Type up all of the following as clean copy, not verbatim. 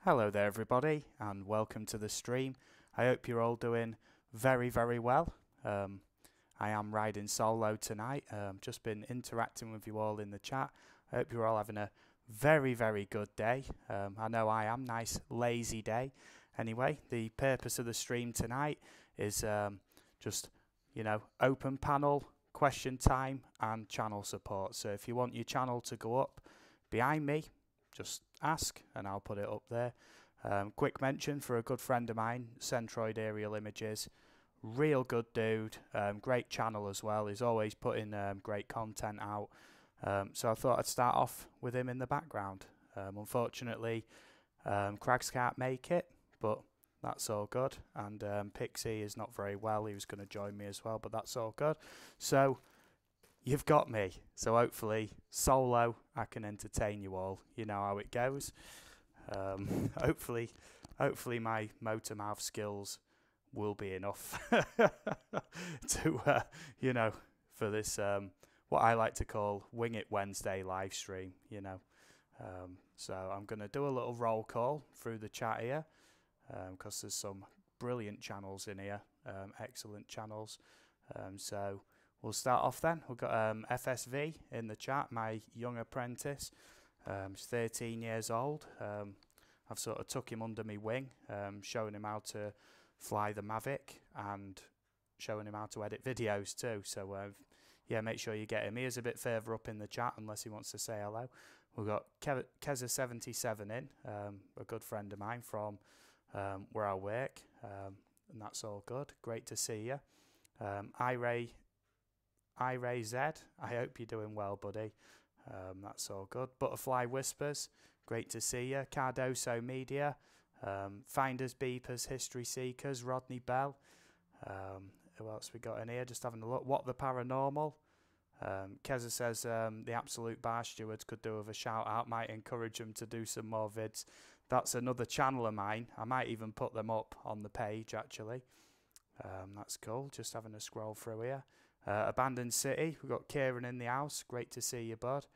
Hello there everybody and welcome to the stream. I hope you're all doing very well. I am riding solo tonight. Just been interacting with you all in the chat. I hope you're all having a very good day. I know I am. Nice lazy day. Anyway, the purpose of the stream tonight is just, open panel, question time and channel support. So if you want your channel to go up behind me, just ask and I'll put it up there. Quick mention for a good friend of mine, Centroid Aerial Images. Real good dude, great channel as well. He's always putting great content out. So I thought I'd start off with him in the background. Unfortunately, Crags can't make it, but that's all good. And Pixie is not very well. He was going to join me as well, but that's all good. So you've got me. So hopefully solo I can entertain you all. You know how it goes. Hopefully my motor mouth skills will be enough to for this what I like to call Wing It Wednesday live stream, so I'm going to do a little roll call through the chat here because there's some brilliant channels in here, excellent channels. So we'll start off then. We've got FSV in the chat, my young apprentice. He's 13 years old. I've sort of took him under my wing, showing him how to fly the Mavic and showing him how to edit videos too. So yeah, make sure you get him. He is a bit further up in the chat unless he wants to say hello. We've got Keza77 in, a good friend of mine from where I work, and that's all good. Great to see you. iRay Z, I hope you're doing well, buddy. That's all good. Butterfly Whispers, great to see you. Cardoso Media, Finders Beepers, History Seekers, Rodney Bell. Who else we got in here? Just having a look. What the Paranormal. Keza says the absolute bar stewards could do with a shout out. Might encourage them to do some more vids. That's another channel of mine. I might even put them up on the page actually. That's cool. Just having a scroll through here. Abandoned City, we've got Kieran in the house, great to see you, bud.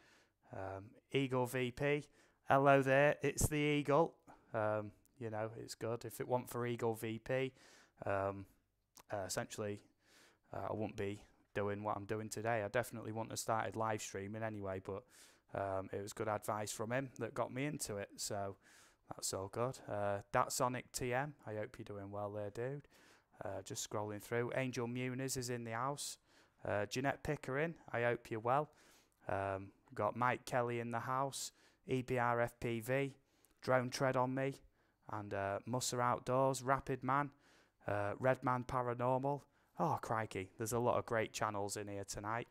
Eagle VP, hello there, it's the Eagle. It's good. If it weren't for Eagle VP, essentially I wouldn't be doing what I'm doing today. I definitely wouldn't have started live streaming anyway, but it was good advice from him that got me into it, so that's all good. Datsonic TM, I hope you're doing well there, dude. Just scrolling through. Angel Muniz is in the house. Jeanette Pickering, I hope you're well. Got Mike Kelly in the house. EBR FPV, Drone Tread on Me, and Musser Outdoors, Rapid Man, Redman Paranormal. Oh, crikey, there's a lot of great channels in here tonight.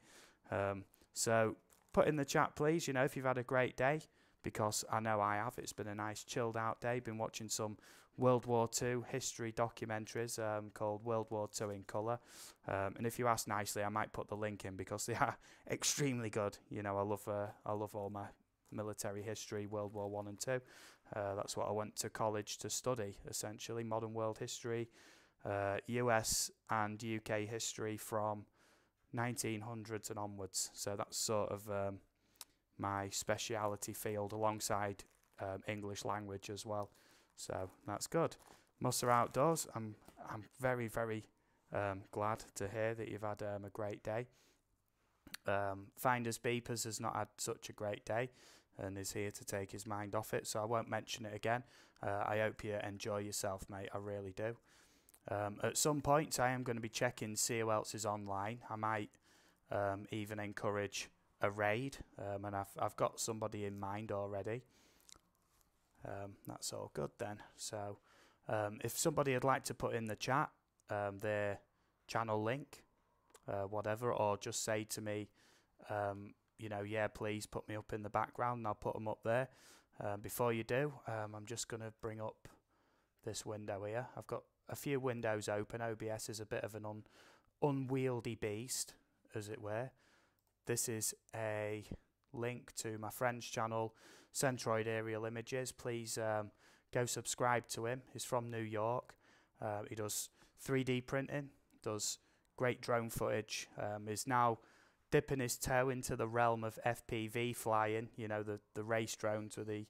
So put in the chat, please, if you've had a great day, because I know I have. It's been a nice chilled out day. Been watching some World War II history documentaries called World War II in Colour. And if you ask nicely, I might put the link in because they are extremely good. I love all my military history, World War I and II. That's what I went to college to study, essentially, modern world history, US and UK history from 1900s and onwards. So that's sort of my speciality field alongside English language as well. So that's good. Musser Outdoors, I'm very glad to hear that you've had a great day. Finders Beepers has not had such a great day and is here to take his mind off it, so I won't mention it again. I hope you enjoy yourself, mate. I really do. At some point I am going to be checking, see who else is online. I might even encourage a raid, and I've got somebody in mind already. That's all good then. So if somebody would like to put in the chat their channel link, whatever, or just say to me, yeah, please put me up in the background and I'll put them up there. Before you do, I'm just going to bring up this window here. I've got a few windows open. OBS is a bit of an unwieldy beast, as it were. This is a link to my friend's channel, Centroid Aerial Images. Please go subscribe to him. He's from New York. He does 3D printing, does great drone footage. Is now dipping his toe into the realm of FPV flying, you know, the race drones with the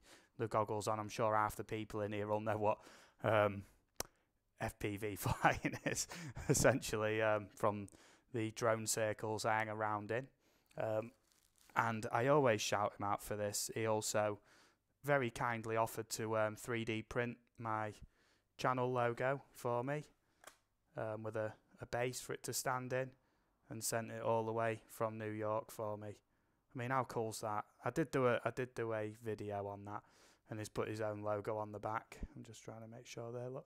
goggles on. I'm sure half the people in here will know what FPV flying is, essentially, from the drone circles I hang around in. And I always shout him out for this. He also very kindly offered to 3D print my channel logo for me, with a base for it to stand in, and sent it all the way from New York for me. I mean, how cool's that? I did do a video on that, and he's put his own logo on the back. I'm just trying to make sure there, look.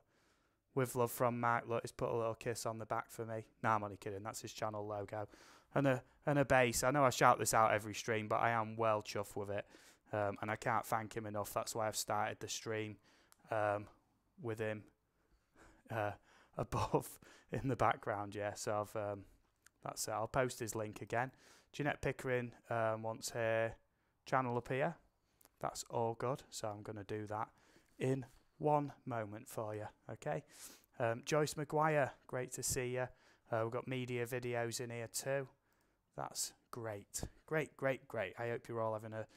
With love from Mark, look, he's put a little kiss on the back for me. Nah, I'm only kidding, that's his channel logo. And a base. I know I shout this out every stream, but I am well chuffed with it. And I can't thank him enough. That's why I've started the stream with him above in the background. Yeah, so that's it. I'll post his link again. Jeanette Pickering wants her channel up here. That's all good. So I'm going to do that in one moment for you. Okay. Joyce McGuire, great to see you. We've got media videos in here too. That's great. Great. I hope you're all having a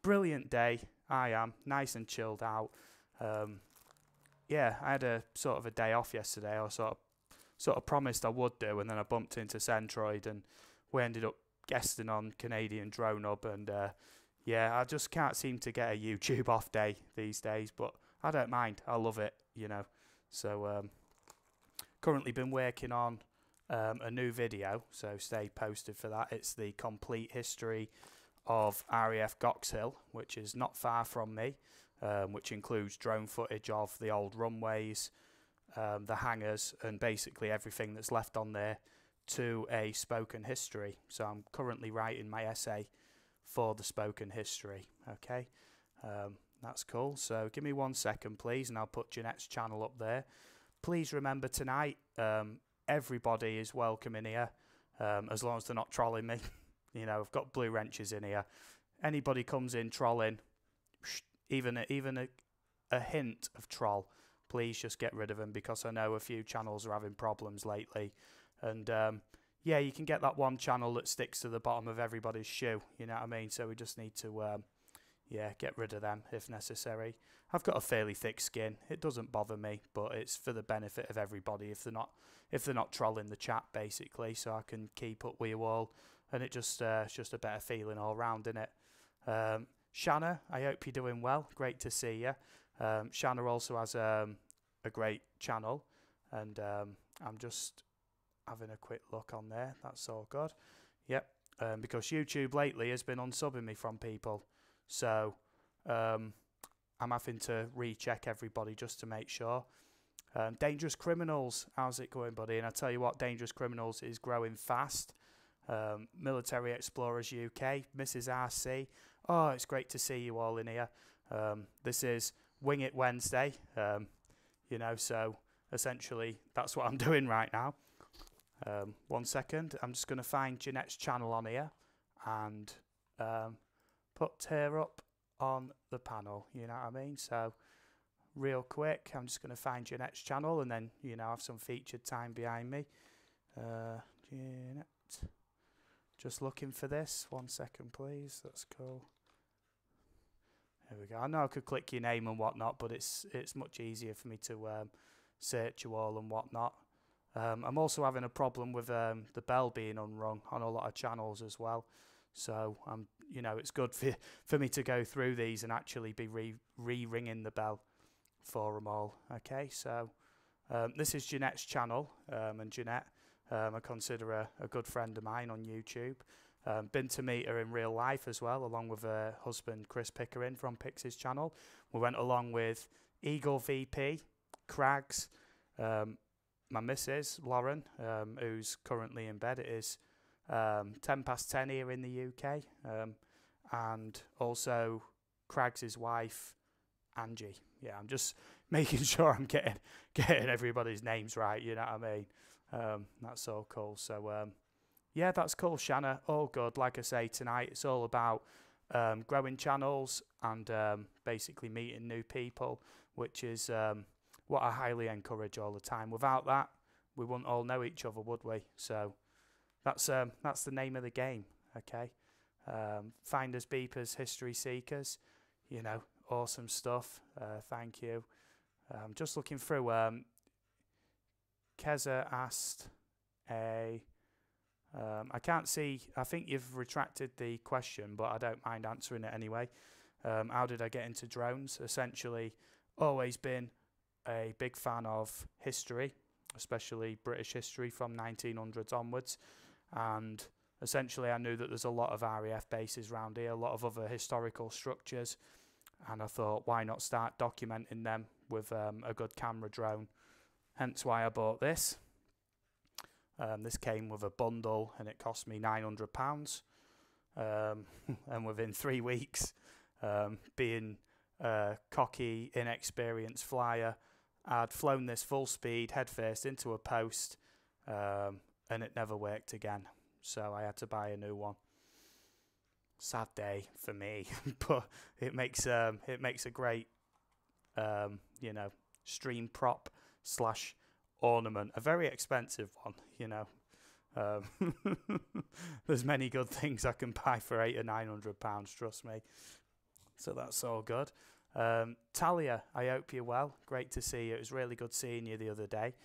brilliant day. I am. Nice and chilled out. Yeah, I had a sort of a day off yesterday. I sort of promised I would do, and then I bumped into Centroid, and we ended up guesting on Canadian Drone Hub, and yeah, I just can't seem to get a YouTube off day these days, but I don't mind. I love it, you know. So currently been working on a new video, so stay posted for that. It's the complete history of RAF Goxhill, which is not far from me, which includes drone footage of the old runways, the hangars, and basically everything that's left on there to a spoken history. So I'm currently writing my essay for the spoken history. Okay, that's cool. So give me 1 second, please, and I'll put Jeanette's channel up there. Please remember tonight, everybody is welcome in here, as long as they're not trolling me. You know, I've got blue wrenches in here. Anybody comes in trolling, even a hint of troll, please just get rid of them, because I know a few channels are having problems lately. And yeah, you can get that one channel that sticks to the bottom of everybody's shoe, you know what I mean? So we just need to yeah, get rid of them if necessary. I've got a fairly thick skin. It doesn't bother me, but it's for the benefit of everybody if they're not trolling the chat, basically, so I can keep up with you all, and it's just a better feeling all round, isn't it? Shanna, I hope you're doing well. Great to see you. Shanna also has a great channel, and I'm just having a quick look on there. That's all good. Yep, because YouTube lately has been unsubbing me from people, so I'm having to recheck everybody just to make sure. Dangerous Criminals, how's it going, buddy? And I tell you what, Dangerous Criminals is growing fast. Military Explorers UK, Mrs. RC. Oh, it's great to see you all in here. This is Wing It Wednesday, you know, so essentially that's what I'm doing right now. 1 second, I'm just going to find Jeanette's channel on here and put her up on the panel, you know what I mean? So real quick, I'm just going to find Jeanette's channel and then, you know, have some featured time behind me. Jeanette, just looking for this. 1 second, please. That's cool. There we go. I know I could click your name and whatnot, but it's much easier for me to search you all and whatnot. I'm also having a problem with the bell being unrung on a lot of channels as well. So you know, it's good for me to go through these and actually be re-ringing the bell for them all. Okay, so this is Jeanette's channel, and Jeanette, I consider a good friend of mine on YouTube. Been to meet her in real life as well, along with her husband Chris Pickering from Pix's channel. We went along with Eagle VP, Crags, my missus Lauren, who's currently in bed. It is 10 past 10 here in the UK, and also Craggs' wife, Angie. Yeah, I'm just making sure I'm getting everybody's names right, you know what I mean? That's so cool. So, yeah, that's cool, Shanna. All good. Like I say, tonight it's all about growing channels and basically meeting new people, which is what I highly encourage all the time. Without that, we wouldn't all know each other, would we? So that's the name of the game, okay? Finders, beepers, history seekers, you know, awesome stuff. Thank you. Just looking through. Keza asked I can't see. I think you've retracted the question, but I don't mind answering it anyway. How did I get into drones? Essentially, always been a big fan of history, especially British history from 1900s onwards. And essentially, I knew that there's a lot of RAF bases around here, a lot of other historical structures. And I thought, why not start documenting them with a good camera drone? Hence why I bought this. This came with a bundle and it cost me £900. And within 3 weeks, being a cocky, inexperienced flyer, I'd flown this full speed, head first into a post, and it never worked again. So I had to buy a new one. Sad day for me, but it makes a great, you know, stream prop / ornament. A very expensive one, you know. There's many good things I can buy for £800 or £900, trust me. So that's all good. Talia, I hope you're well. Great to see you. It was really good seeing you the other day,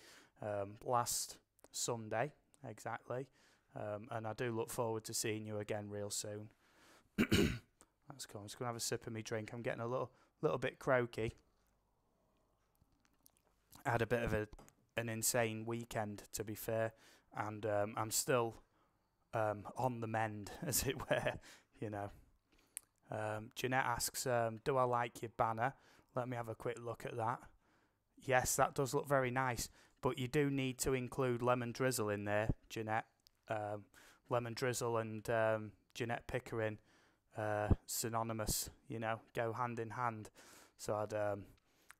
last Sunday, exactly. And I do look forward to seeing you again real soon. That's cool. I'm just going to have a sip of my drink. I'm getting a little bit croaky. I had a bit of an insane weekend, to be fair, and I'm still on the mend, as it were, you know. Jeanette asks, do I like your banner? Let me have a quick look at that. Yes, that does look very nice, but you do need to include Lemon Drizzle in there, Jeanette. Lemon Drizzle and Jeanette Pickering, synonymous, you know, go hand in hand. So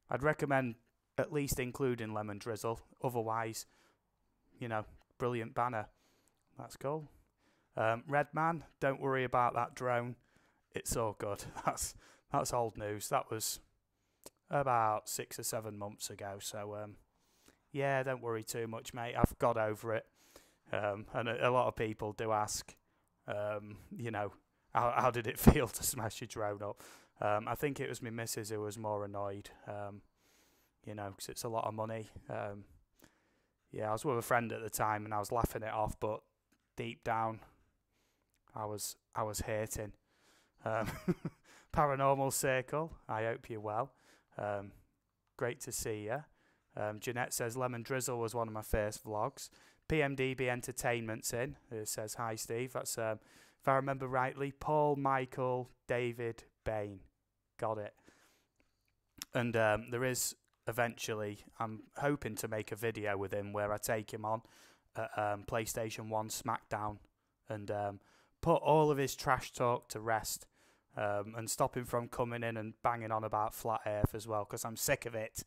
I'd recommend at least including Lemon Drizzle. Otherwise, you know, brilliant banner. That's cool. Redman, don't worry about that drone. It's all good. That's old news. That was about 6 or 7 months ago. So, yeah, don't worry too much, mate. I've got over it. And a lot of people do ask, you know, how did it feel to smash your drone up? I think it was my missus who was more annoyed, you know, because it's a lot of money. Yeah, I was with a friend at the time and I was laughing it off, but deep down, I was hating. Paranormal Circle, I hope you're well. Great to see you. Jeanette says Lemon Drizzle was one of my first vlogs. PMDB Entertainment's in. It says, hi, Steve. That's, if I remember rightly, Paul Michael David Bain. Got it. And there is eventually, I'm hoping to make a video with him where I take him on at PlayStation 1 SmackDown and put all of his trash talk to rest and stop him from coming in and banging on about flat earth as well, because I'm sick of it.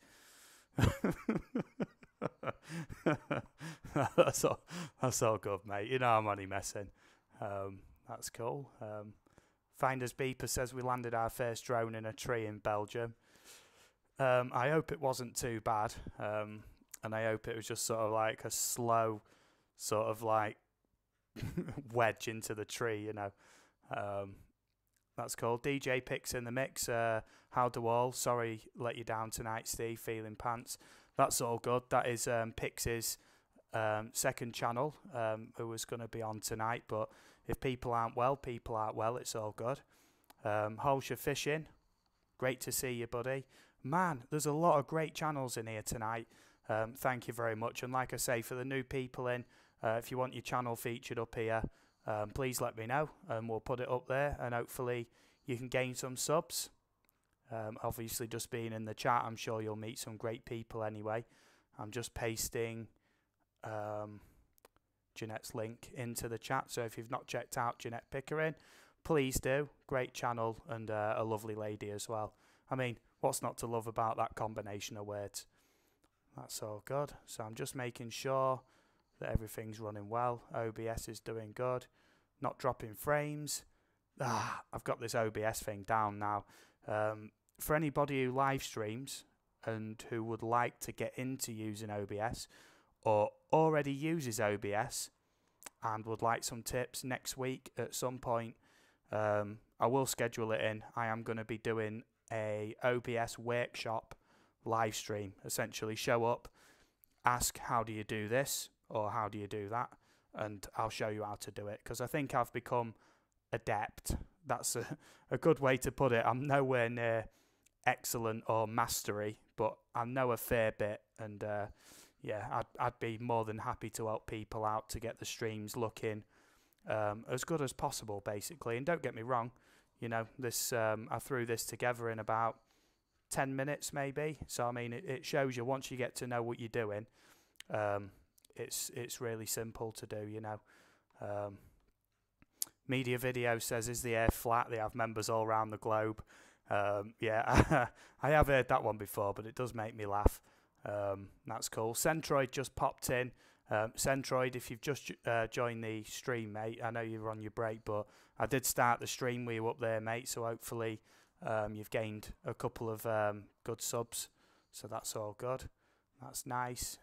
That's all good, mate. You know I'm only messing. That's cool. Finders Beeper says we landed our first drone in a tree in Belgium. I hope it wasn't too bad, and I hope it was just sort of like a slow sort of like wedge into the tree, you know. That's cool. DJ Picks in the mix. How do all? Sorry, let you down tonight, Steve. Feeling pants. That's all good. That is Pix's second channel, who was going to be on tonight. But if people aren't well, people aren't well. It's all good. Holsha Fishing. Great to see you, buddy. Man, there's a lot of great channels in here tonight. Thank you very much. And like I say, for the new people in, if you want your channel featured up here, please let me know and we'll put it up there and hopefully you can gain some subs. Obviously just being in the chat, I'm sure you'll meet some great people anyway. I'm just pasting Jeanette's link into the chat, so if you've not checked out Jeanette Pickering, please do. Great channel and a lovely lady as well. I mean, what's not to love about that combination of words? That's all good. So I'm just making sure that everything's running well. OBS is doing good. Not dropping frames. I've got this OBS thing down now. For anybody who live streams and who would like to get into using OBS or already uses OBS and would like some tips next week at some point, I will schedule it in. I am going to be doing a OBS workshop live stream. Essentially show up, ask how do you do this or how do you do that, and I'll show you how to do it, because I think I've become adept. That's a good way to put it. I'm nowhere near excellent or mastery, but I know a fair bit, and yeah, I'd be more than happy to help people out to get the streams looking as good as possible, basically. And don't get me wrong, you know, this I threw this together in about 10 minutes maybe. So I mean, it shows you once you get to know what you're doing, it's really simple to do, you know. Media Video says, is the air flat? They have members all around the globe. Yeah, I have heard that one before, but it does make me laugh. That's cool. Centroid just popped in. Centroid, if you've just joined the stream, mate, I know you're on your break, but I did start the stream with you up there, mate, so hopefully you've gained a couple of good subs, so that's all good. That's nice.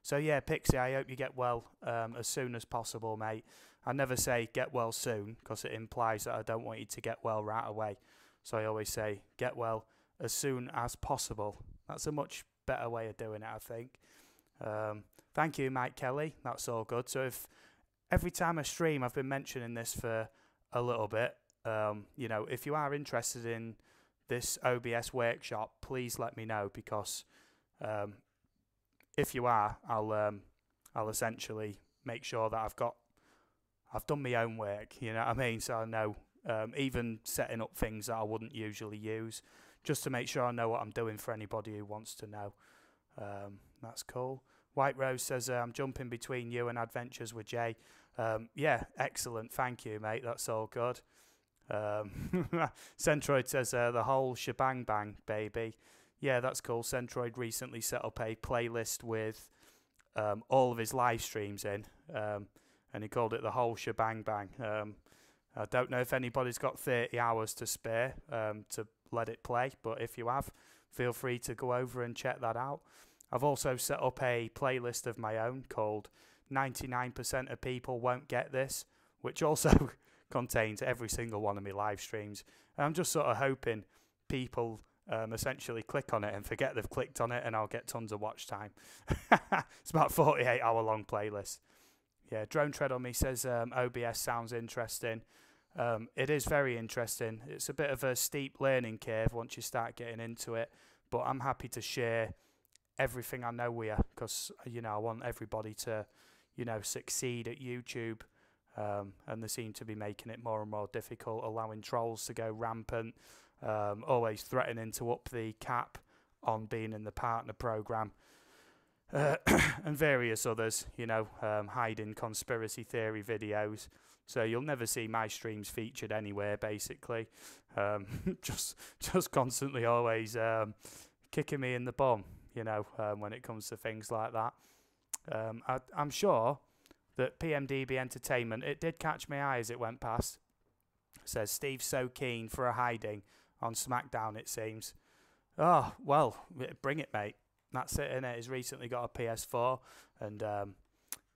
So yeah, Pixie, I hope you get well as soon as possible, mate. I never say get well soon, because it implies that I don't want you to get well right away. So I always say get well as soon as possible. That's a much better way of doing it, I think. Thank you, Mike Kelly. That's all good. So if every time I stream, I've been mentioning this for a little bit. You know, if you are interested in this OBS workshop, please let me know, because if you are, I'll essentially make sure that I've done my own work, you know what I mean? So I know, even setting up things that I wouldn't usually use, just to make sure I know what I'm doing for anybody who wants to know. That's cool. White Rose says, I'm jumping between you and Adventures with Jay. Yeah, excellent. Thank you, mate. That's all good. Centroid says, the whole shebang bang, baby. Yeah, that's cool. Centroid recently set up a playlist with all of his live streams in, and he called it the whole shebang bang. I don't know if anybody's got 30 hours to spare to let it play, but if you have, feel free to go over and check that out. I've also set up a playlist of my own called 99% of People Won't Get This, which also contains every single one of my live streams. And I'm just sort of hoping people essentially click on it and forget they've clicked on it, and I'll get tons of watch time. It's about a 48-hour long playlist. Yeah, Drone Tread on Me says OBS sounds interesting. It is very interesting. It's a bit of a steep learning curve once you start getting into it, but I'm happy to share everything I know with you, because you know, I want everybody to, you know, succeed at YouTube, and they seem to be making it more and more difficult, allowing trolls to go rampant, always threatening to up the cap on being in the partner program, and various others, you know, hiding conspiracy theory videos. So you'll never see my streams featured anywhere, basically. Just constantly always kicking me in the bum, you know, when it comes to things like that. I'm sure that PMDB Entertainment, it did catch my eye as it went past. It says, Steve's so keen for a hiding on SmackDown, it seems. Oh, well, bring it, mate. That's it, innit? He's recently got a PS4, and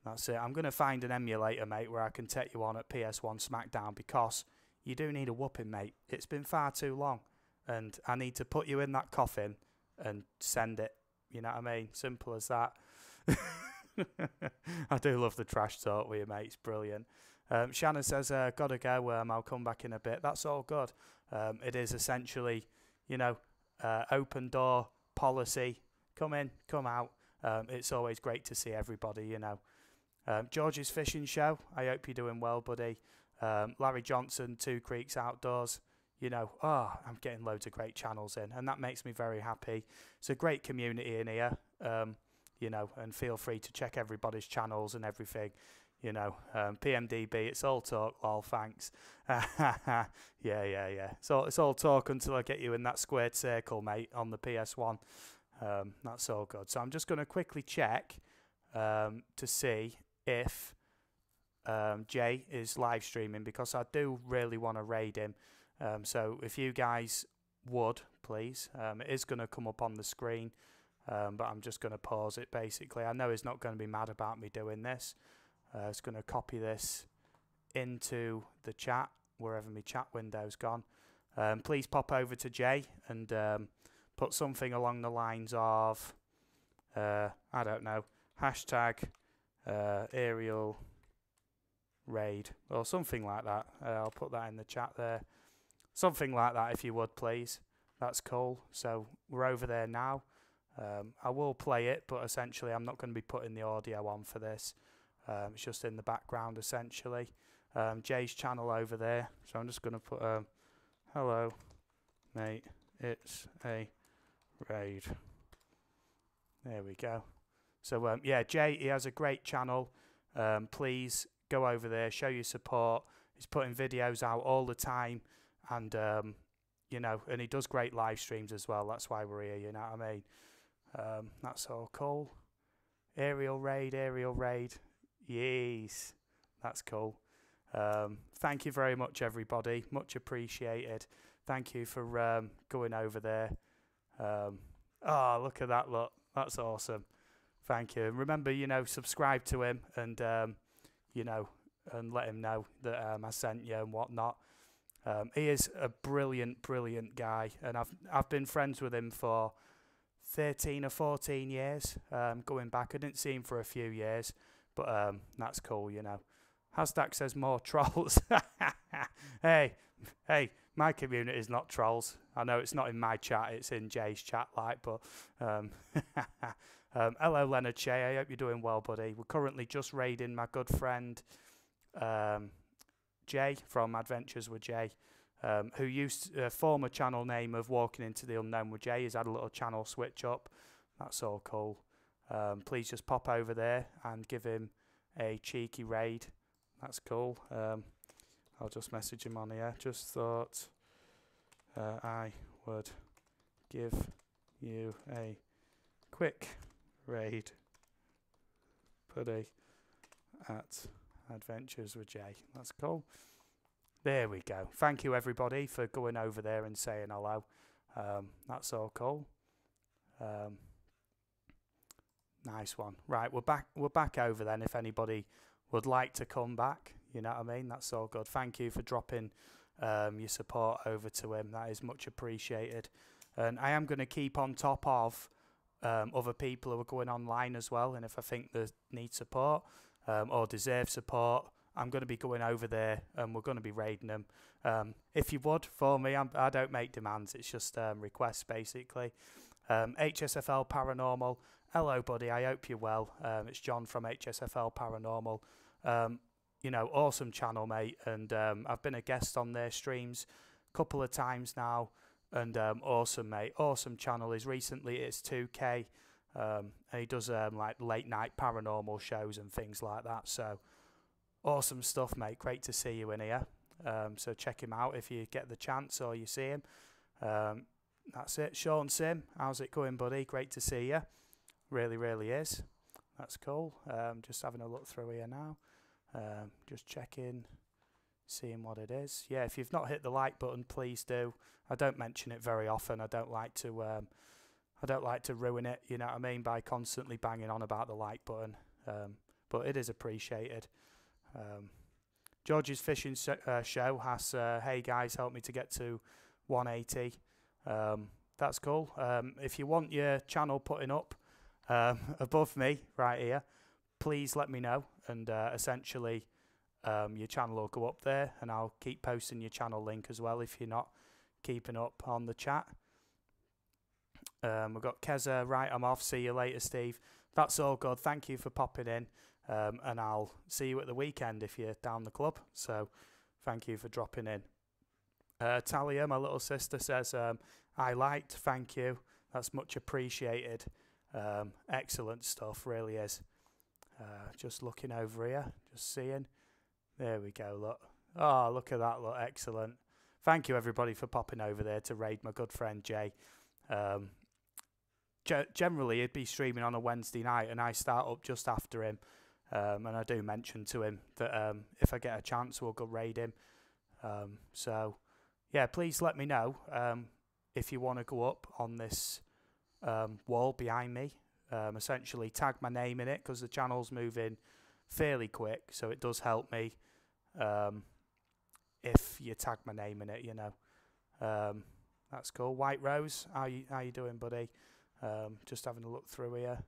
that's it. I'm going to find an emulator, mate, where I can take you on at PS1 SmackDown, because you do need a whooping, mate. It's been far too long, and I need to put you in that coffin and send it. You know what I mean? Simple as that. I do love the trash talk with you, mate. It's brilliant. Shannon says, gotta go. I'll come back in a bit. That's all good. It is essentially, you know, open door policy. Come in, come out. It's always great to see everybody, you know. George's Fishing Show, I hope you're doing well, buddy. Larry Johnson, Two Creeks Outdoors. You know, I'm getting loads of great channels in, and that makes me very happy. It's a great community in here, you know, and feel free to check everybody's channels and everything. You know, PMDB, it's all talk, lol, thanks. Yeah. So it's all talk until I get you in that squared circle, mate, on the PS1. That's all good. So I'm just going to quickly check to see if Jay is live streaming, because I do really want to raid him. So if you guys would, please, it is going to come up on the screen, but I'm just going to pause it basically. I know he's not going to be mad about me doing this. It's going to copy this into the chat, wherever my chat window's gone. Please pop over to Jay and put something along the lines of, I don't know, hashtag aerial raid or something like that. I'll put that in the chat there. Something like that, if you would, please. That's cool. So we're over there now. I will play it, but essentially I'm not going to be putting the audio on for this. It's just in the background, essentially. Jay's channel over there. So I'm just going to put, hello, mate, it's a raid. There we go. So, yeah, Jay, he has a great channel. Please go over there, show your support. He's putting videos out all the time. And, you know, and he does great live streams as well. That's why we're here, you know what I mean? That's all cool. Aerial raid. Yes, that's cool. Thank you very much, everybody. Much appreciated. Thank you for going over there. Oh, look at that, look. That's awesome. Thank you. And remember, you know, subscribe to him and, you know, and let him know that I sent you and whatnot. He is a brilliant guy, and I've been friends with him for 13 or 14 years. Going back, I didn't see him for a few years, but that's cool, you know. Hashtag says more trolls. hey, my community is not trolls. I know it's not in my chat, it's in Jay's chat, like, but hello, Leonard Shea. I hope you're doing well, buddy. We're currently just raiding my good friend Jay from Adventures with Jay, who used a former channel name of Walking into the Unknown with Jay. He's had a little channel switch up. That's all cool. Please just pop over there and give him a cheeky raid. That's cool. I'll just message him on here. Just thought I would give you a quick raid, buddy, at Adventures with Jay. That's cool. There we go. Thank you, everybody, for going over there and saying hello. That's all cool. Nice one. Right, we're back over then. If anybody would like to come back, you know what I mean? That's all good. Thank you for dropping your support over to him. That is much appreciated. And I am going to keep on top of other people who are going online as well. And if I think they need support or deserve support, I'm going to be going over there and we're going to be raiding them. If you would, for me, I don't make demands. It's just requests, basically. HSFL Paranormal. Hello, buddy. I hope you're well. It's John from HSFL Paranormal. You know, awesome channel, mate. And I've been a guest on their streams a couple of times now. And awesome, mate. Awesome channel. He's recently, it's 2K. And he does like late night paranormal shows and things like that. So awesome stuff, mate. Great to see you in here. So check him out if you get the chance or you see him. That's it. Sean Sim, how's it going, buddy? Great to see you. Really is. That's cool. Just having a look through here now. Just checking, seeing what it is. Yeah, if you've not hit the like button, please do. I don't mention it very often. I don't like to ruin it, you know what I mean, by constantly banging on about the like button. But it is appreciated. George's Fishing Show has, hey guys, help me to get to 180. That's cool. If you want your channel putting up above me right here, please let me know, and essentially your channel will go up there, and I'll keep posting your channel link as well if you're not keeping up on the chat. We've got Keza. Right, I'm off. See you later, Steve. That's all good. Thank you for popping in, and I'll see you at the weekend if you're down the club. So thank you for dropping in. Talia, my little sister, says, I liked. Thank you. That's much appreciated. Excellent stuff, really is. Just looking over here, Just seeing. There we go, look. Oh, look at that, look, excellent. Thank you, everybody, for popping over there to raid my good friend Jay. Generally, he'd be streaming on a Wednesday night, and I start up just after him. And I do mention to him that if I get a chance, we'll go raid him. So, yeah, please let me know if you want to go up on this wall behind me. Essentially, tag my name in it, because the channel's moving fairly quick, so it does help me if you tag my name in it, you know. That's cool. White Rose, how you doing, buddy? Just having a look through here.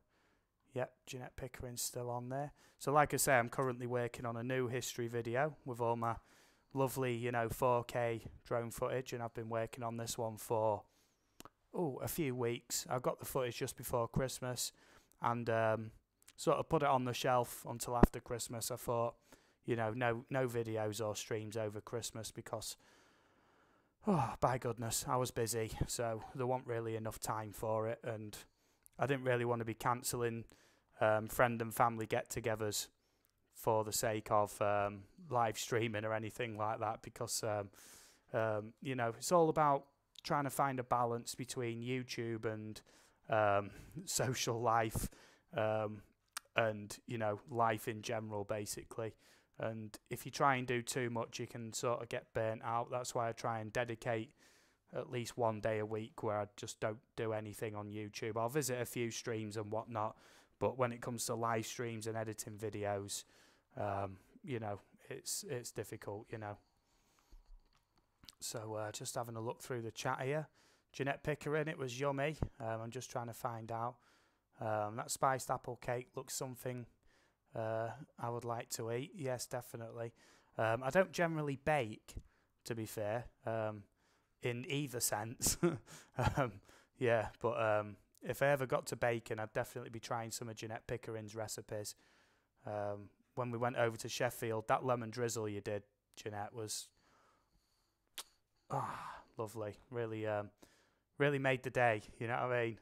Yep, Jeanette Pickering's still on there. So like I say, I'm currently working on a new history video with all my lovely, you know, 4K drone footage, and I've been working on this one for a few weeks. I got the footage just before Christmas, and sort of put it on the shelf until after Christmas. I thought, you know, no videos or streams over Christmas because, oh, by goodness, I was busy, so there wasn't really enough time for it, and I didn't really want to be cancelling friend and family get-togethers for the sake of live streaming or anything like that, because, you know, it's all about trying to find a balance between YouTube and social life and, you know, life in general, basically. And if you try and do too much, you can sort of get burnt out. That's why I try and dedicate at least one day a week where I just don't do anything on YouTube. I'll visit a few streams and whatnot, but when it comes to live streams and editing videos, you know, it's difficult, you know. So just having a look through the chat here. Jeanette Pickering, it was yummy. I'm just trying to find out. That spiced apple cake looks something I would like to eat. Yes, definitely. I don't generally bake, to be fair, in either sense. Yeah, but if I ever got to baking, I'd definitely be trying some of Jeanette Pickering's recipes. When we went over to Sheffield, that lemon drizzle you did, Jeanette, was lovely. Really, really made the day. You know what I mean?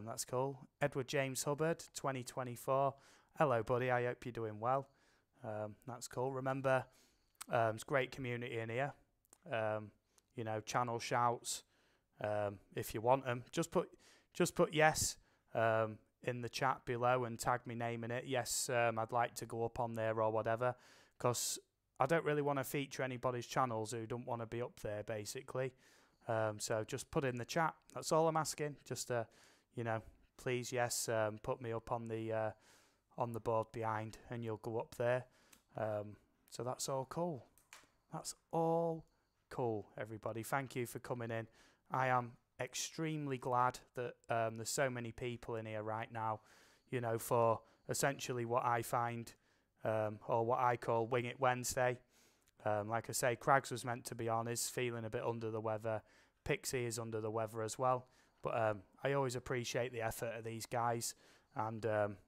That's cool. Edward James Hubbard, 2024. Hello, buddy. I hope you're doing well. That's cool. Remember, it's great community in here. You know, channel shouts. If you want them, just put yes in the chat below and tag me name in it. Yes, I'd like to go up on there or whatever, because I don't really want to feature anybody's channels who don't want to be up there, basically. So just put in the chat. That's all I'm asking. Just you know, please, yes, put me up on the board behind, and you'll go up there. So that's all cool. That's all cool, everybody. Thank you for coming in. I am extremely glad that there's so many people in here right now, you know, for essentially what I find or what I call Wing It Wednesday. Like I say, Crags was meant to be on, is feeling a bit under the weather. Pixie is under the weather as well. But I always appreciate the effort of these guys and,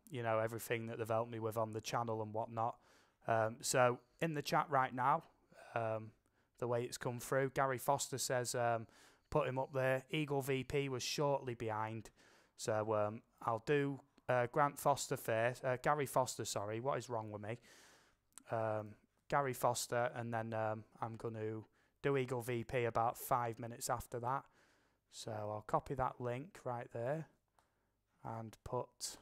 you know, everything that they've helped me with on the channel and whatnot. So in the chat right now, the way it's come through, Gary Foster says, put him up there. Eagle VP was shortly behind. So I'll do Grant Foster first. Gary Foster, sorry. What is wrong with me? Gary Foster, and then I'm going to do Eagle VP about 5 minutes after that. So I'll copy that link right there and put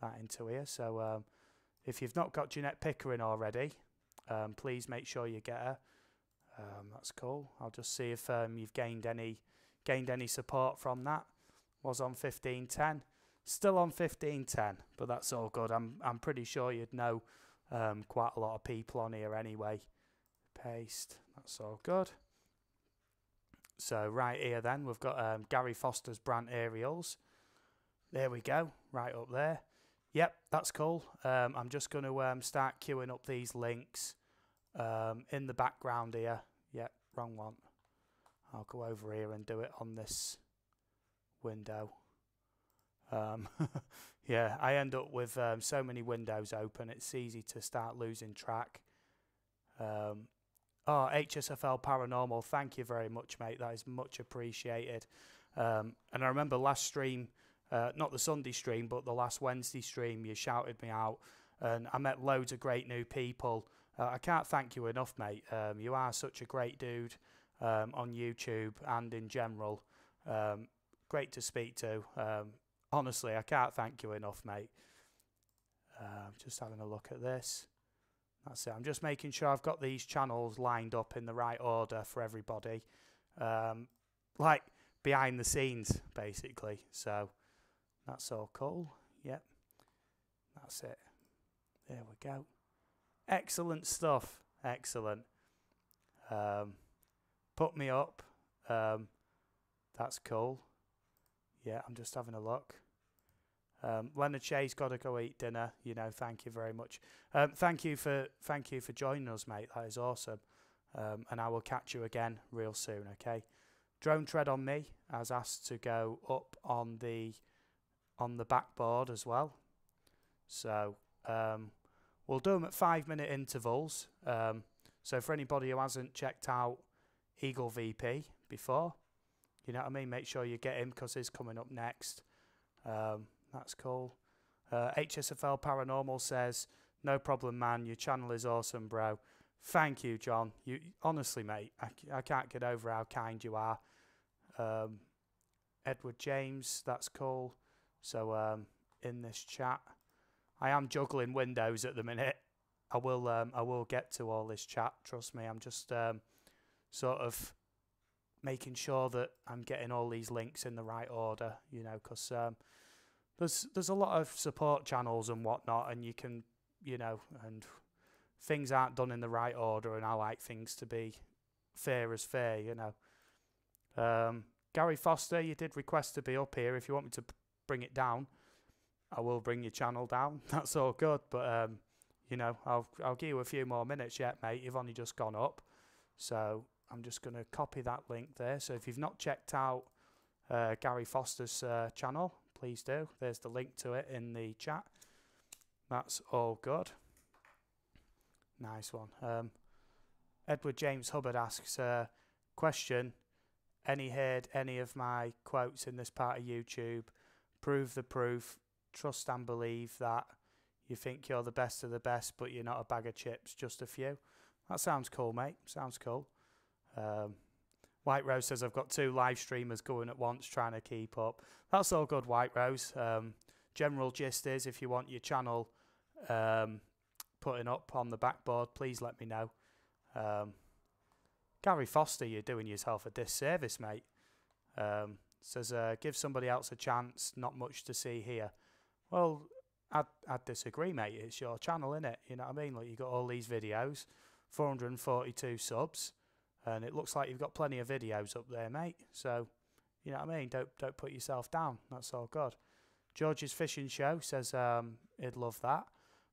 that into here. So if you've not got Jeanette Pickering already, please make sure you get her. That's cool. I'll just see if you've gained any support from that. Was on 1510, still on 1510, but that's all good. I'm pretty sure you'd know quite a lot of people on here anyway. Paste. That's all good. So right here then we've got Gary Foster's Brant Aerials. There we go, right up there. Yep, that's cool. I'm just going to start queuing up these links in the background here. Yep, wrong one. I'll go over here and do it on this window. Yeah, I end up with so many windows open, it's easy to start losing track. Oh, HSFL Paranormal, thank you very much, mate. That is much appreciated. And I remember last stream, not the Sunday stream, but the last Wednesday stream, you shouted me out and I met loads of great new people. I can't thank you enough, mate. You are such a great dude on YouTube and in general. Great to speak to. Honestly, I can't thank you enough, mate. Just having a look at this. That's it. I'm just making sure I've got these channels lined up in the right order for everybody. Like behind the scenes, basically. So that's all cool. Yep. That's it. There we go. Excellent stuff. Excellent. Put me up. That's cool. Yeah, I'm just having a look. Leonard Shea's got to go eat dinner. You know, thank you very much. Thank you for joining us, mate. That is awesome. And I will catch you again real soon. Okay. Drone Tread on Me has asked to go up on the backboard as well. So we'll do them at 5-minute intervals. So for anybody who hasn't checked out Eagle VP before, you know what I mean, make sure you get him because he's coming up next. That's cool. HSFL Paranormal says, no problem, man. Your channel is awesome, bro. Thank you, John. You honestly, mate, I can't get over how kind you are. Edward James, that's cool. So in this chat, I am juggling windows at the minute. I will get to all this chat. Trust me. I'm just sort of making sure that I'm getting all these links in the right order. You know, because there's a lot of support channels and whatnot, and you can, you know, and things aren't done in the right order, and I like things to be fair as fair. You know. Gary Foster, you did request to be up here. If you want me to bring it down, I will bring your channel down. That's all good. But you know, I'll give you a few more minutes yet, mate. You've only just gone up, so I'm just going to copy that link there. So if you've not checked out Gary Foster's channel, please do. There's the link to it in the chat. That's all good. Nice one. Edward James Hubbard asks, question, heard any of my quotes in this part of YouTube? Prove the proof. Trust and believe that you think you're the best of the best, but you're not a bag of chips, just a few. That sounds cool, mate. Sounds cool. White Rose says, I've got 2 live streamers going at once trying to keep up. That's all good, White Rose. General gist is, if you want your channel putting up on the backboard, please let me know. Gary Foster, you're doing yourself a disservice, mate. Says, give somebody else a chance, not much to see here. Well, I'd disagree, mate. It's your channel, innit? You know what I mean? Like, you got all these videos, 442 subs, and it looks like you've got plenty of videos up there, mate. So, you know what I mean? Don't put yourself down. That's all good. George's Fishing Show says he'd love that.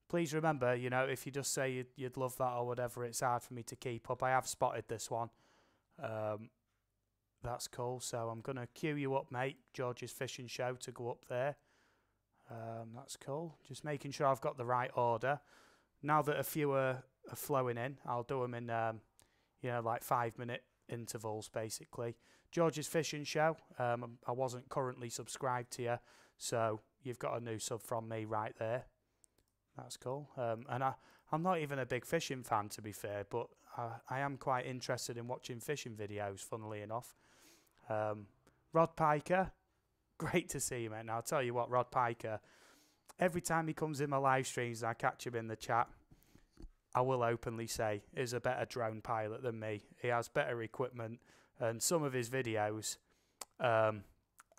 Please remember, you know, if you just say you'd love that or whatever, it's hard for me to keep up. I have spotted this one. That's cool. So I'm going to queue you up, mate, George's Fishing Show, to go up there. That's cool. Just making sure I've got the right order. Now that a few are flowing in, I'll do them in, you know, like 5-minute intervals, basically. George's Fishing Show. I wasn't currently subscribed to you, so you've got a new sub from me right there. That's cool. And I'm not even a big fishing fan, to be fair, but I am quite interested in watching fishing videos, funnily enough. Rod Piker, great to see you, mate. Now, I'll tell you what, Rod Piker, every time he comes in my live streams and I catch him in the chat, I will openly say he's a better drone pilot than me. He has better equipment, and some of his videos are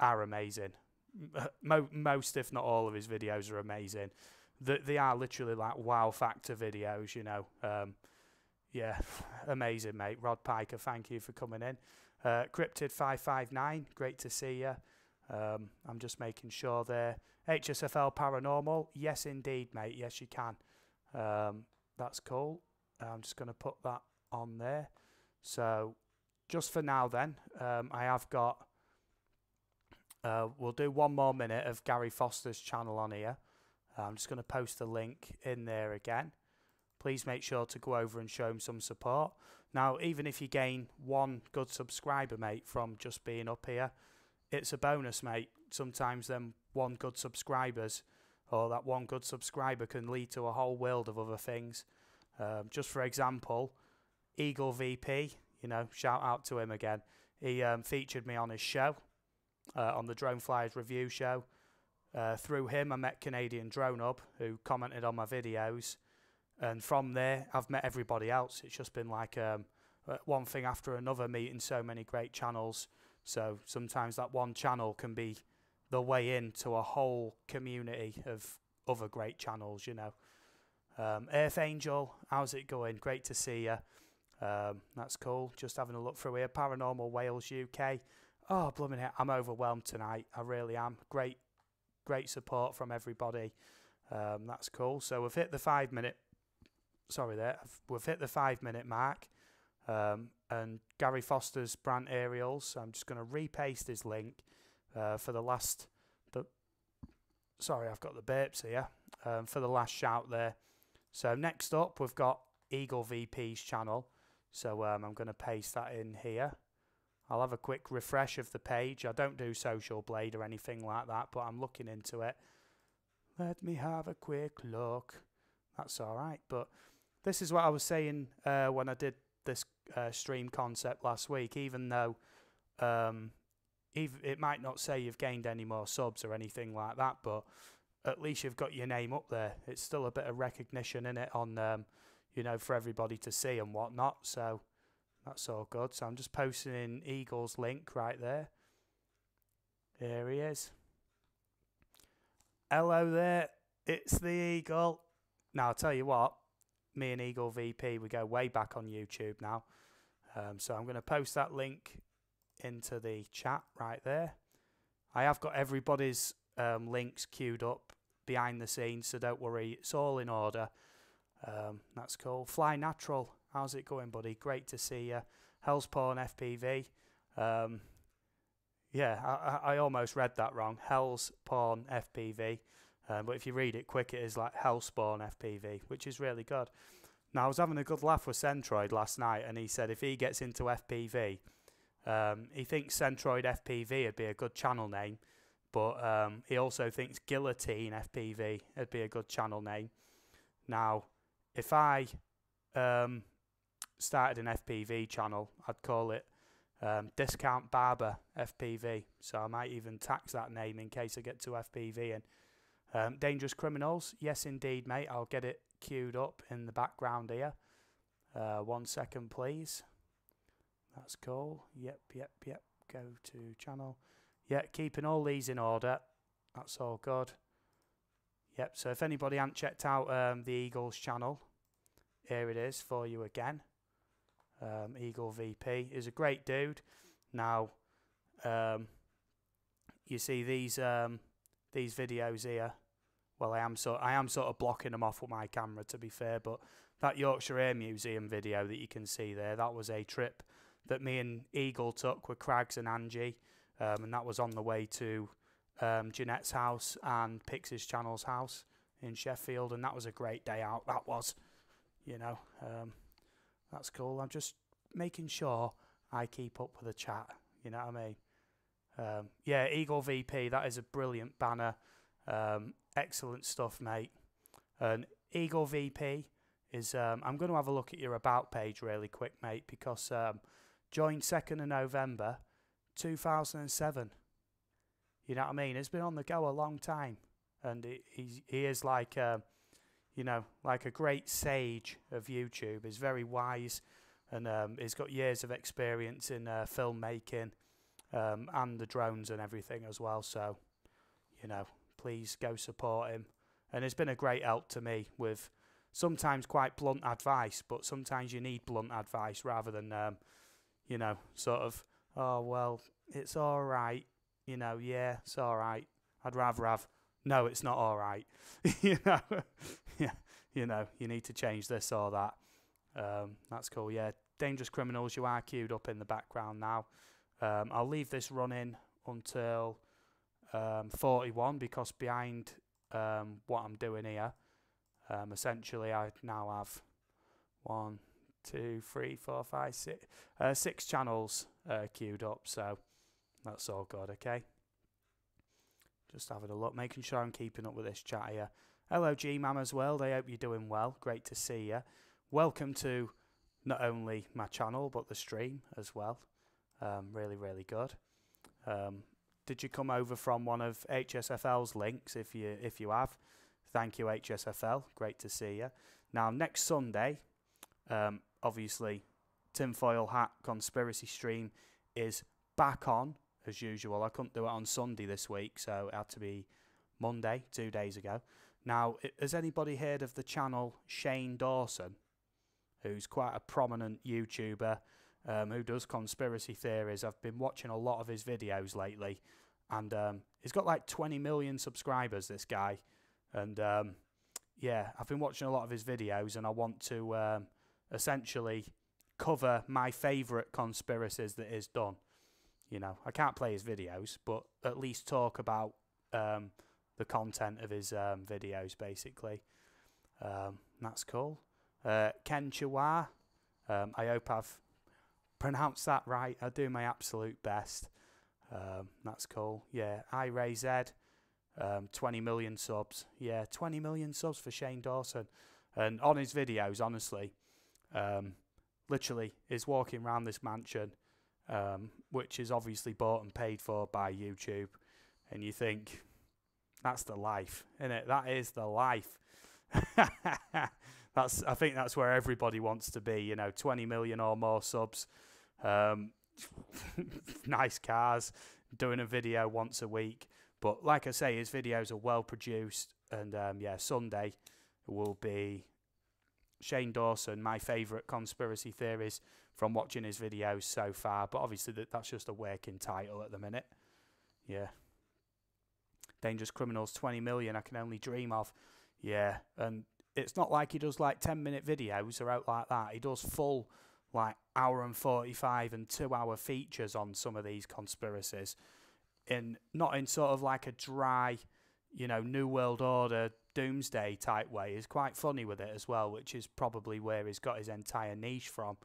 amazing. Most, if not all of his videos are amazing. They are literally like wow factor videos, you know. Yeah, amazing, mate. Rod Piker, thank you for coming in. Cryptid559, great to see you. I'm just making sure there. HSFL Paranormal, yes indeed, mate. Yes, you can. That's cool. I'm just going to put that on there. So just for now then, I have got, we'll do 1 more minute of Gary Foster's channel on here. I'm just going to post the link in there again. Please make sure to go over and show him some support. Now, even if you gain 1 good subscriber, mate, from just being up here, it's a bonus, mate. Sometimes them 1 good subscribers or that one good subscriber can lead to a whole world of other things. Just for example, Eagle VP, you know, shout out to him again. He featured me on his show, on the Drone Flyers review show. Through him, I met Canadian Drone Hub, who commented on my videos. And from there, I've met everybody else. It's just been like one thing after another, meeting so many great channels. So sometimes that one channel can be the way into a whole community of other great channels, you know. Earth Angel, how's it going? Great to see you. That's cool. Just having a look through here. Paranormal Wales UK. Oh, blooming heck, I'm overwhelmed tonight. I really am. Great support from everybody. That's cool. So we've hit the 5 minute. Sorry there. We've hit the 5 minute mark. And Gary Foster's Brant Aerials. So I'm just going to repaste his link for the last. Sorry, I've got the burps here. For the last shout there. So next up, we've got Eagle VP's channel. So I'm going to paste that in here. I'll have a quick refresh of the page. I don't do Social Blade or anything like that, but I'm looking into it. Let me have a quick look. That's all right. But this is what I was saying when I did this stream concept last week. Even though it might not say you've gained any more subs or anything like that, but at least you've got your name up there. It's still a bit of recognition in it on, you know, for everybody to see and whatnot. So that's all good. So I'm just posting in Eagle's link right there. There he is. Hello there. It's the Eagle. Now, I'll tell you what. Me and Eagle VP, we go way back on YouTube now. So I'm going to post that link into the chat right there. I have got everybody's links queued up behind the scenes, so don't worry, it's all in order. That's cool. Fly Natural, how's it going, buddy? Great to see you. Hell's Porn FPV. Yeah, I almost read that wrong. Hell's Porn FPV. But if you read it quick, it is like Hellspawn FPV, which is really good. Now, I was having a good laugh with Centroid last night, and he said if he gets into FPV, he thinks Centroid FPV would be a good channel name. But he also thinks Guillotine FPV would be a good channel name. Now, if I started an FPV channel, I'd call it Discount Barber FPV. So I might even tax that name in case I get to FPV. And Dangerous Criminals, yes indeed, mate. I'll get it queued up in the background here. 1 second, please. That's cool. Yep. Go to channel. Yeah, keeping all these in order. That's all good. Yep, so if anybody hasn't checked out the Eagles channel, here it is for you again. Eagle VP is a great dude. Now, you see these videos here. Well, I am sort of blocking them off with my camera, to be fair. But that Yorkshire Air Museum video that you can see there, that was a trip that me and Eagle took with Crags and Angie. And that was on the way to Jeanette's house and Pix's channel's house in Sheffield, and that was a great day out. That was, you know, that's cool. I'm just making sure I keep up with the chat. You know what I mean? Yeah, Eagle VP. That is a brilliant banner. Excellent stuff, mate. And Eagle VP is. I'm going to have a look at your about page really quick, mate, because joined 2nd of November. 2007. You know what I mean? It's been on the go a long time, and he is like you know, like a great sage of YouTube. He's very wise, and he's got years of experience in filmmaking and the drones and everything as well. So, you know, please go support him. And it's been a great help to me with sometimes quite blunt advice, but sometimes you need blunt advice rather than you know, sort of. Oh, well, it's all right. You know, yeah, it's all right. I'd rather have, no, it's not all right. You know, yeah, you know, you need to change this or that. That's cool, yeah. Dangerous Criminals, you are queued up in the background now. I'll leave this running until 41 because behind what I'm doing here, essentially I now have 1, 2, 3, 4, 5, 6, 6 channels queued up, so that's all good, okay? Just having a look, making sure I'm keeping up with this chat here. Hello G-Man as well, I hope you're doing well. Great to see you. Welcome to not only my channel but the stream as well. Really, really good. Did you come over from one of HSFL's links? If you have, thank you HSFL. Great to see you. Now next Sunday, obviously, Tinfoil Hat Conspiracy Stream is back on as usual. I couldn't do it on Sunday this week, so it had to be Monday, 2 days ago. Now, has anybody heard of the channel Shane Dawson, who's quite a prominent YouTuber who does conspiracy theories? I've been watching a lot of his videos lately, and he's got like 20 million subscribers, this guy. And yeah, I've been watching a lot of his videos, and I want to essentially cover my favourite conspiracies that he's done. You know, I can't play his videos, but at least talk about the content of his videos, basically. That's cool. Ken Chua, I hope I've pronounced that right. I do my absolute best. That's cool. Yeah, iRayZ, 20 million subs. Yeah, 20 million subs for Shane Dawson. And on his videos, honestly, literally is walking around this mansion, which is obviously bought and paid for by YouTube, and you think, that's the life, isn't it? That is the life. I think that's where everybody wants to be, you know, 20 million or more subs, nice cars, doing a video once a week. But like I say, his videos are well produced, and yeah, Sunday will be Shane Dawson, my favourite conspiracy theories from watching his videos so far. But obviously that's just a working title at the minute. Yeah. Dangerous Criminals, 20 million, I can only dream of. Yeah, and it's not like he does like 10-minute videos or out like that. He does full like hour and 45 and 2-hour features on some of these conspiracies. Not in sort of like a dry, you know, New World Order doomsday type way. He's quite funny with it as well, which is probably where he's got his entire niche from.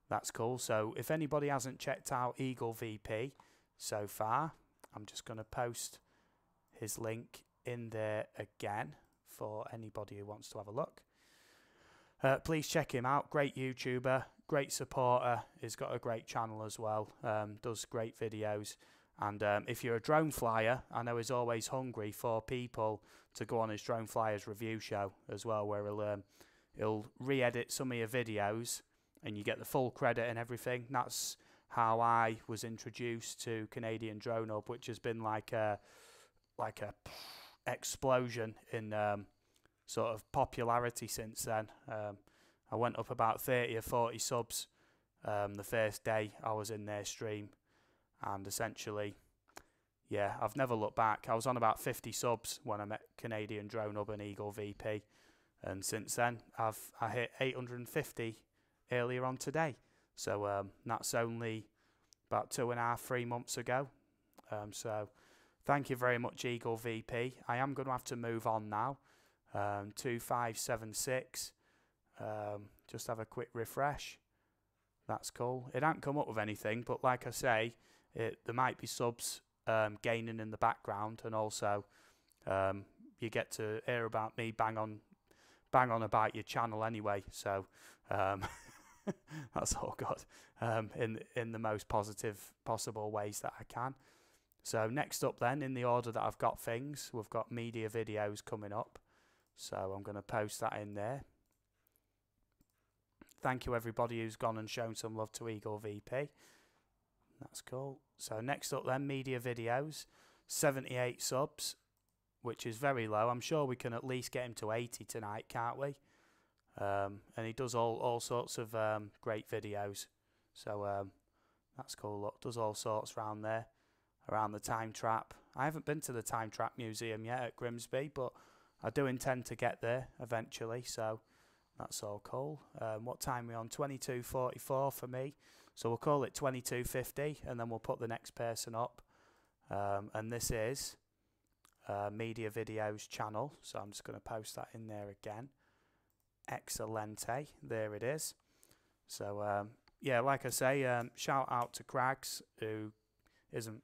That's cool. So if anybody hasn't checked out Eagle VP so far, I'm just going to post his link in there again for anybody who wants to have a look. Please check him out. Great YouTuber, great supporter. He's got a great channel as well. Does great videos. And if you're a drone flyer, I know he's always hungry for people to go on his Drone Flyers review show as well, where he'll re-edit some of your videos and you get the full credit and everything. That's how I was introduced to Canadian Drone Hub, which has been like a explosion in sort of popularity since then. I went up about 30 or 40 subs the first day I was in their stream, and essentially, yeah, I've never looked back. I was on about 50 subs when I met Canadian Drone Hub and Eagle VP, and since then I hit 850 earlier on today. So that's only about 2.5-3 months ago. So thank you very much, Eagle VP. I am going to have to move on now. 2576. Just have a quick refresh. That's cool. It hasn't come up with anything, but like I say, there might be subs gaining in the background, and also you get to hear about me bang on about your channel anyway. So that's all good, in the most positive possible ways that I can. So next up then, in the order that I've got things, we've got media videos coming up. So I'm going to post that in there. Thank you everybody who's gone and shown some love to Eagle VP. That's cool. So next up then, media videos, 78 subs, which is very low. I'm sure we can at least get him to 80 tonight, can't we? And he does all sorts of great videos. So that's cool. Look, does all sorts around there, around the Time Trap. I haven't been to the Time Trap Museum yet at Grimsby, but I do intend to get there eventually. So that's all cool. What time are we on? 22:44 for me. So we'll call it 22:50, and then we'll put the next person up. And this is Media Videos channel. So I'm just going to post that in there again. Excelente. There it is. So yeah, like I say, shout out to Crags, who isn't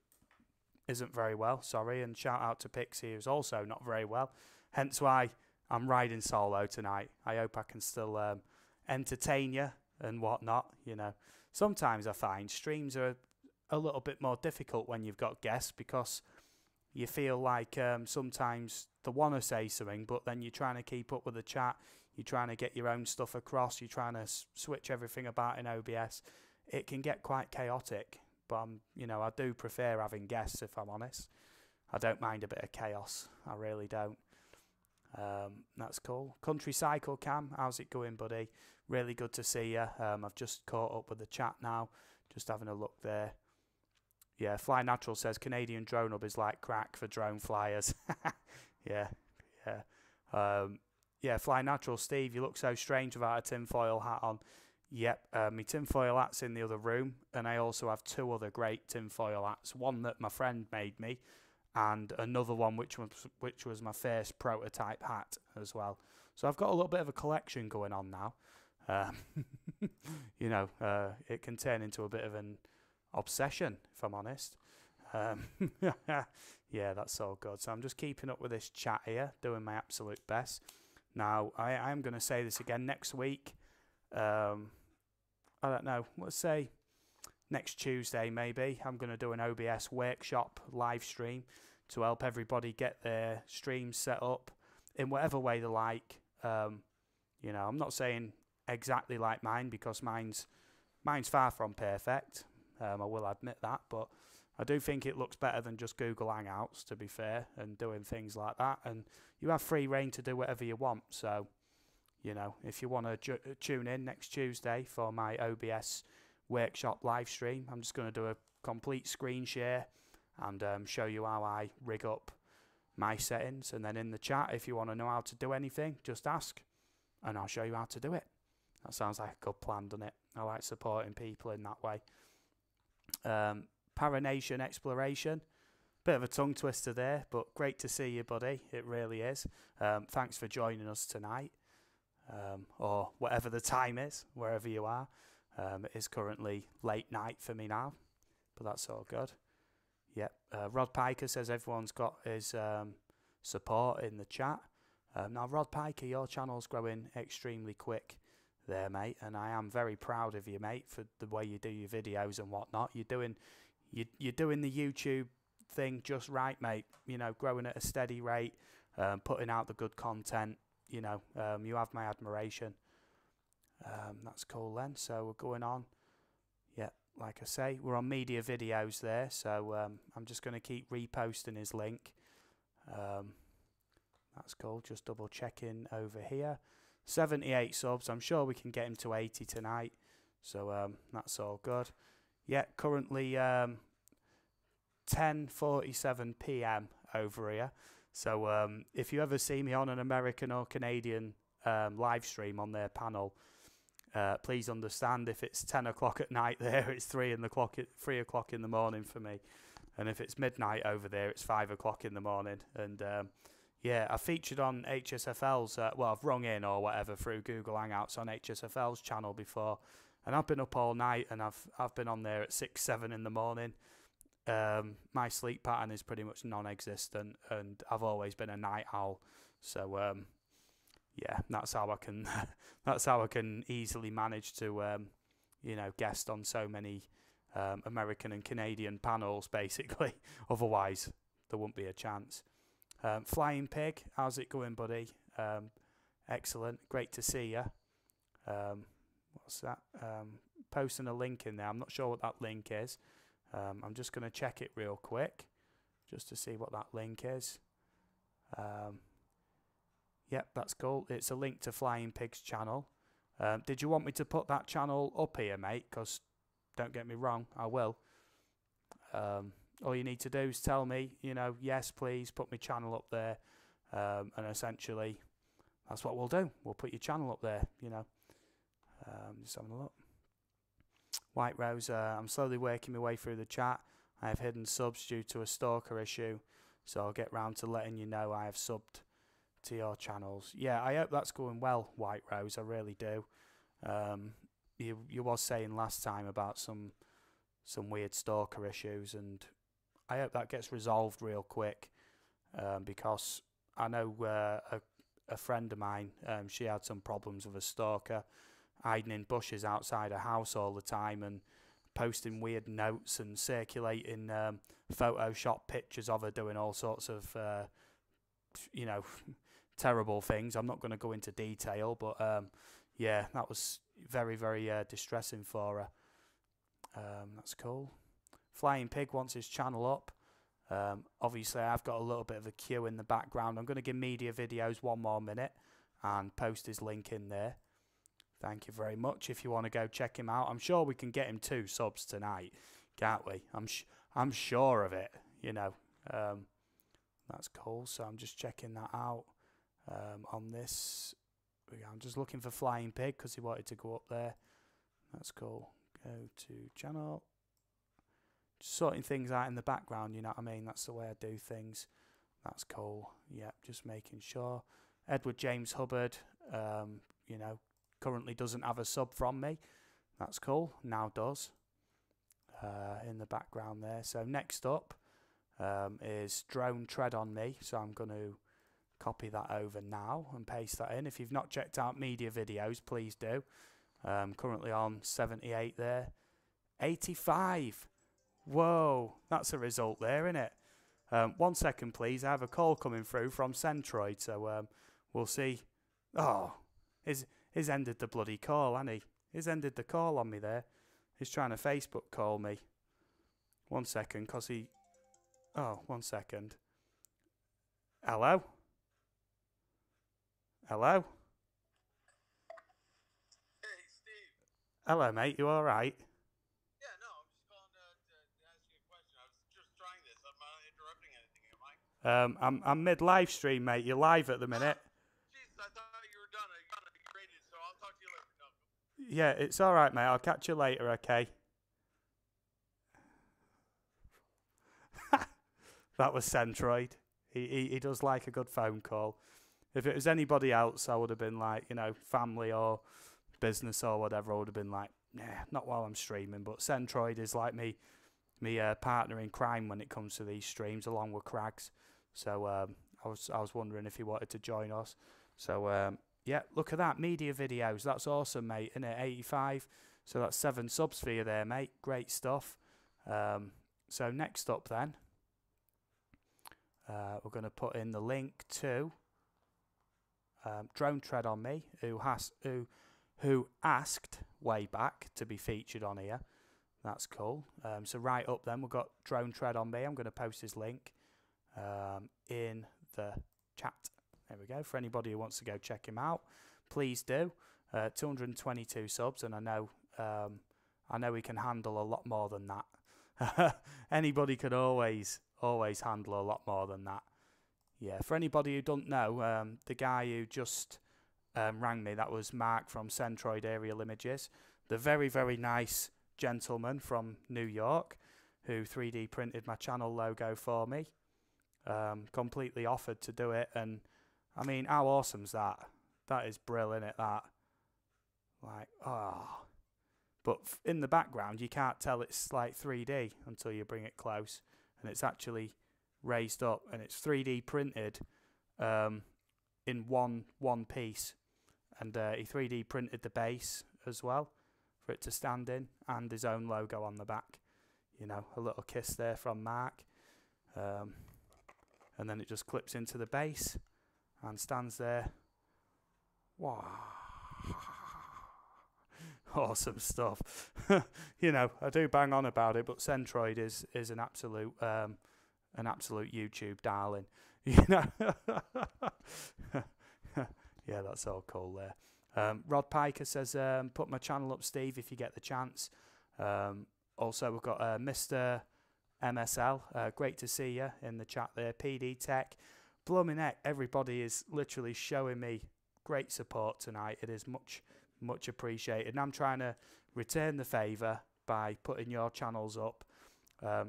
isn't very well, sorry, and shout out to Pixie, who's also not very well. Hence why I'm riding solo tonight. I hope I can still entertain you and whatnot. You know, sometimes I find streams are a little bit more difficult when you've got guests, because you feel like sometimes they want to say something, but then you're trying to keep up with the chat. You're trying to get your own stuff across. You're trying to switch everything about in OBS. It can get quite chaotic, but you know, I do prefer having guests, if I'm honest. I don't mind a bit of chaos. I really don't. That's cool. Country Cycle Cam, how's it going, buddy? Really good to see you. I've just caught up with the chat now. Just having a look there. Yeah, Fly Natural says Canadian Drone Hub is like crack for drone flyers. Yeah. Yeah, Fly Natural, Steve, you look so strange without a tinfoil hat on. Yep, my tinfoil hat's in the other room, and I also have 2 other great tinfoil hats. One that my friend made me, and another one which was my first prototype hat as well. So I've got a little bit of a collection going on now. You know, it can turn into a bit of an obsession, if I'm honest. Yeah, that's all good. So I'm just keeping up with this chat here, doing my absolute best. Now, I am going to say this again next week. I don't know, let's say next Tuesday maybe. I'm going to do an OBS workshop live stream to help everybody get their streams set up in whatever way they like. You know, I'm not saying exactly like mine, because mine's far from perfect. I will admit that, but I do think it looks better than just Google Hangouts, to be fair, and doing things like that. And you have free reign to do whatever you want. So, you know, if you want to tune in next Tuesday for my OBS workshop live stream, I'm just going to do a complete screen share and show you how I rig up my settings. And then in the chat, if you want to know how to do anything, just ask and I'll show you how to do it. That sounds like a good plan, doesn't it? I like supporting people in that way. Paranation Exploration, bit of a tongue twister there, but great to see you, buddy. It really is. Thanks for joining us tonight, or whatever the time is, wherever you are. It is currently late night for me now, but that's all good. Yep. Rod Piker says everyone's got his support in the chat. Now, Rod Piker, your channel's growing extremely quick there, mate, and I am very proud of you, mate, for the way you do your videos and whatnot. You're doing the YouTube thing just right, mate. You know, growing at a steady rate, putting out the good content. You know, you have my admiration. That's cool then. So we're going on. Yeah, like I say, we're on media videos there. So I'm just going to keep reposting his link. That's cool. Just double checking over here. 78 subs. I'm sure we can get him to 80 tonight. So that's all good. Yeah, currently 10:47 p.m. over here. So if you ever see me on an American or Canadian live stream on their panel, please understand, if it's 10 o'clock at night there, it's 3 o'clock in the morning for me. And if it's midnight over there, it's 5 o'clock in the morning. And yeah, I featured on HSFL's, well, I've rung in or whatever through Google Hangouts on HSFL's channel before. And I've been up all night, and I've been on there at 6, 7 in the morning. My sleep pattern is pretty much non-existent, and I've always been a night owl. So yeah, that's how I can easily manage to you know, guest on so many American and Canadian panels, basically. Otherwise, there wouldn't be a chance. Flying Pig, how's it going, buddy? Excellent, great to see you. What's that? Posting a link in there. I'm not sure what that link is. I'm just going to check it real quick, just to see what that link is. Yep, that's cool. It's a link to Flying Pig's channel. Did you want me to put that channel up here, mate? Because, don't get me wrong, I will. All you need to do is tell me, you know, yes, please, put my channel up there. And essentially, that's what we'll do. We'll put your channel up there, you know. Just having a look. White Rose, I'm slowly working my way through the chat. I have hidden subs due to a stalker issue, so I'll get round to letting you know I have subbed to your channels. Yeah, I hope that's going well, White Rose, I really do. You was saying last time about some weird stalker issues, and I hope that gets resolved real quick, because I know a friend of mine, she had some problems with a stalker, hiding in bushes outside her house all the time and posting weird notes and circulating Photoshop pictures of her doing all sorts of, you know, terrible things. I'm not going to go into detail, but yeah, that was very, very distressing for her. That's cool. Flying Pig wants his channel up. Obviously, I've got a little bit of a queue in the background. I'm going to give Media Videos 1 more minute and post his link in there. Thank you very much. If you want to go check him out, I'm sure we can get him 2 subs tonight, can't we? I'm sure of it. You know, that's cool. So I'm just checking that out on this. I'm just looking for Flying Pig because he wanted to go up there. That's cool. Go to channel. Just sorting things out in the background, you know what I mean? That's the way I do things. That's cool. Yep, just making sure. Edward James Hubbard, you know, currently doesn't have a sub from me. That's cool. Now does. In the background there. So next up is Drone Tread on Me. So I'm going to copy that over now and paste that in. If you've not checked out Media Videos, please do. Currently on 78 there. 85. Whoa, that's a result there, isn't it? 1 second, please. I have a call coming through from Centroid, so we'll see. Oh, he's ended the bloody call, hasn't he? He's ended the call on me there. He's trying to Facebook call me. 1 second, because he... Oh, 1 second. Hello? Hello? Hey, Steve. Hello, mate. You all right? Yeah, no, I'm just calling to ask you a question. I was just trying this. I'm not interrupting anything, am I? I'm mid live stream, mate. You're live at the minute. Jeez, I thought you were done. I got to be rated, so I'll talk to you later. No. Yeah, it's all right, mate. I'll catch you later, okay? That was Centroid. He does like a good phone call. If it was anybody else, I would have been like, you know, family or business or whatever. I would have been like, nah, not while I'm streaming. But Centroid is like me partner in crime when it comes to these streams, along with Crags. So I was wondering if he wanted to join us. So yeah, look at that, Media Videos. That's awesome, mate. Isn't it? 85. So that's 7 subs for you there, mate. Great stuff. So next up then, we're going to put in the link to Drone Tread on Me, who asked way back to be featured on here. That's cool. So right up then, we've got Drone Tread on Me. I'm going to post his link in the chat. There we go. For anybody who wants to go check him out, please do. 222 subs, and I know he can handle a lot more than that. Anybody could always handle a lot more than that. Yeah, for anybody who don't know, the guy who just rang me, that was Mark from Centroid Aerial Images, the very, very nice gentleman from New York who 3D printed my channel logo for me. Completely offered to do it, and I mean, how awesome's that? That is brilliant, isn't it, that? Like, oh. But in the background, you can't tell it's like 3D until you bring it close, and it's actually raised up, and it's 3D printed in one piece, and he 3D printed the base as well for it to stand in, and his own logo on the back. You know, a little kiss there from Mark, and then it just clips into the base and stands there. Wow. Awesome stuff. You know, I do bang on about it, but Centroid is an absolute YouTube darling. You know. Yeah, that's all cool there. Rod Piker says, put my channel up, Steve, if you get the chance. Also, we've got Mr. MSL. Great to see you in the chat there. PD Tech. Blooming heck, everybody is literally showing me great support tonight. It is much appreciated. And I'm trying to return the favour by putting your channels up,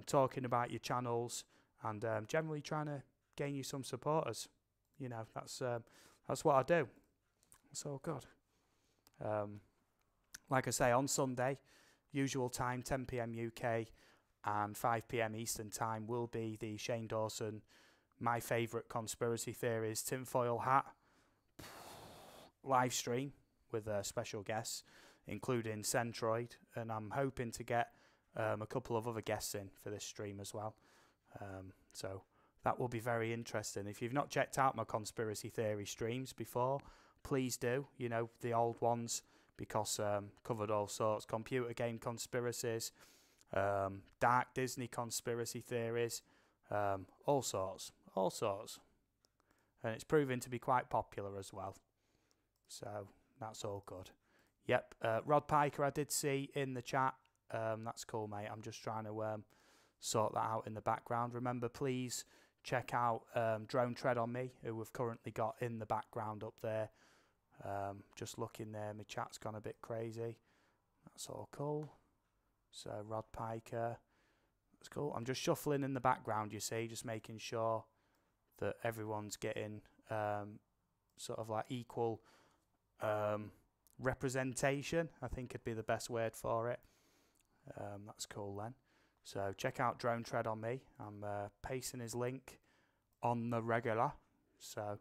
talking about your channels, and generally trying to gain you some supporters. You know, that's what I do. It's all good. Like I say, on Sunday, usual time, 10 PM UK, and 5 p.m. Eastern Time will be the Shane Dawson, my favourite conspiracy theories tinfoil hat live stream with special guests, including Centroid, and I'm hoping to get a couple of other guests in for this stream as well. So that will be very interesting. If you've not checked out my conspiracy theory streams before, please do. You know, the old ones, because covered all sorts, computer game conspiracies, dark Disney conspiracy theories, all sorts. And it's proving to be quite popular as well. So that's all good. Yep, Rod Piker I did see in the chat. That's cool, mate. I'm just trying to sort that out in the background. Remember, please check out Drone Tread on Me, who we've currently got in the background up there. Just looking there, my chat's gone a bit crazy. That's all cool. So Rod Piker, that's cool. I'm just shuffling in the background, you see, just making sure that everyone's getting sort of like equal representation, I think would be the best word for it. That's cool then. So check out Drone Tread on Me. I'm pasting his link on the regular, so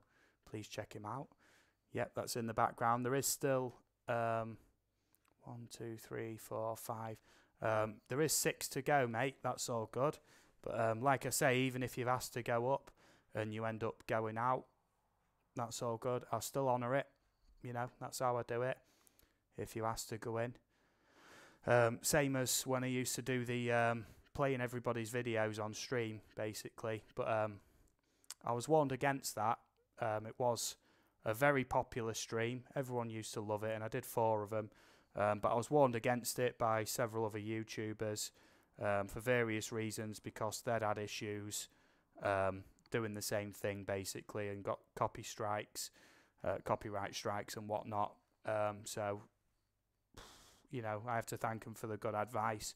please check him out. Yep, that's in the background. There is still 1, 2, 3, 4, 5. There is 6 to go, mate. That's all good. But like I say, even if you've asked to go up and you end up going out, that's all good. I'll still honour it. You know, that's how I do it. If you ask to go in. Same as when I used to do the playing everybody's videos on stream, basically. But I was warned against that. It was a very popular stream. Everyone used to love it, and I did 4 of them. But I was warned against it by several other YouTubers for various reasons, because they'd had issues doing the same thing, basically, and got copyright strikes and whatnot. So, you know, I have to thank them for the good advice.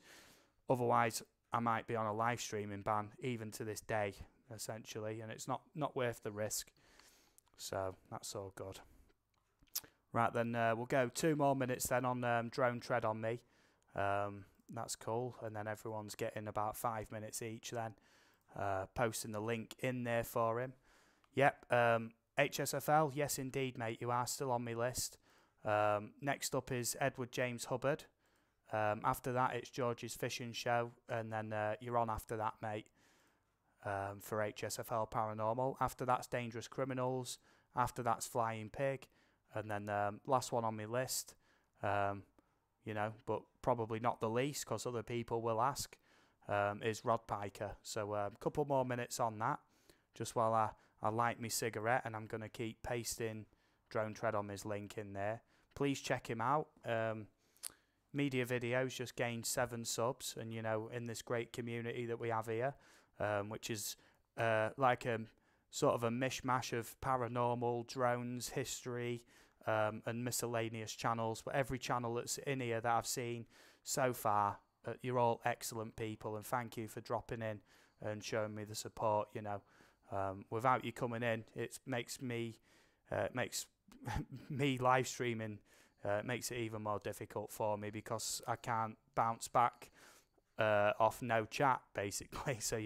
Otherwise, I might be on a live streaming ban, even to this day, essentially, and it's not worth the risk. So that's all good. Right, then we'll go 2 more minutes then on Drone Tread on Me. That's cool. And then everyone's getting about 5 minutes each then. Posting the link in there for him. Yep, HSFL, yes indeed, mate, you are still on my list. Next up is Edward James Hubbard. After that, it's George's Fishing Show, and then you're on after that, mate, for HSFL Paranormal. After that's Dangerous Criminals. After that's Flying Pig. And then last one on my list, you know, but probably not the least, because other people will ask, is Rod Piker. So a couple more minutes on that, just while I light my cigarette, and I'm going to keep pasting Drone Tread on his link in there. Please check him out. Media Videos just gained 7 subs, and you know, in this great community that we have here, which is like a sort of a mishmash of paranormal, drones, history, and miscellaneous channels. But every channel that's in here that I've seen so far, you're all excellent people, and thank you for dropping in and showing me the support. You know, without you coming in, it makes me me live streaming makes it even more difficult for me, because I can't bounce back off no chat, basically. So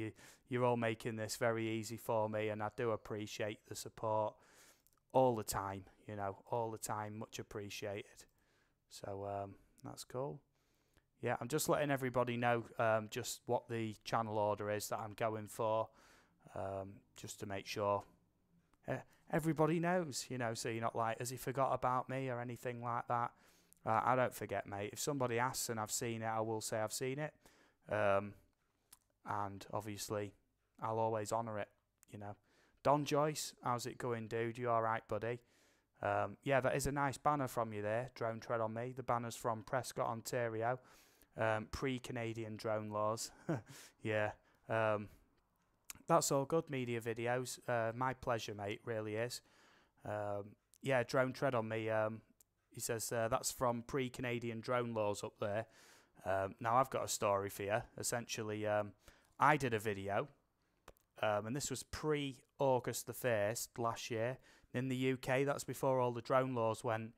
you're all making this very easy for me, and I do appreciate the support all the time, you know, all the time. Much appreciated. So that's cool. Yeah, I'm just letting everybody know just what the channel order is that I'm going for, just to make sure everybody knows, you know, so you're not like, has he forgot about me or anything like that. I don't forget, mate. If somebody asks and I've seen it, I will say I've seen it. And obviously, I'll always honour it, you know. Don Joyce, how's it going, dude? You all right, buddy? Yeah, that is a nice banner from you there, Drone Tread on Me. The banner's from Prescott, Ontario. Pre-Canadian drone laws. Yeah. That's all good, Media Videos. My pleasure, mate, really is. Yeah, Drone Tread on Me. He says that's from pre-Canadian drone laws up there. Now, I've got a story for you. Essentially, I did a video, and this was pre-August the 1st last year. In the UK, that's before all the drone laws went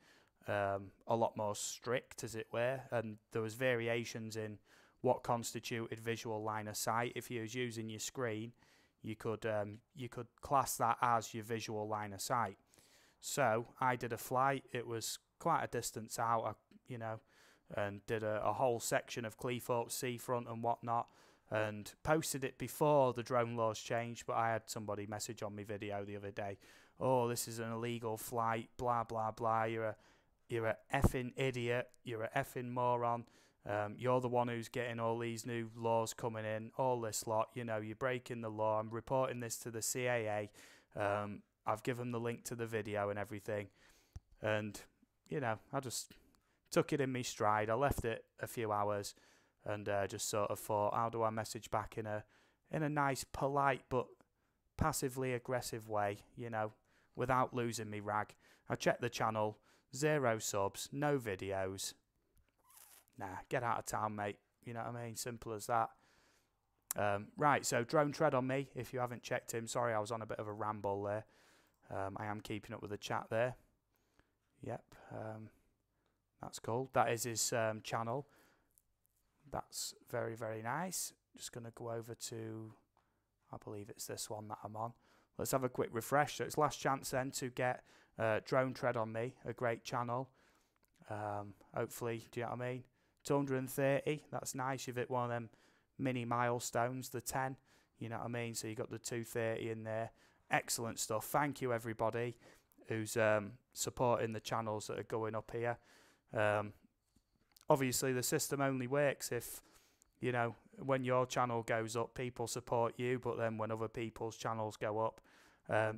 a lot more strict, as it were, and there was variations in what constituted visual line of sight. If you was using your screen, you could class that as your visual line of sight. So I did a flight. It was quite a distance out, and did a whole section of Cleethorpes seafront and whatnot, and posted it before the drone laws changed. But I had somebody message on my video the other day, "Oh, this is an illegal flight, blah blah blah. You're a effing idiot. You're a effing moron. You're the one who's getting all these new laws coming in, all this lot. You're breaking the law. I'm reporting this to the CAA. I've given the link to the video and everything." And I just took it in me stride. I left it a few hours and just sort of thought, how do I message back in a nice, polite but passively aggressive way, without losing me rag. I checked the channel, 0 subs, no videos. Nah, get out of town, mate. You know what I mean? Simple as that. Right, so Drone Tread on me, if you haven't checked him. Sorry, I was on a bit of a ramble there. I am keeping up with the chat there. Yep, that's cool. That is his channel. That's very, very nice. Just going to go over to, I believe it's this one that I'm on. Let's have a quick refresh. So it's last chance then to get Drone Tread on me, a great channel. Hopefully, do you know what I mean? 230, that's nice. You've hit one of them mini milestones, the 10, you know what I mean? So you got the 230 in there. Excellent stuff. Thank you, everybody who's supporting the channels that are going up here. Obviously, the system only works if, when your channel goes up, people support you, but then when other people's channels go up,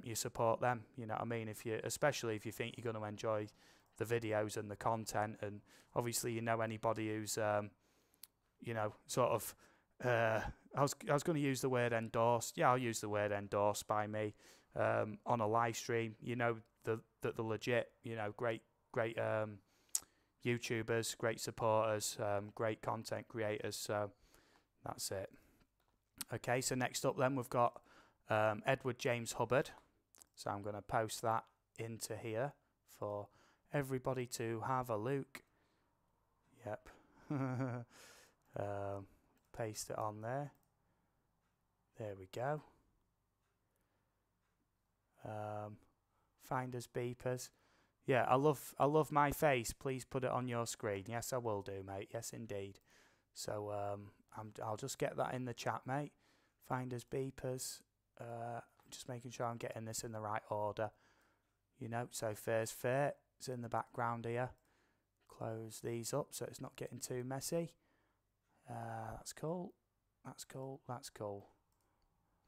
you support them, you know what I mean? Especially if you think you're going to enjoy the videos and the content, and obviously anybody who's sort of I was going to use the word endorsed. Yeah, I'll use the word endorsed by me on a live stream. The legit, great YouTubers, great supporters, great content creators. So that's it. Okay, so next up then we've got Edward James Hubbard. So I'm going to post that into here for everybody to have a look. Yep. Paste it on there. There we go. Finders beepers. Yeah, I love my face. Please put it on your screen. Yes, I will do, mate. Yes, indeed. So I'll just get that in the chat, mate. Finders beepers. Just making sure I'm getting this in the right order. So first fair is in the background here. Close these up so it's not getting too messy. That's cool. That's cool. That's cool.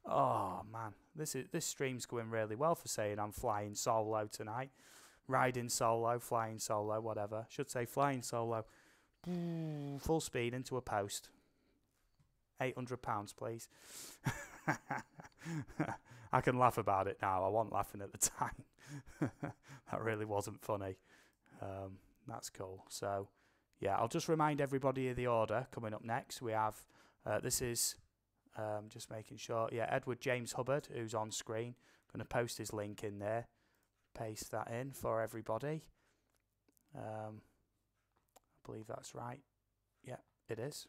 Oh man, this stream's going really well for saying I'm flying solo tonight. Riding solo, flying solo, whatever. Should say flying solo. Full speed into a post. £800, please. I can laugh about it now. I wasn't laughing at the time. That really wasn't funny. That's cool. So, yeah, I'll just remind everybody of the order coming up next. We have, this is, just making sure, yeah, Edward James Hubbard, who's on screen. Going to post his link in there. Paste that in for everybody. I believe that's right. Yeah, it is.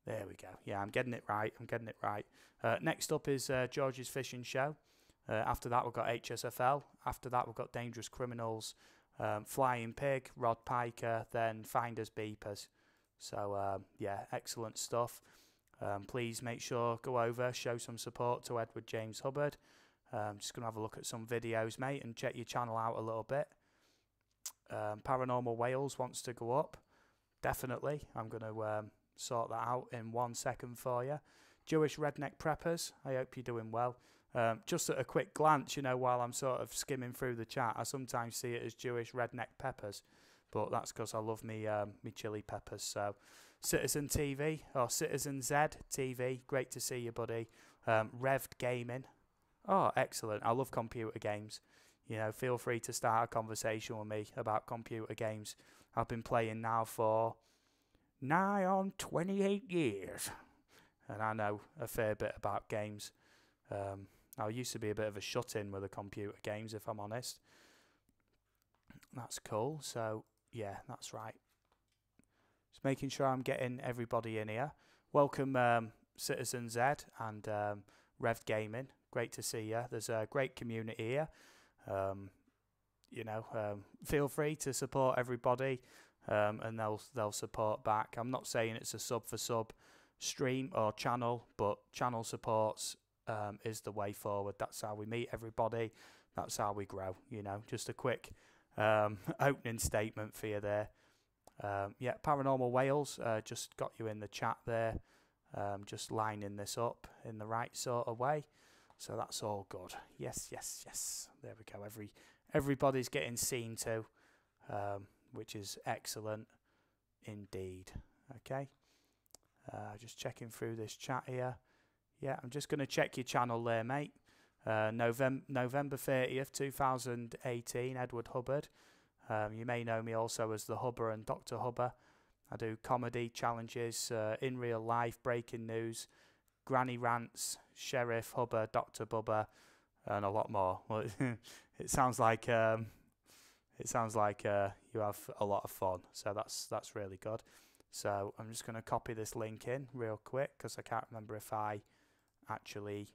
There we go. Yeah, I'm getting it right. Next up is George's Fishing Show. After that, we've got HSFL. After that, we've got Dangerous Criminals, Flying Pig, Rod Piker, then Finders Beepers. So, yeah, excellent stuff. Please make sure, go over, show some support to Edward James Hubbard. Just going to have a look at some videos, mate, and check your channel out a little bit. Paranormal Wales wants to go up. Definitely. I'm going to sort that out in 1 second for you. Jewish Redneck Preppers, I hope you're doing well. Just at a quick glance, while I'm sort of skimming through the chat, I sometimes see it as Jewish Redneck Peppers, but that's because I love me chili peppers. So, Citizen TV, or Citizen Z TV, great to see you, buddy. Revved Gaming, oh, excellent. I love computer games. Feel free to start a conversation with me about computer games. I've been playing now for nigh on 28 years, and I know a fair bit about games. I used to be a bit of a shut-in with the computer games, if I'm honest. That's cool. So, yeah, that's right. Just making sure I'm getting everybody in here. Welcome Citizen Z and Rev Gaming. Great to see you. There's a great community here. Feel free to support everybody, and they'll support back. I'm not saying it's a sub for sub stream or channel, but channel supports is the way forward. That's how we meet everybody. That's how we grow. Just a quick opening statement for you there. Paranormal Wales just got you in the chat there. Just lining this up in the right sort of way. So that's all good. Yes. There we go. Everybody's getting seen to, which is excellent indeed. Okay. Just checking through this chat here. Yeah, I'm just going to check your channel there, mate. November 30th, 2018, Edward Hubbard. You may know me also as the Hubber and Dr. Hubber. I do comedy challenges, in real life, breaking news, granny rants, Sheriff Hubber, Dr. Bubber, and a lot more. Well, it sounds like you have a lot of fun, so that's really good. So I'm just going to copy this link in real quick because I can't remember if I actually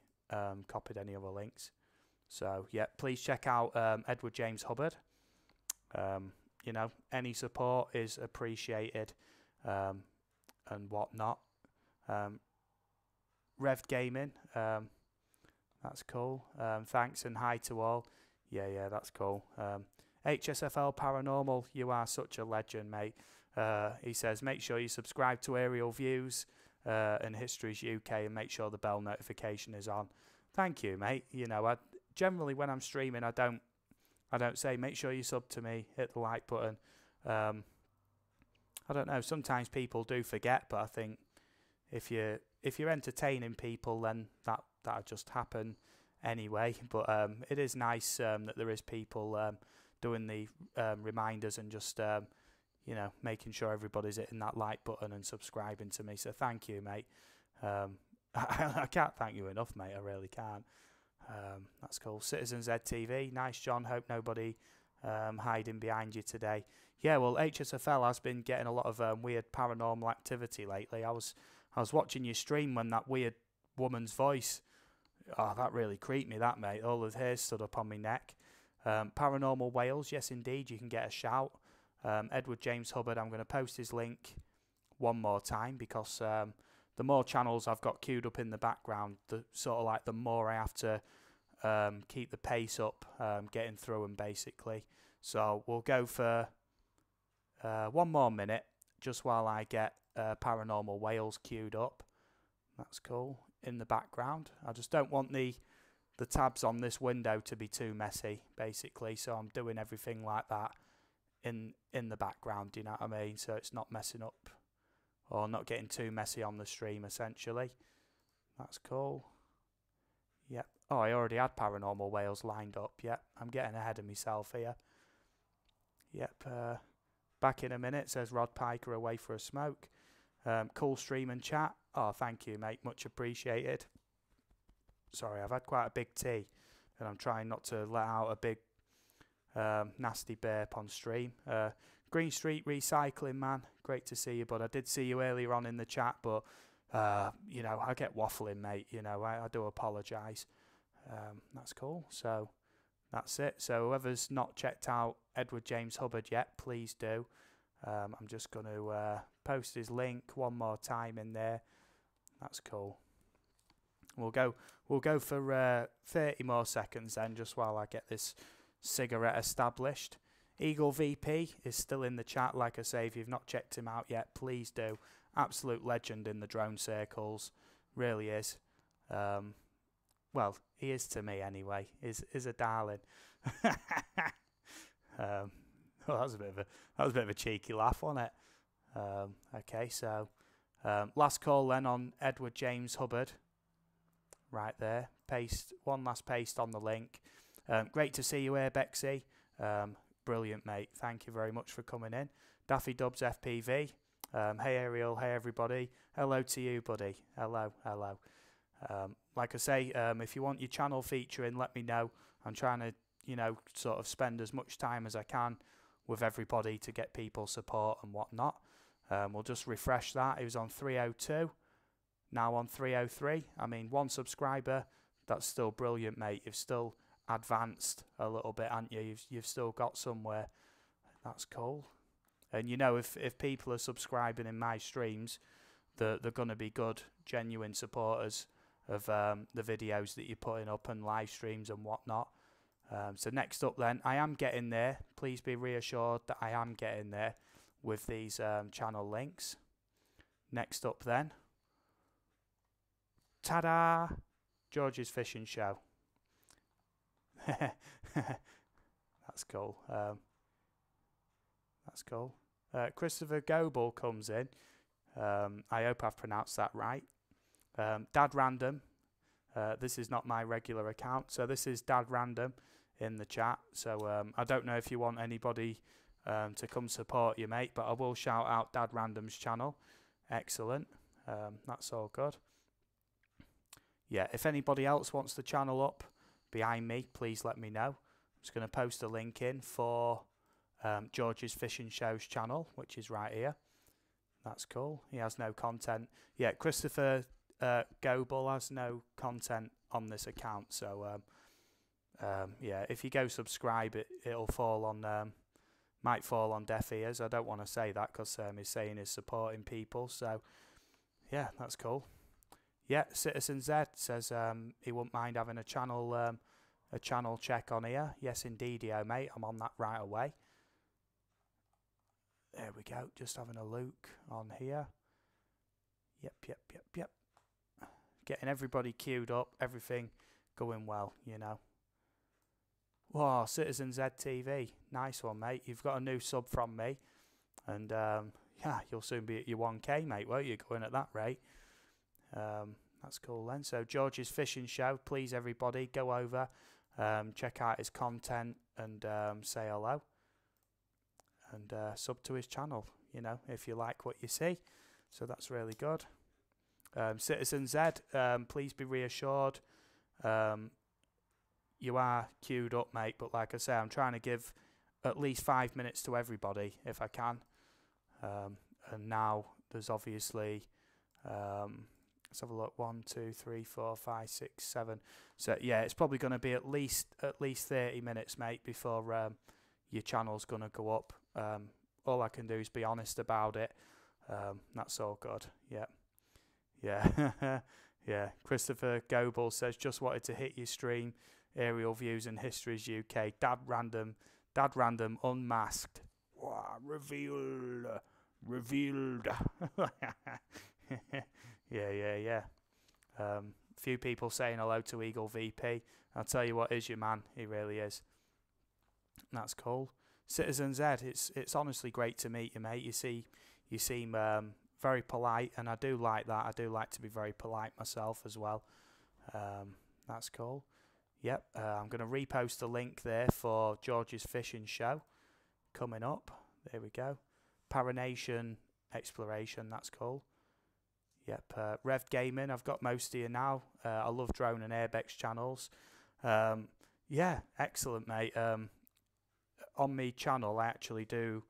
copied any other links. So yeah, please check out Edward James Hubbard. Any support is appreciated, and whatnot. Rev Gaming, that's cool. Thanks and hi to all. Yeah, that's cool. HSFL Paranormal, you are such a legend, mate. He says, make sure you subscribe to Aerial Views and Histories UK and make sure the bell notification is on. Thank you, mate. I generally when I'm streaming, I don't say make sure you sub to me, hit the like button. I don't know. Sometimes people do forget, but I think if you're entertaining people, then that'll just happen anyway. But it is nice that there is people doing the reminders and just making sure everybody's hitting that like button and subscribing to me. So thank you, mate. I can't thank you enough, mate. I really can't. That's cool. Citizen Z TV. Nice, John. Hope nobody hiding behind you today. Yeah, well, HSFL has been getting a lot of weird paranormal activity lately. I was watching your stream when that weird woman's voice. Oh, that really creeped me, that, mate. All the hair stood up on my neck. Paranormal Wales. Yes, indeed. You can get a shout. Edward James Hubbard. I'm going to post his link one more time because the more channels I've got queued up in the background, the more I have to keep the pace up, getting through them basically. So we'll go for 1 more minute just while I get Paranormal Wales queued up. That's cool in the background. I just don't want the tabs on this window to be too messy basically, so I'm doing everything like that in the background, do you know what I mean? So it's not messing up or not getting too messy on the stream essentially. That's cool. Yep. Oh, I already had Paranormal Wales lined up. Yep. I'm getting ahead of myself here. Yep. Back in a minute, says Rod Piker, away for a smoke. Cool stream and chat. Oh, thank you, mate. Much appreciated. Sorry, I've had quite a big tea and I'm trying not to let out a big nasty burp on stream. Green Street Recycling, man. Great to see you, but I did see you earlier on in the chat, but I get waffling, mate. I do apologise. That's cool. So that's it. So whoever's not checked out Edward James Hubbard yet, please do. I'm just going to post his link one more time in there. That's cool. We'll go for 30 more seconds then, just while I get this cigarette established. Eagle VP is still in the chat. Like I say, if you've not checked him out yet, please do. Absolute legend in the drone circles, really is. Well, he is to me anyway. Is a darling. Well, that was a bit of a cheeky laugh, wasn't it? Okay, so last call then on Edward James Hubbard. Right there. One last paste on the link. Great to see you here, Bexy. Brilliant, mate. Thank you very much for coming in. Daffy Dubs FPV. Hey, Ariel. Hey, everybody. Hello to you, buddy. Hello. Like I say, if you want your channel featuring, let me know. I'm trying to, sort of spend as much time as I can with everybody to get people support and whatnot. We'll just refresh that. It was on 302, now on 303. I mean, 1 subscriber, that's still brilliant, mate. You've still advanced a little bit, haven't you? You've still got somewhere. That's cool. And you know, if people are subscribing in my streams, they're going to be good, genuine supporters of the videos that you're putting up and live streams and whatnot. So next up then, I am getting there. Please be reassured that I am getting there with these channel links. Next up then, ta-da! George's Fishing Show. That's cool. That's cool. Christopher Goebel comes in. I hope I've pronounced that right. Dad Random. This is not my regular account, so this is Dad Random in the chat. So I don't know if you want anybody to come support you, mate, but I will shout out Dad Random's channel. Excellent. That's all good. Yeah, if anybody else wants the channel up behind me, please let me know. I'm just going to post a link in for George's Fishing Show's channel, which is right here. That's cool. He has no content. Yeah, Christopher Goebel has no content on this account. So, yeah, if you go subscribe, it'll fall on, might fall on deaf ears. I don't want to say that because he's saying he's supporting people. So, yeah, that's cool. Yeah, Citizen Z says he wouldn't mind having a channel check on here. Yes, indeed, mate. I'm on that right away. There we go. Just having a look on here. Yep. Getting everybody queued up. Everything going well, you know. Wow, Citizen Z TV. Nice one, mate. You've got a new sub from me. And, yeah, you'll soon be at your 1K, mate, won't you? Going at that rate. That's cool then. So, George's Fishing Show. Please, everybody, go over. Check out his content and say hello. And sub to his channel, you know, if you like what you see. So that's really good. Citizen Z, please be reassured. You are queued up, mate, but like I say, I'm trying to give at least 5 minutes to everybody if I can. And now there's obviously, let's have a look, 1, 2, 3, 4, 5, 6, 7. So yeah, it's probably going to be at least 30 minutes, mate, before your channel's going to go up. All I can do is be honest about it. That's all good. Yeah. Yeah. Christopher Goebel says, just wanted to hit your stream. Aerial Views and Histories UK. Dad Random unmasked. Wow, revealed. Yeah. Few people saying hello to Eagle VP. I'll tell you what, is your man. He really is. That's cool. Citizen Z, it's honestly great to meet you, mate. You seem very polite, and I do like that. I do like to be very polite myself as well. That's cool. Yep, I'm going to repost the link there for George's Fishing Show coming up. There we go. Paranation Exploration, that's cool. Yep, Rev Gaming, I've got most of you now. I love drone and airbex channels. Yeah, excellent, mate. On my channel, I actually do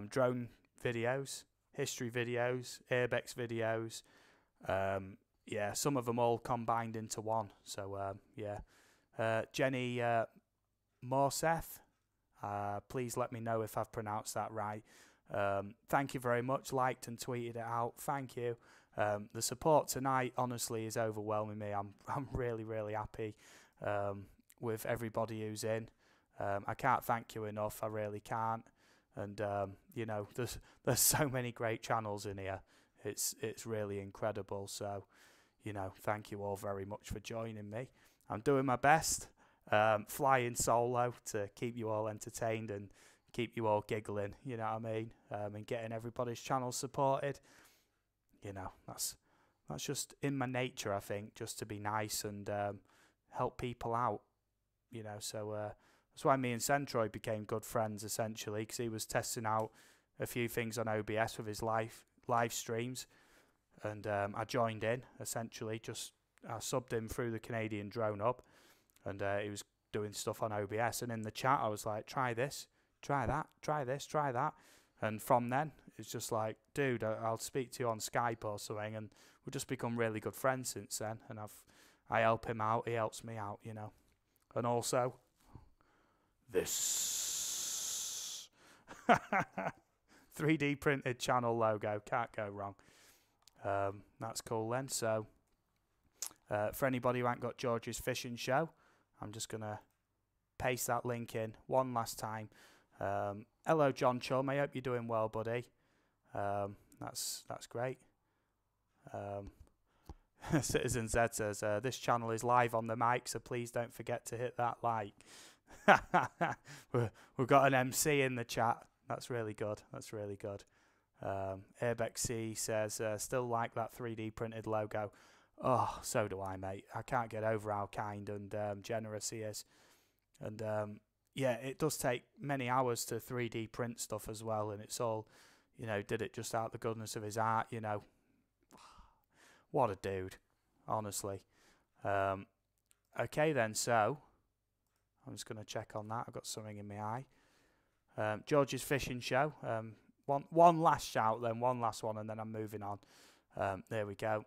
drone videos, history videos, airbex videos. Yeah, some of them all combined into one. So, yeah. Jenny Morseth, please let me know if I've pronounced that right. Thank you very much. Liked and tweeted it out. Thank you. The support tonight, honestly, is overwhelming me. I'm really, really happy with everybody who's in. I can't thank you enough. I really can't. And you know, there's so many great channels in here. It's really incredible. So, you know, thank you all very much for joining me. I'm doing my best, flying solo to keep you all entertained and keep you all giggling. You know what I mean? And getting everybody's channel supported. You know, that's just in my nature, I think, just to be nice and help people out. You know, so that's why me and Centroid became good friends, essentially, because he was testing out a few things on OBS with his live streams, and I joined in, essentially. I subbed him through the Canadian Drone Hub, and he was doing stuff on OBS, and in the chat I was like, try this, try that, try this, try that, and from then It's just like, dude, I'll speak to you on Skype or something, and we've just become really good friends since then. And I help him out, he helps me out, you know. And also, this 3D printed channel logo, can't go wrong. That's cool then. So, for anybody who ain't got George's Fishing Show, I'm just gonna paste that link in one last time. Hello, John Chum. I hope you're doing well, buddy. That's great. Citizen Z says this channel is live on the mic, so please don't forget to hit that like. We've got an MC in the chat. That's really good. That's really good. Airbex C says still like that 3D printed logo. Oh, so do I, mate. I can't get over how kind and generous he is. And yeah, it does take many hours to 3D print stuff as well, and it's all, you know, did it just out the goodness of his heart, you know. What a dude, honestly. Okay then, so I'm just going to check on that. I've got something in my eye. George's Fishing Show. One last shout, then one last one, and then I'm moving on. There we go.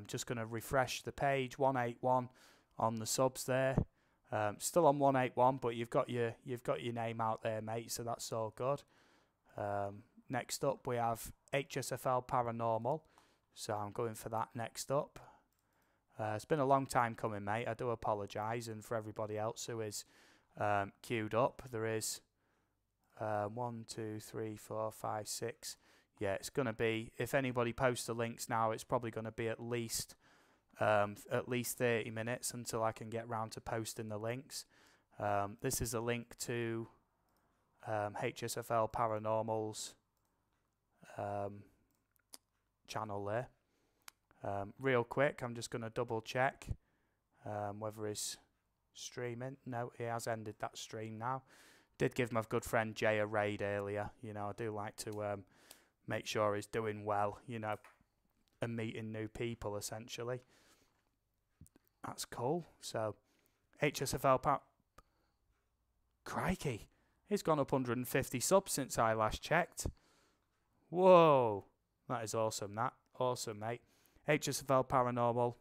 Just going to refresh the page. 181 on the subs there. Still on 181, but you've got your name out there, mate. So that's all good. Next up, we have HSFL Paranormal. So I'm going for that next up. It's been a long time coming, mate. I do apologise, and for everybody else who is queued up, there is 1, 2, 3, 4, 5, 6. Yeah, it's going to be, if anybody posts the links now, it's probably going to be at least 30 minutes until I can get round to posting the links. This is a link to HSFL Paranormal's channel there. Real quick, I'm just going to double check whether he's streaming. No, he has ended that stream now. Did give my good friend Jay a raid earlier. You know, I do like to make sure he's doing well, you know, and meeting new people, essentially. That's cool. So, HSFL Crikey, he's gone up 150 subs since I last checked. Whoa, that is awesome, that. Awesome, mate. HSFL Paranormal,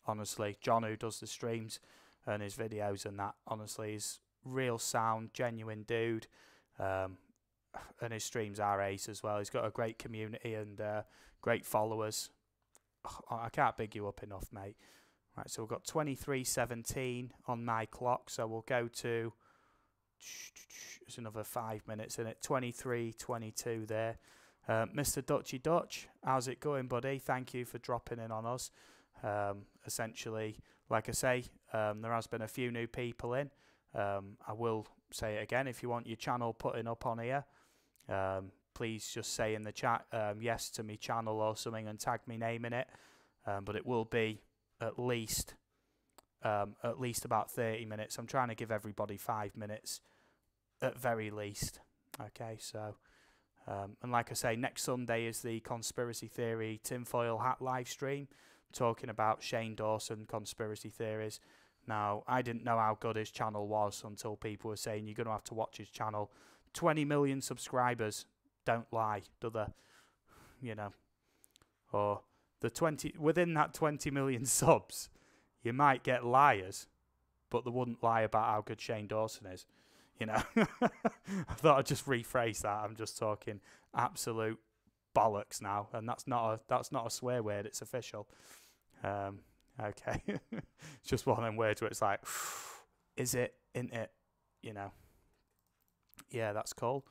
honestly, John who does the streams and his videos and that, honestly, is real sound, genuine dude. And his streams are ace as well. He's got a great community and great followers. Oh, I can't big you up enough, mate. Right, so we've got 23:17 on my clock, so we'll go to, there's another 5 minutes in it, 23:22 there. Mr. Dutchy Dutch, how's it going, buddy? Thank you for dropping in on us. Essentially, like I say, there has been a few new people in. I will say it again, if you want your channel putting up on here, please just say in the chat yes to me channel or something and tag me name in it. But it will be at least about 30 minutes. I'm trying to give everybody 5 minutes at very least. Okay, so and like I say, next Sunday is the Conspiracy Theory Tinfoil Hat live stream, talking about Shane Dawson conspiracy theories. Now, I didn't know how good his channel was until people were saying you're going to have to watch his channel. 20 million subscribers don't lie, do they? You know, or within that 20 million subs, you might get liars, but they wouldn't lie about how good Shane Dawson is. You know, I thought I'd just rephrase that. I'm just talking absolute bollocks now, and that's not a swear word. It's official. Okay, it's just one of them words where it's like, is it? Isn't it? You know. Yeah, that's cool.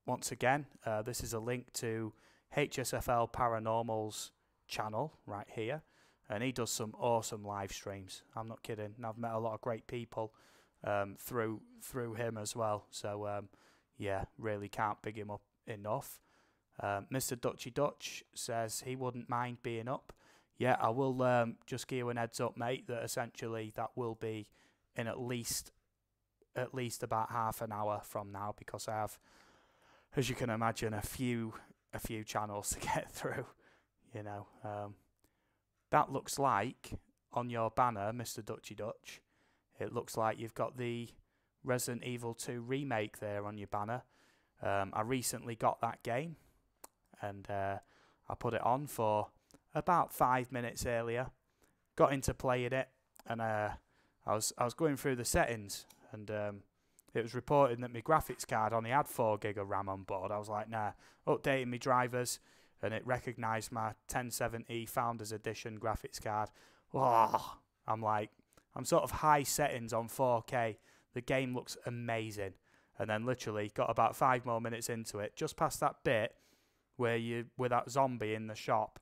Once again, this is a link to HSFL Paranormal's channel right here, and he does some awesome live streams. I'm not kidding. And I've met a lot of great people through him as well. So yeah, really can't big him up enough. Mr. Dutchy Dutch says he wouldn't mind being up. Yeah, I will just give you an heads up, mate, that essentially that will be in at least about half an hour from now, because I have, as you can imagine, a few channels to get through. You know, that looks like on your banner, Mr. Dutchy Dutch, it looks like you've got the Resident Evil 2 remake there on your banner. I recently got that game, and I put it on for about 5 minutes earlier. Got into playing it, and I was going through the settings, and it was reporting that my graphics card only had 4 gig of RAM on board. I was like, nah, updating my drivers, and it recognised my 1070 Founders Edition graphics card. Oh, I'm sort of high settings on 4K. The game looks amazing. And then literally got about 5 more minutes into it, just past that bit where you with that zombie in the shop.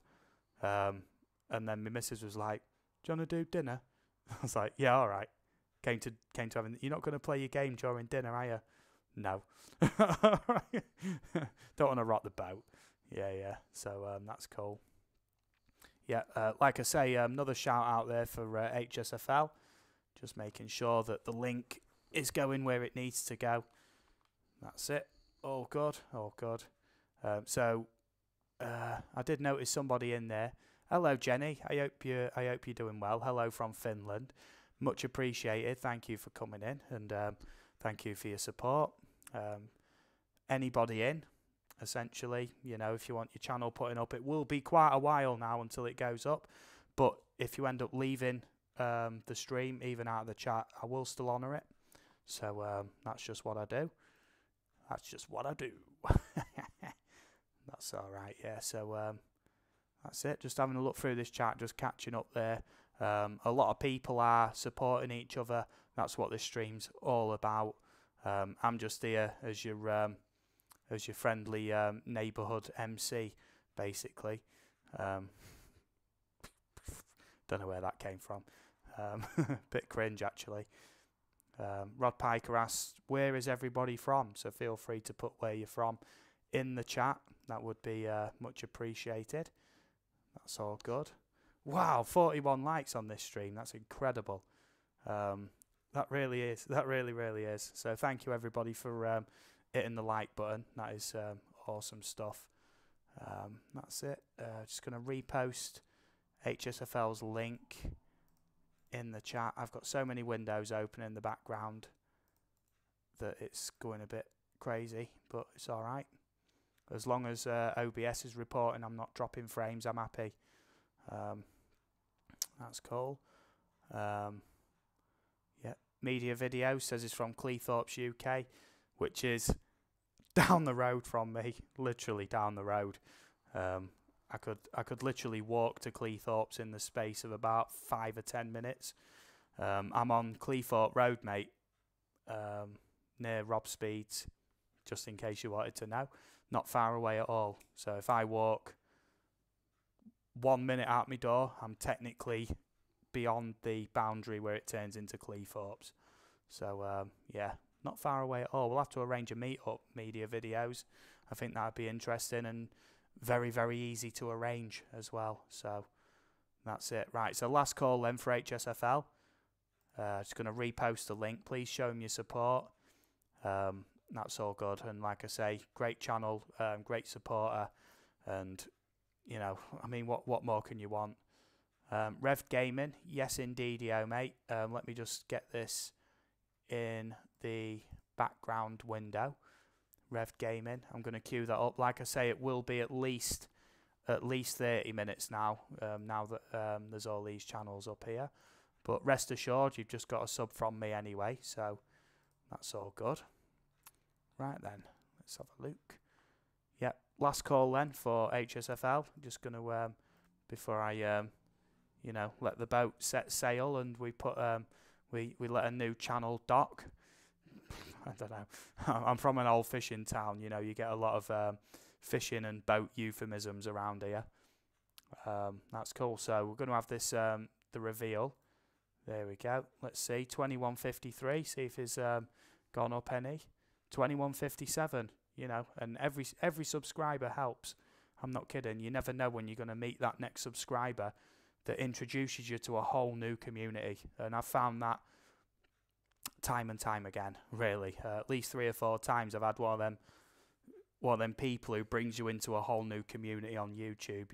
And then my missus was like, "Do you want to do dinner?" I was like, "Yeah, all right." Came to having. You're not going to play your game during dinner, are you? No. Don't want to rock the boat. Yeah. So that's cool. Yeah, like I say, another shout out there for HSFL. Just making sure that the link is going where it needs to go. That's it. All good. So I did notice somebody in there. Hello, Jenny. I hope you're doing well. Hello from Finland. Much appreciated. Thank you for coming in, and thank you for your support. Anybody in, essentially, if you want your channel putting up, it will be quite a while now until it goes up. But if you end up leaving the stream, even out of the chat, I will still honour it. So that's just what I do. That's all right, yeah. So that's it. Just having a look through this chat, just catching up there. A lot of people are supporting each other. That's what this stream's all about. I'm just here as your friendly neighbourhood MC, basically. Don't know where that came from. Bit cringe, actually. Rod Piker asks, where is everybody from? So feel free to put where you're from in the chat. That would be much appreciated. That's all good. Wow, 41 likes on this stream. That's incredible. That really is. That really is. So thank you, everybody, for hitting the like button. That is awesome stuff. That's it. Just going to repost HSFL's link in the chat. I've got so many windows open in the background that it's going a bit crazy, but it's all right. As long as OBS is reporting I'm not dropping frames, I'm happy. That's cool. Yeah, Media Video says it's from Cleethorpes, UK, which is down the road from me, literally down the road. I could literally walk to Cleethorpes in the space of about 5 or 10 minutes. I'm on Cleethorpe Road, mate, near Rob Speed's, just in case you wanted to know. Not far away at all. So if I walk 1 minute out my door, I'm technically beyond the boundary where it turns into Cleethorpes. So yeah, not far away at all. We'll have to arrange a meet-up, Media Videos. I think that would be interesting and very, very easy to arrange as well. So that's it. Right, so last call then for HSFL. Just going to repost the link. Please show them your support. That's all good. And like I say, great channel, great supporter. And, I mean, what more can you want? Rev Gaming, yes indeed, mate. Let me just get this in the background window. Rev Gaming, I'm going to queue that up. Like I say, it will be at least 30 minutes now, now that there's all these channels up here. But rest assured, you've just got a sub from me anyway, so that's all good. Right then, let's have a look. Yeah, last call then for HSFL. I'm just going to, before I, let the boat set sail and we put, we let a new channel dock. I don't know. I'm from an old fishing town, you get a lot of fishing and boat euphemisms around here. That's cool. So we're going to have this, the reveal. There we go. Let's see, 2153. See if it's gone up any. 2157. And every subscriber helps. I'm not kidding. You never know when you're going to meet that next subscriber that introduces you to a whole new community. And I've found that time and time again, really. At least 3 or 4 times I've had one of them people who brings you into a whole new community on YouTube,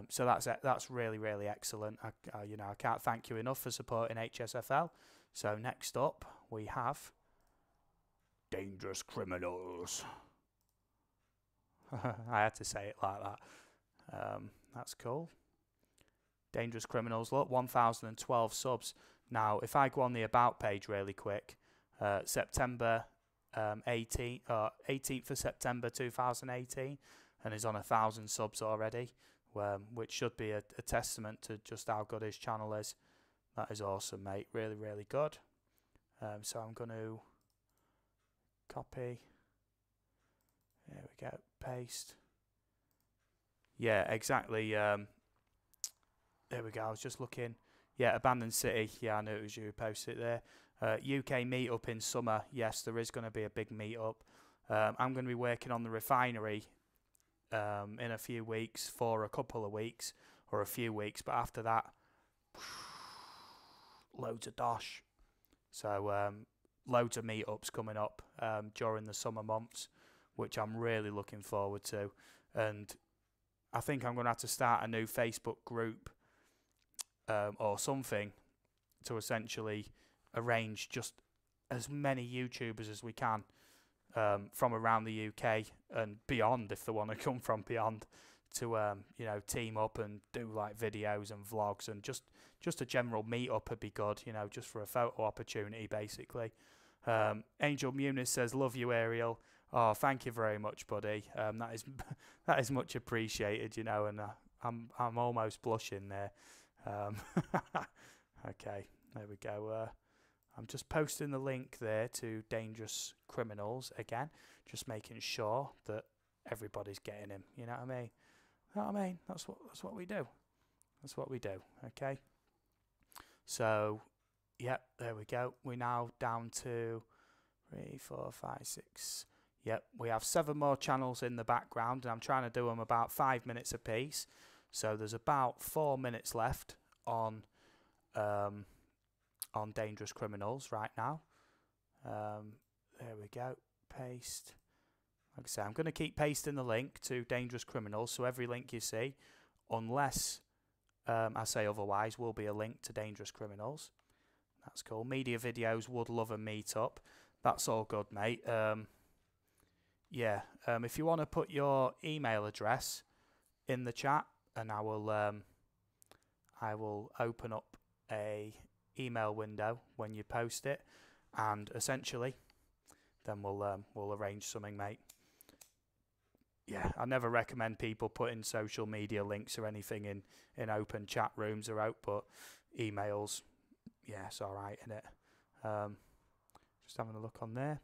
So that's really, really excellent. I can't thank you enough for supporting HSFL. So next up we have Dangerous Criminals. I had to say it like that. That's cool. Dangerous Criminals. Look, 1,012 subs. Now, if I go on the About page really quick, September 18th of September 2018, and he's on 1,000 subs already, which should be a testament to just how good his channel is. That is awesome, mate. Really, really good. So I'm going to copy. There we go. Paste. Yeah, exactly. There we go. I was just looking. Yeah, Abandoned City. Yeah, I knew it was you who posted it there. UK meetup in summer. Yes, there is going to be a big meetup. I'm going to be working on the refinery in a few weeks, for a couple of weeks or a few weeks. But after that, loads of dosh. So loads of meetups coming up during the summer months, which I'm really looking forward to. And I think I'm going to have to start a new Facebook group or something to essentially arrange just as many YouTubers as we can from around the UK and beyond, if they want to come from beyond, to you know, team up and do like videos and vlogs, and just a general meet-up would be good, you know, just for a photo opportunity, basically. Angel Muniz says, love you, Ariel. Oh, thank you very much, buddy. That is much appreciated, you know, and I'm almost blushing there. Okay, there we go. I'm just posting the link there to Dangerous Criminals again, just making sure that everybody's getting him. You know what I mean? You know what I mean? That's what we do. That's what we do. Okay. So, yep, there we go. We're now down to 3, 4, 5, 6. Yep, we have 7 more channels in the background, and I'm trying to do them about 5 minutes apiece. So there's about 4 minutes left on Dangerous Criminals right now. There we go. Paste. Like I say, I'm going to keep pasting the link to Dangerous Criminals, so every link you see, unless I say otherwise, will be a link to Dangerous Criminals. That's cool. Media Videos would love a meet-up. That's all good, mate. Yeah, if you want to put your email address in the chat, and I will open up a email window when you post it, and essentially then we'll arrange something, mate. Yeah, I never recommend people putting social media links or anything in open chat rooms or out, but emails, yeah, it's alright, innit? Just having a look on there.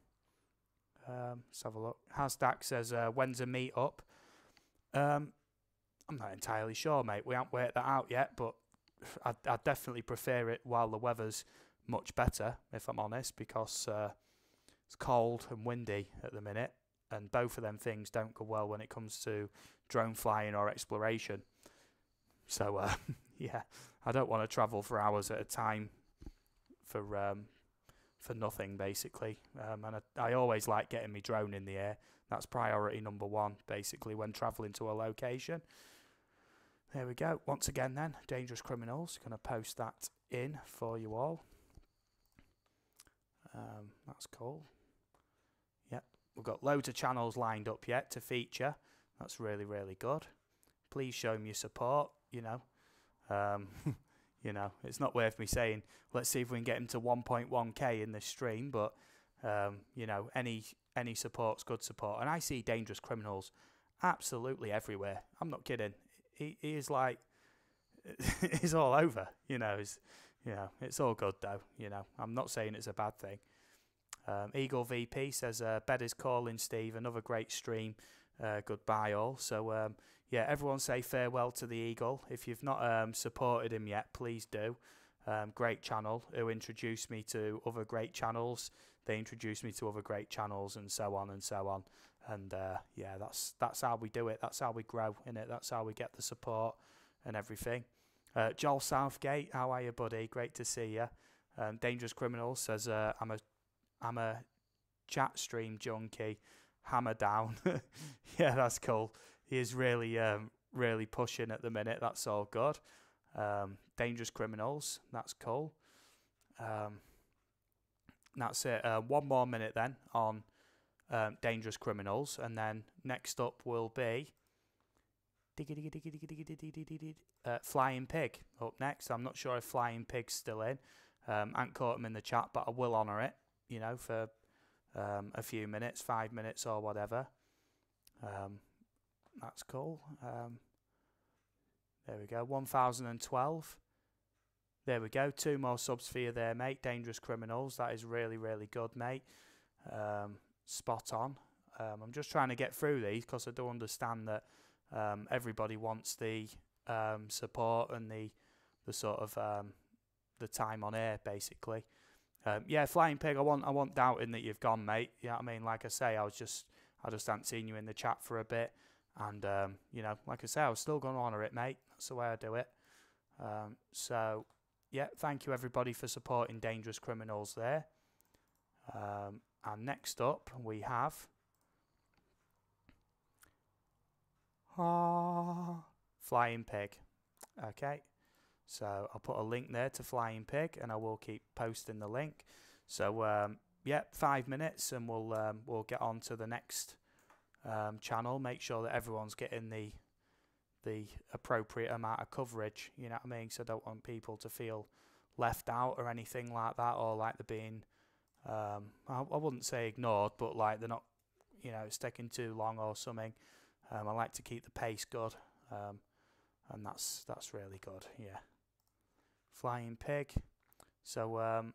Let's have a look. Hasdak says, when's a meet up? I'm not entirely sure, mate. We haven't worked that out yet, but I'd definitely prefer it while the weather's much better, if I'm honest, because it's cold and windy at the minute, and both of them things don't go well when it comes to drone flying or exploration. So, yeah, I don't want to travel for hours at a time for nothing, basically. And I always like getting my drone in the air. That's priority number 1, basically, when travelling to a location. There we go. Once again then, Dangerous Criminals. Going to post that in for you all. That's cool. Yep. We've got loads of channels lined up yet to feature. That's really, really good. Please show me your support, you know. You know, it's not worth me saying, let's see if we can get him to 1.1k in this stream, but, you know, any support's good support. And I see Dangerous Criminals absolutely everywhere. I'm not kidding. He is like, he's all over, you know. It's all good though, you know. I'm not saying it's a bad thing. Eagle VP says, bed is calling, Steve. Another great stream. Goodbye all. So, yeah, everyone say farewell to the Eagle. If you've not supported him yet, please do. Great channel who introduced me to other great channels. They introduced me to other great channels, and so on and so on. And yeah, that's how we do it. That's how we grow, innit? That's how we get the support and everything. Joel Southgate, how are you, buddy? Great to see you. Dangerous Criminals says, I'm a chat stream junkie. Hammer down. Yeah, that's cool. He is really really pushing at the minute. That's all good. Dangerous Criminals, that's cool. That's it. 1 more minute then on Dangerous Criminals, and then next up will be Flying Pig up next. I'm not sure if Flying Pig's still in. I haven't caught him in the chat, but I will honour it, you know, for a few minutes, 5 minutes or whatever. That's cool. There we go, 1012. There we go, 2 more subs for you there, mate. Dangerous Criminals, that is really, really good, mate. Spot on. I'm just trying to get through these because I do understand that everybody wants the support and the sort of the time on air, basically. Yeah, Flying Pig, I want doubting that you've gone, mate. You know what I mean? Like I say, I just hadn't seen you in the chat for a bit, and you know, like I say, I was still going to honour it, mate. That's the way I do it. So yeah, thank you everybody for supporting Dangerous Criminals there. And next up we have Flying Pig. Okay, so I'll put a link there to Flying Pig, and I will keep posting the link. So yeah, 5 minutes, and we'll get on to the next channel. Make sure that everyone's getting the appropriate amount of coverage. You know what I mean? So I don't want people to feel left out or anything like that, or like they're being I wouldn't say ignored, but like they're not, you know, it's taking too long or something. I like to keep the pace good, and that's really good. Yeah, Flying Pig. So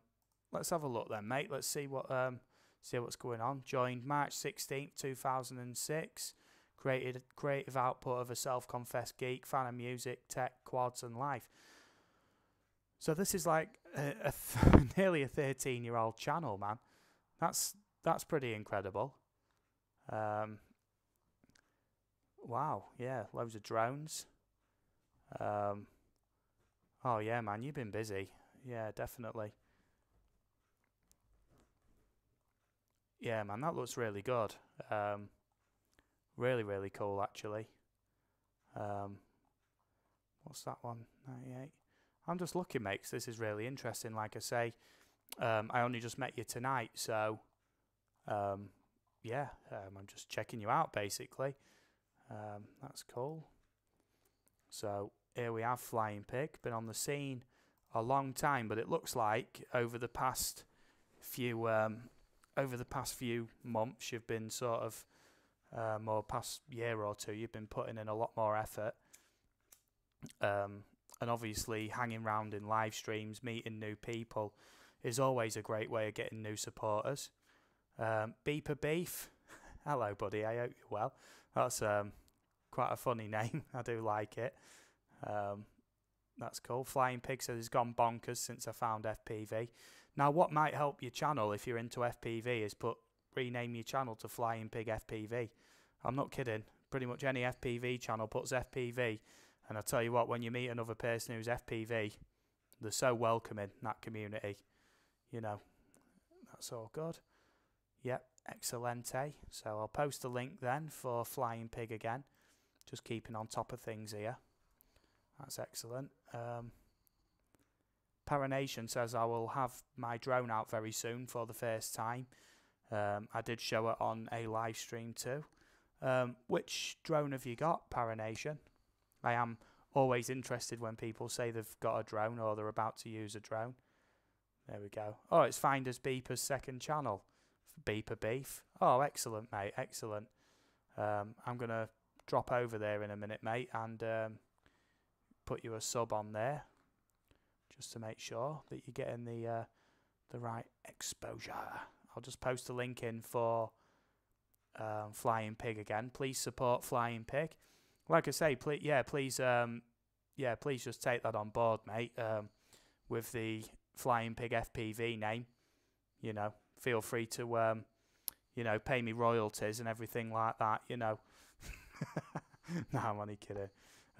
let's have a look then, mate. Let's see what's going on. Joined March 16th 2006. Creative output of a self-confessed geek, fan of music, tech, quads and life. So this is like nearly a 13-year-old channel, man. That's pretty incredible. Wow, yeah, loads of drones. Oh yeah, man, you've been busy. Yeah, definitely. Yeah, man, that looks really good. Really, really cool, actually. What's that one? 98. I'm just looking, mate, 'cause this is really interesting. Like I say, I only just met you tonight, so yeah, I'm just checking you out, basically. That's cool. So here we have Flying Pig. Been on the scene a long time, but it looks like over the past few months, you've been sort of or past year or two, you've been putting in a lot more effort. And obviously hanging around in live streams, meeting new people is always a great way of getting new supporters. Beeper Beef, hello buddy, I hope you're well. That's quite a funny name, I do like it. That's cool. Flying Pig says he's gone bonkers since I found FPV. Now what might help your channel if you're into FPV is rename your channel to Flying Pig FPV. I'm not kidding, pretty much any FPV channel puts FPV. And I tell you what, when you meet another person who's FPV, they're so welcoming, that community. You know, that's all good. Yep, excelente. So I'll post a link then for Flying Pig again. Just keeping on top of things here. That's excellent. Paranation says I will have my drone out very soon for the first time. I did show it on a live stream too. Which drone have you got, Paranation? I am always interested when people say they've got a drone or they're about to use a drone. There we go. Oh, it's Finders Beeper's second channel. Beeper Beef. Oh, excellent, mate. Excellent. I'm going to drop over there in a minute, mate, and put you a sub on there just to make sure that you're getting the right exposure. I'll just post a link in for Flying Pig again. Please support Flying Pig. Like I say, please just take that on board, mate. With the Flying Pig FPV name, you know, feel free to, you know, pay me royalties and everything like that, you know. No, I'm only kidding.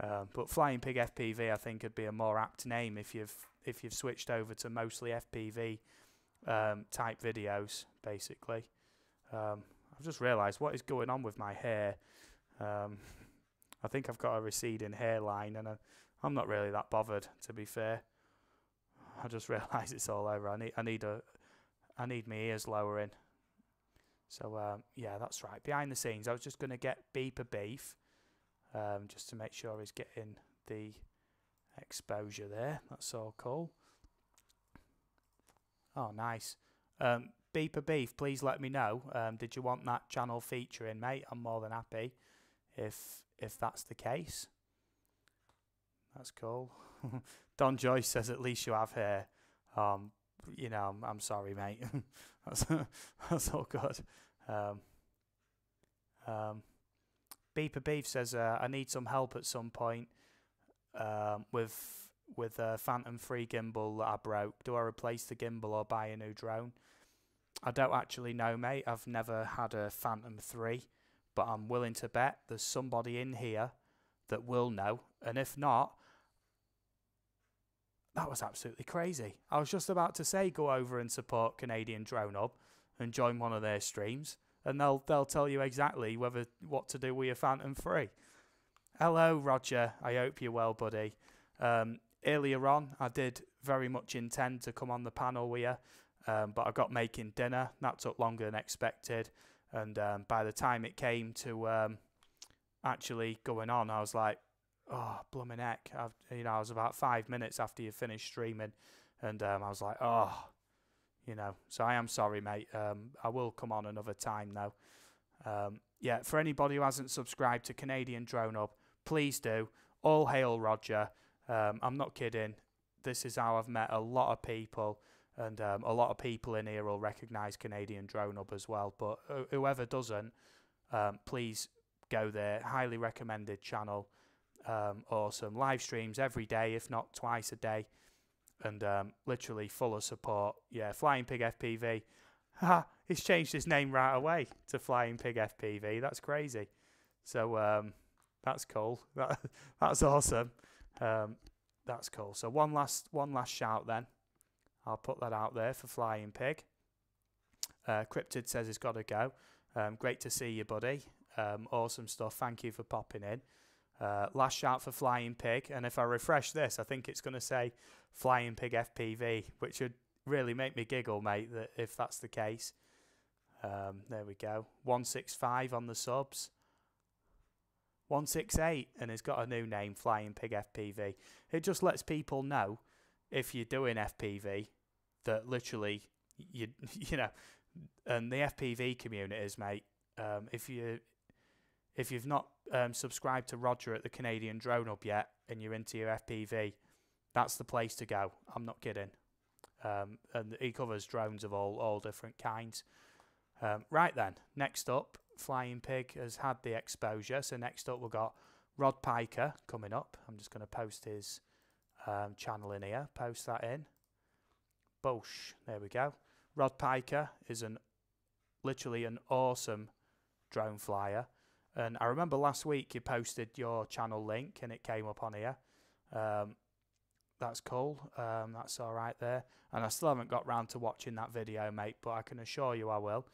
But Flying Pig FPV, I think, would be a more apt name if you've switched over to mostly FPV type videos, basically. I've just realised what is going on with my hair. I think I've got a receding hairline, and I'm not really that bothered, to be fair. I just realised it's all over. I need my ears lowering. So yeah, that's right. Behind the scenes, I was just going to get Beeper Beef, just to make sure he's getting the exposure there. That's all cool. Oh, nice. Beeper Beef, please let me know. Did you want that channel featuring, mate? I'm more than happy if that's the case. That's cool. Don Joyce says, at least you have hair. You know, I'm sorry, mate. that's all good. Beeper Beef says, I need some help at some point with a Phantom 3 gimbal that I broke. Do I replace the gimbal or buy a new drone? I don't actually know, mate. I've never had a Phantom 3, but I'm willing to bet there's somebody in here that will know. And if not, that was absolutely crazy. I was just about to say go over and support Canadian Drone Hub and join one of their streams, and they'll tell you exactly what to do with your Phantom 3. Hello, Roger. I hope you're well, buddy. Earlier on, I did very much intend to come on the panel with you, but I got making dinner. That took longer than expected, and by the time it came to actually going on, I was like, oh, blooming heck. I was about 5 minutes after you finished streaming, and I was like, oh, so I am sorry, mate. I will come on another time, though. Yeah, for anybody who hasn't subscribed to Canadian Drone Hub, please do. All hail Roger. I'm not kidding. This is how I've met a lot of people, and a lot of people in here will recognise Canadian Drone Hub as well. But whoever doesn't, please go there. Highly recommended channel. Awesome. Live streams every day, if not twice a day. And literally full of support. Yeah, Flying Pig FPV. Ha! He's changed his name right away to Flying Pig FPV. That's crazy. So that's cool. That's awesome. That's cool. So one last shout then. I'll put that out there for Flying Pig. Cryptid says he's got to go. Great to see you, buddy. Awesome stuff. Thank you for popping in. Last shout for Flying Pig, and if I refresh this, I think it's going to say Flying Pig FPV, which would really make me giggle, mate, if that's the case. There we go. 165 on the subs. 168, and it's got a new name, Flying Pig FPV. It just lets people know, if you're doing FPV, that literally, you know, and the FPV communities, mate, if you've not subscribed to Roger at the Canadian Drone Hub yet, and you're into your FPV, that's the place to go. I'm not kidding. And he covers drones of all different kinds. Right then, next up, Flying Pig has had the exposure. So next up, we've got Rod Piker coming up. I'm just going to post his channel in here. Post that in. Boosh. There we go. Rod Piker is literally an awesome drone flyer. And I remember last week you posted your channel link and it came up on here. That's cool. That's all right there. And I still haven't got round to watching that video, mate, but I can assure you I will.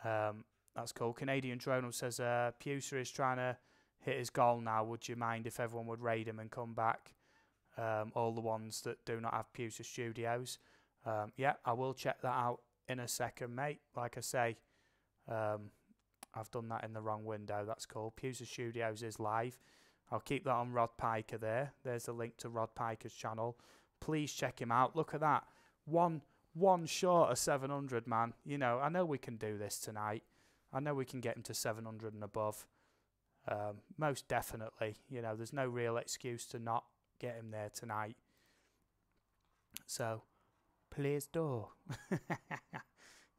That's cool. Canadian Drone says, Pusa is trying to hit his goal now. Would you mind if everyone would raid him and come back? All the ones that do not have Pusa Studios. Yeah, I will check that out in a second, mate. Like I say, I've done that in the wrong window. That's cool. Pusa Studios is live. I'll keep that on Rod Piker there. There's the link to Rod Piker's channel. Please check him out. Look at that. One short of 700, man. You know, I know we can do this tonight. I know we can get him to 700 and above. Most definitely. You know, there's no real excuse to not get him there tonight. So, please do.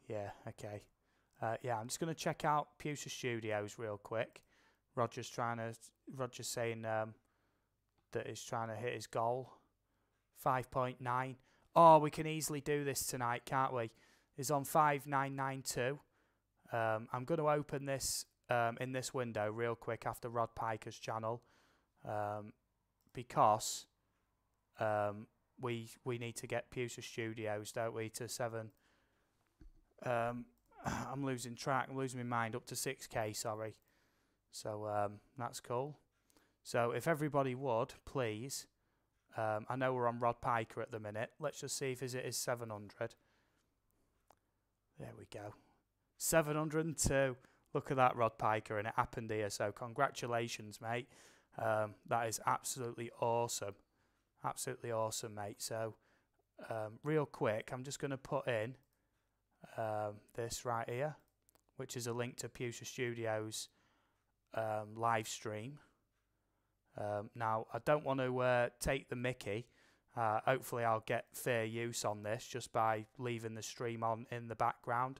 Yeah, okay. Yeah, I'm just going to check out Pusa Studios real quick. Roger's saying that he's trying to hit his goal. 5.9. Oh, we can easily do this tonight, can't we? He's on 5992. I'm going to open this in this window real quick after Rod Piker's channel, because we need to get Pusa Studios, don't we, to 7. I'm losing track. I'm losing my mind. Up to 6K, sorry. So that's cool. So if everybody would, please. I know we're on Rod Piker at the minute. Let's just see if it is 700. There we go. 702. Look at that, Rod Piker, and it happened here. So congratulations, mate. That is absolutely awesome. Absolutely awesome, mate. So real quick, I'm just going to put in this right here, which is a link to Pewster Studios live stream. Now, I don't want to take the mickey. Hopefully, I'll get fair use on this just by leaving the stream on in the background.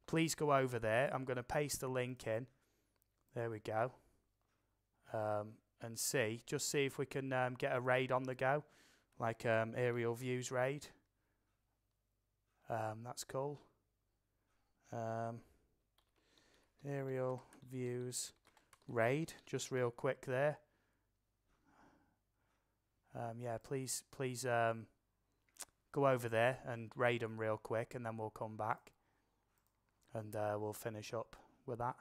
Please go over there. I'm going to paste the link in. There we go. And just see if we can get a raid on the go, like aerial views raid. That's cool. Aerial views raid, just real quick there. Yeah, please go over there and raid them real quick, and then we'll come back and we'll finish up with that.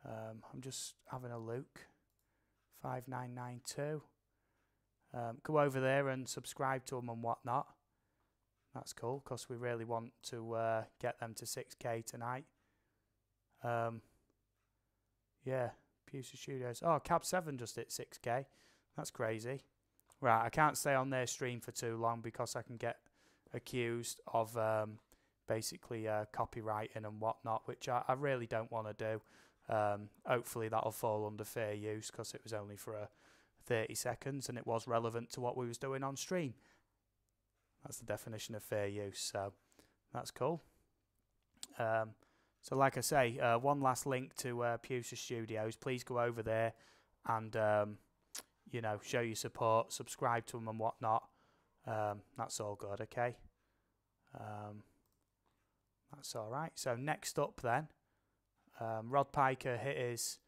I'm just having a look. 5992. Go over there and subscribe to them and whatnot. That's cool, because we really want to get them to 6K tonight. Yeah, Pewster Studios. Oh, Cab 7 just hit 6K. That's crazy. Right, I can't stay on their stream for too long because I can get accused of basically copywriting and whatnot, which I really don't want to do. Hopefully that'll fall under fair use because it was only for 30 seconds and it was relevant to what we was doing on stream. That's the definition of fair use, so that's cool. So like I say, one last link to Pewster Studios. Please go over there and you know, show your support, subscribe to them and whatnot. That's all good, okay? That's all right. So next up then, Rod Piker hit his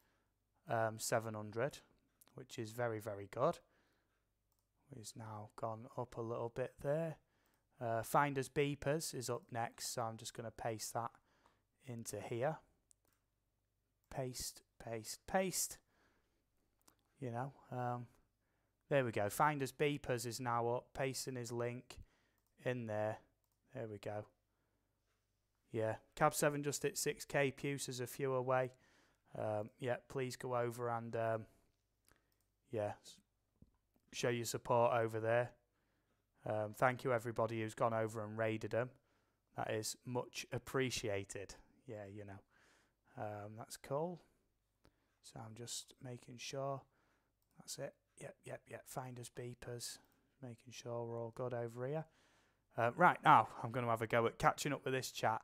700, which is very, very good. He's now gone up a little bit there. Finders Beepers is up next, so I'm just going to paste that into here. Paste, paste, paste. You know, there we go. Finders Beepers is now up. Pasting his link in there. There we go. Yeah, Cab 7 just hit 6K. Pewster's a few away. Yeah, please go over and yeah, show your support over there. Thank you everybody who's gone over and raided them. That is much appreciated. Yeah, you know, that's cool. So I'm just making sure. That's it. Yep. Finders Beepers. Making sure we're all good over here. Right, now I'm going to have a go at catching up with this chat.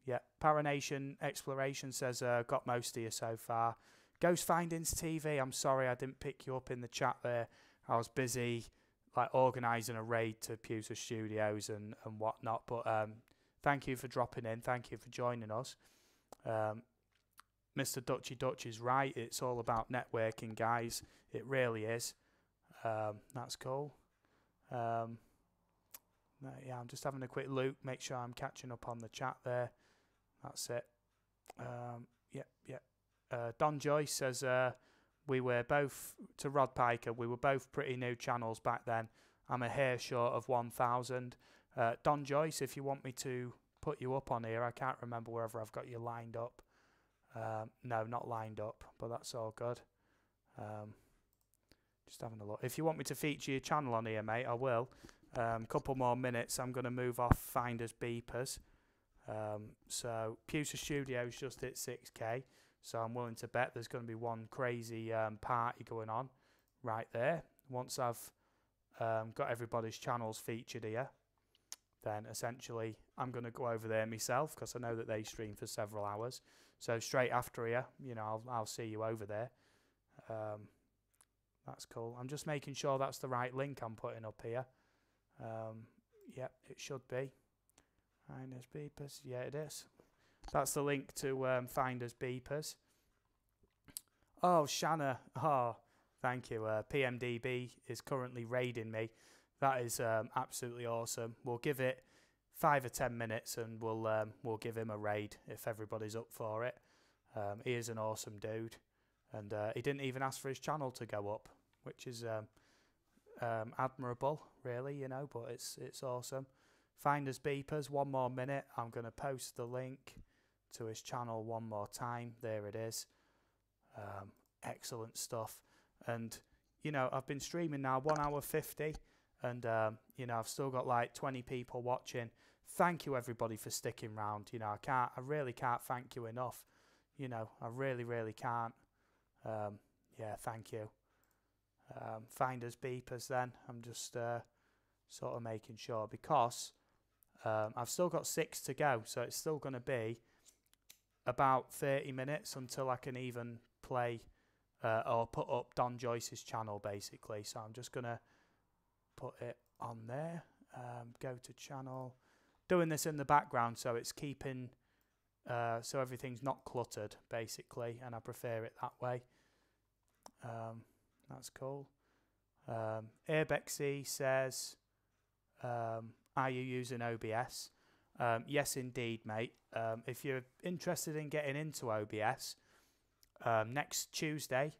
Yeah, Paranation Exploration says, got most of you so far. Ghost Findings TV, I'm sorry I didn't pick you up in the chat there. I was busy like organising a raid to Pewster Studios and whatnot. But thank you for dropping in. Thank you for joining us. Mr. Dutchy Dutch is right. It's all about networking, guys. It really is. That's cool. Yeah, I'm just having a quick look. Make sure I'm catching up on the chat there. That's it. Yep. Don Joyce says we were both, to Rod Piker, we were both pretty new channels back then. I'm a hair short of 1,000. Don Joyce, if you want me to put you up on here, I can't remember whether I've got you lined up. No, not lined up, but that's all good. Just having a look. If you want me to feature your channel on here, mate, I will. Couple more minutes, I'm going to move off Finders Beepers. So Pewster Studios just hit 6K, so I'm willing to bet there's going to be one crazy party going on right there. Once I've got everybody's channels featured here, then essentially I'm going to go over there myself because I know that they stream for several hours. So straight after here, you know, I'll see you over there. That's cool. I'm just making sure that's the right link I'm putting up here. Yep, it should be. Finders Beepers. Yeah, it is. That's the link to Finders Beepers. Oh, Shanna. Oh, thank you. PMDB is currently raiding me. That is absolutely awesome. We'll give it 5 or 10 minutes and we'll give him a raid if everybody's up for it. He is an awesome dude. And he didn't even ask for his channel to go up, which is admirable, really, you know, but it's awesome. Finders Beepers, 1 more minute. I'm going to post the link to his channel one more time. There it is. Excellent stuff. And, you know, I've been streaming now 1 hour 50. And, you know, I've still got like 20 people watching. Thank you, everybody, for sticking around. You know, I really can't thank you enough. You know, I really, really can't. Yeah, thank you. Finders Beepers then. I'm just sort of making sure because I've still got 6 to go. So it's still going to be about 30 minutes until I can even play or put up Don Joyce's channel, basically. So I'm just going to put it on there. Go to channel. Doing this in the background so it's keeping... so everything's not cluttered, basically, and I prefer it that way. That's cool. Airbexy says, are you using OBS? Yes, indeed, mate. If you're interested in getting into OBS, next Tuesday,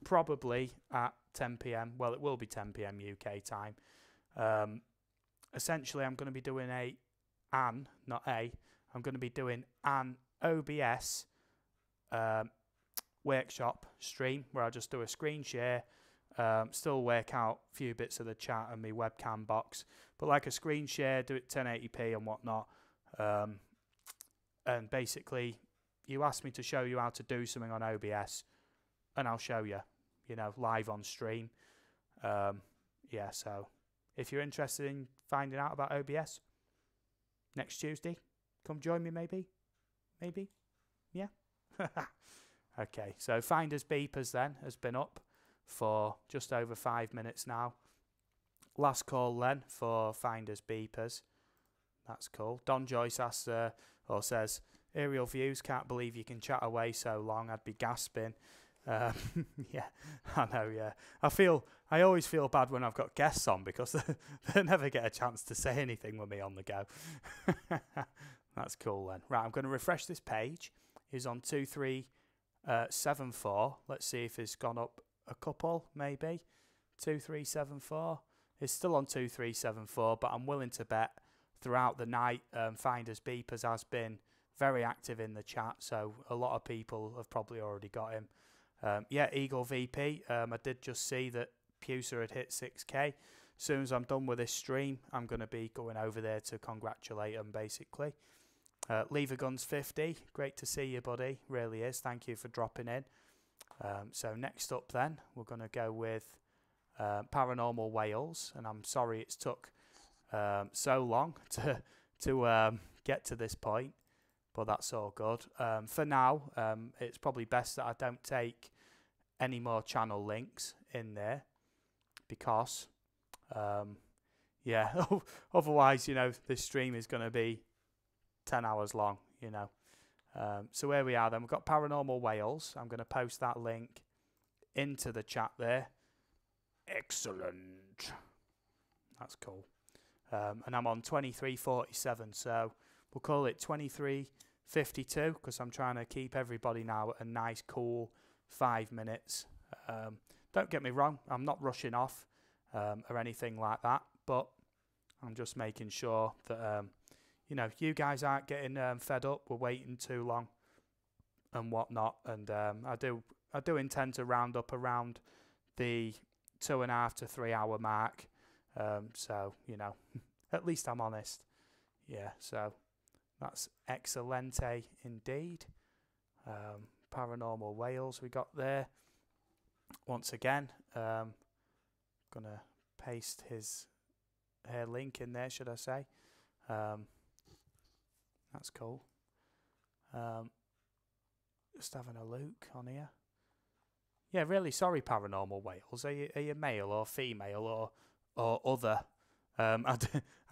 probably at 10 p.m. Well, it will be 10 p.m. UK time. Essentially, I'm going to be doing I'm going to be doing an OBS workshop stream where I just do a screen share, still work out a few bits of the chat and my webcam box, but like a screen share, do it 1080p and whatnot. And basically, you ask me to show you how to do something on OBS, and I'll show you, you know, live on stream. Yeah, so if you're interested in finding out about OBS, next Tuesday, come join me, maybe? Yeah? Okay, so Finders Beepers then has been up for just over 5 minutes now. Last call then for Finders Beepers. That's cool. Don Joyce asks, or says, aerial views, can't believe you can chat away so long. I'd be gasping. Yeah, I know, yeah. I always feel bad when I've got guests on because they never get a chance to say anything with me on the go. That's cool then. Right, I'm going to refresh this page. He's on 2374. Let's see if it's gone up a couple, maybe. 2374. It's still on 2374, but I'm willing to bet throughout the night, Finders Beepers has been very active in the chat, so a lot of people have probably already got him. Yeah, Eagle VP, I did just see that Pusa had hit 6k. As soon as I'm done with this stream, I'm going to be going over there to congratulate him, basically. Lever Guns 50, great to see you, buddy. Really is. Thank you for dropping in. So next up then, we're going to go with Paranormal Wales, and I'm sorry it's took so long to get to this point, but that's all good. For now, it's probably best that I don't take any more channel links in there because, yeah, otherwise, you know, this stream is going to be 10 hours long, you know. So here we are then. We've got Paranormal Wales. I'm going to post that link into the chat there. Excellent. That's cool. And I'm on 2347, so we'll call it 2352 because I'm trying to keep everybody now at a nice, cool 5 minutes. Don't get me wrong, I'm not rushing off or anything like that, but I'm just making sure that you know, you guys aren't getting fed up. We're waiting too long and whatnot. And I do intend to round up around the 2.5 to 3 hour mark. So, you know, at least I'm honest. Yeah, so that's excellente indeed. Paranormal Wales we got there. Once again, gonna paste his link in there, should I say. That's cool. Just having a look on here. Yeah, really sorry, Paranormal Wales. Are you male or female or other? I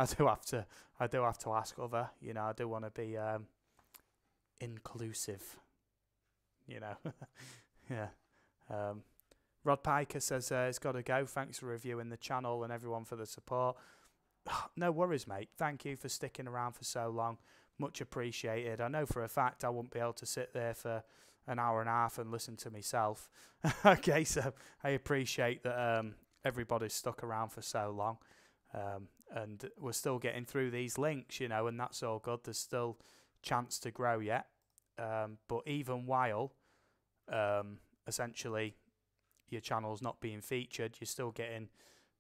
do have to ask other. You know, I do want to be inclusive. You know, yeah. Rod Piker says it's got to go. Thanks for reviewing the channel and everyone for the support. No worries, mate. Thank you for sticking around for so long. Much appreciated. I know for a fact I wouldn't be able to sit there for an hour and a half and listen to myself. Okay, so I appreciate that everybody's stuck around for so long. And we're still getting through these links, you know, and that's all good. There's still chance to grow yet. But even while essentially your channel's not being featured, you're still getting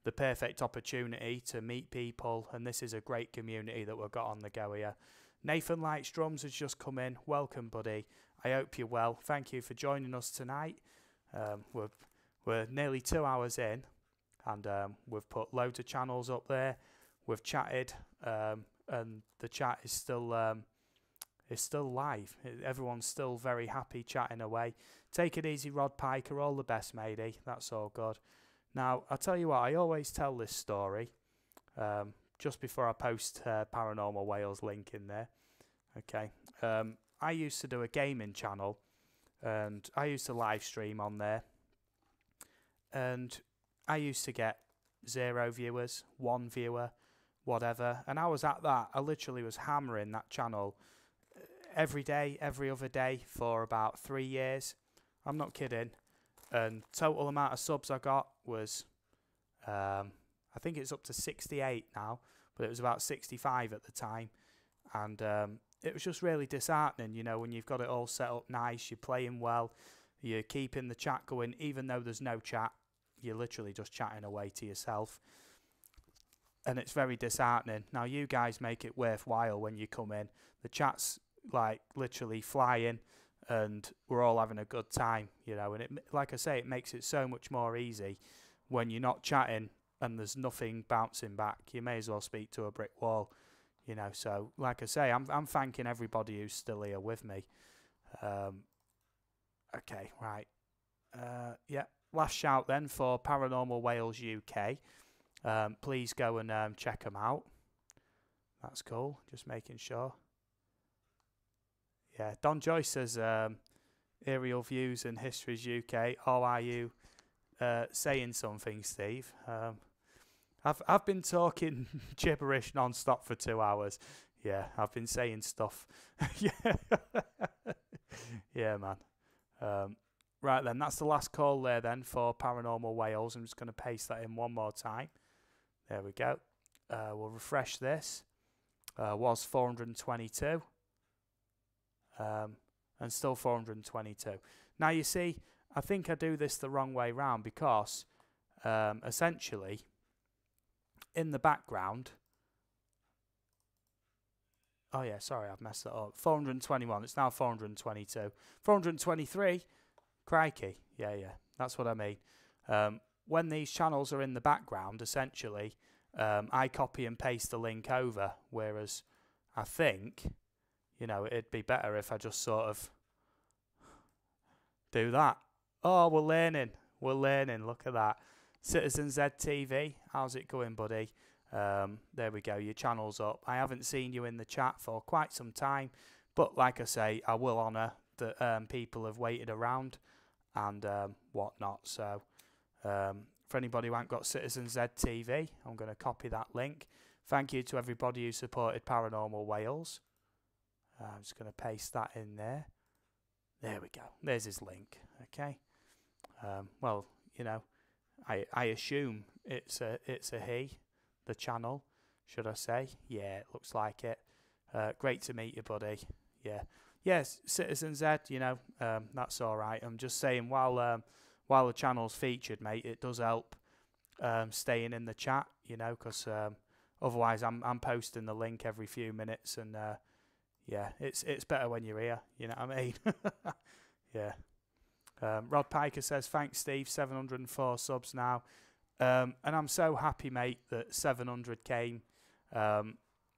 the perfect opportunity to meet people, and this is a great community that we've got on the go here. Nathan Lights Drums has just come in. Welcome, buddy. I hope you're well. Thank you for joining us tonight. We're nearly 2 hours in, and we've put loads of channels up there. We've chatted, and the chat is still live. Everyone's still very happy chatting away. Take it easy, Rod Piker. All the best, matey. That's all good. Now, I'll tell you what, I always tell this story just before I post Paranormal Wales link in there. Okay. I used to do a gaming channel, and I used to live stream on there. And I used to get 0 viewers, 1 viewer, whatever. And I was at that. I literally was hammering that channel every day, every other day for about 3 years. I'm not kidding. And total amount of subs I got was, I think it's up to 68 now, but it was about 65 at the time. And it was just really disheartening, you know, when you've got it all set up nice, you're playing well, you're keeping the chat going, even though there's no chat, you're literally just chatting away to yourself. And it's very disheartening. Now, you guys make it worthwhile when you come in. The chat's like literally flying, and we're all having a good time, you know, and it, like I say, it makes it so much more easy when you're not chatting and there's nothing bouncing back. You may as well speak to a brick wall, you know. So, like I say, I'm thanking everybody who's still here with me. Okay, right. Yeah, last shout then for Paranormal Wales UK. Please go and check them out. That's cool. Just making sure. Yeah, Don Joyce says, Aerial Views and Histories UK. How are you saying something, Steve? I've been talking gibberish non-stop for 2 hours. Yeah, I've been saying stuff. Yeah, yeah, man. Right then, that's the last call there then for Paranormal Wales. I'm just going to paste that in one more time. There we go. We'll refresh this. Was 422. And still 422. Now you see, I think I do this the wrong way round because essentially in the background, oh yeah, sorry, I've messed that up. 421, it's now 422. 423, crikey, yeah, that's what I mean. When these channels are in the background, essentially, I copy and paste the link over, whereas I think, you know, it'd be better if I just sort of do that. Oh, we're learning, look at that. Citizen Z TV, how's it going, buddy? There we go, your channel's up. I haven't seen you in the chat for quite some time, but like I say, I will honour that people have waited around and whatnot. So for anybody who hasn't got Citizen Z TV, I'm going to copy that link. Thank you to everybody who supported Paranormal Wales. I'm just going to paste that in there. There we go. There's his link. Okay. Well, you know, I assume it's a he, the channel, should I say? Yeah, it looks like it. Great to meet you, buddy. Yeah. Yes, Citizen Z, you know, that's all right. I'm just saying, while the channel's featured, mate, it does help staying in the chat, you know, because otherwise I'm posting the link every few minutes, and yeah, it's better when you're here, you know what I mean? Yeah. Rod Piker says, thanks, Steve, 704 subs now. And I'm so happy, mate, that 700 came,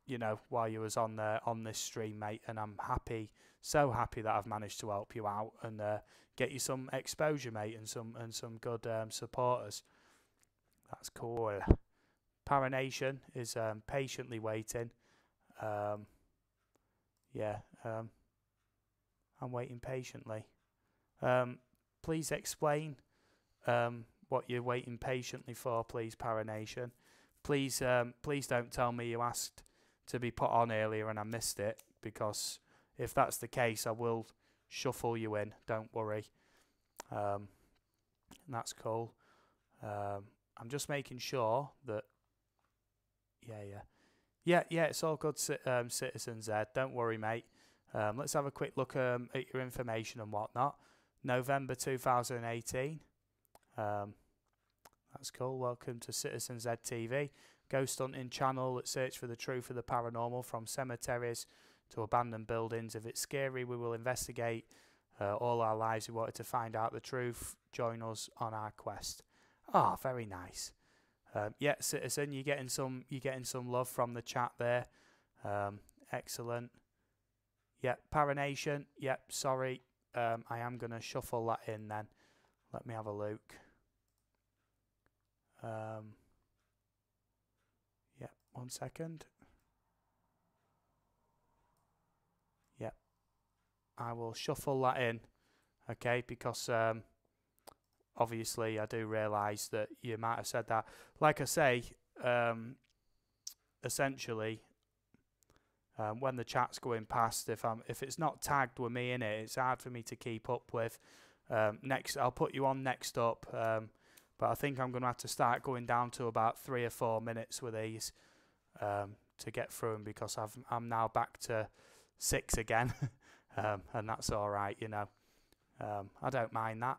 you know, while you was on this stream, mate. And I'm happy, so happy that I've managed to help you out and get you some exposure, mate, and some good supporters. That's cool. Paranation is patiently waiting. Yeah, I'm waiting patiently. Please explain what you're waiting patiently for, please, Paranation. Please don't tell me you asked to be put on earlier and I missed it, because if that's the case, I will shuffle you in. Don't worry. That's cool. I'm just making sure that Yeah, it's all good, Citizen Z. Don't worry, mate. Let's have a quick look at your information and whatnot. November 2018. That's cool. Welcome to Citizen Z TV, ghost hunting channel that search for the truth of the paranormal, from cemeteries to abandoned buildings. If it's scary, we will investigate. All our lives we wanted to find out the truth. Join us on our quest. Ah, very nice. Yeah, Citizen, you're getting some love from the chat there. Excellent. Yep, Paranation. Yep, sorry. I am going to shuffle that in then. Let me have a look. Yep, 1 second. Yep, I will shuffle that in. Okay, because obviously I do realise that you might have said that. Like I say, essentially, when the chat's going past, if it's not tagged with me in it, it's hard for me to keep up with. Next, I'll put you on next up, but I think I'm going to have to start going down to about 3 or 4 minutes with these to get through them, because I'm now back to 6 again, and that's all right, you know. I don't mind that.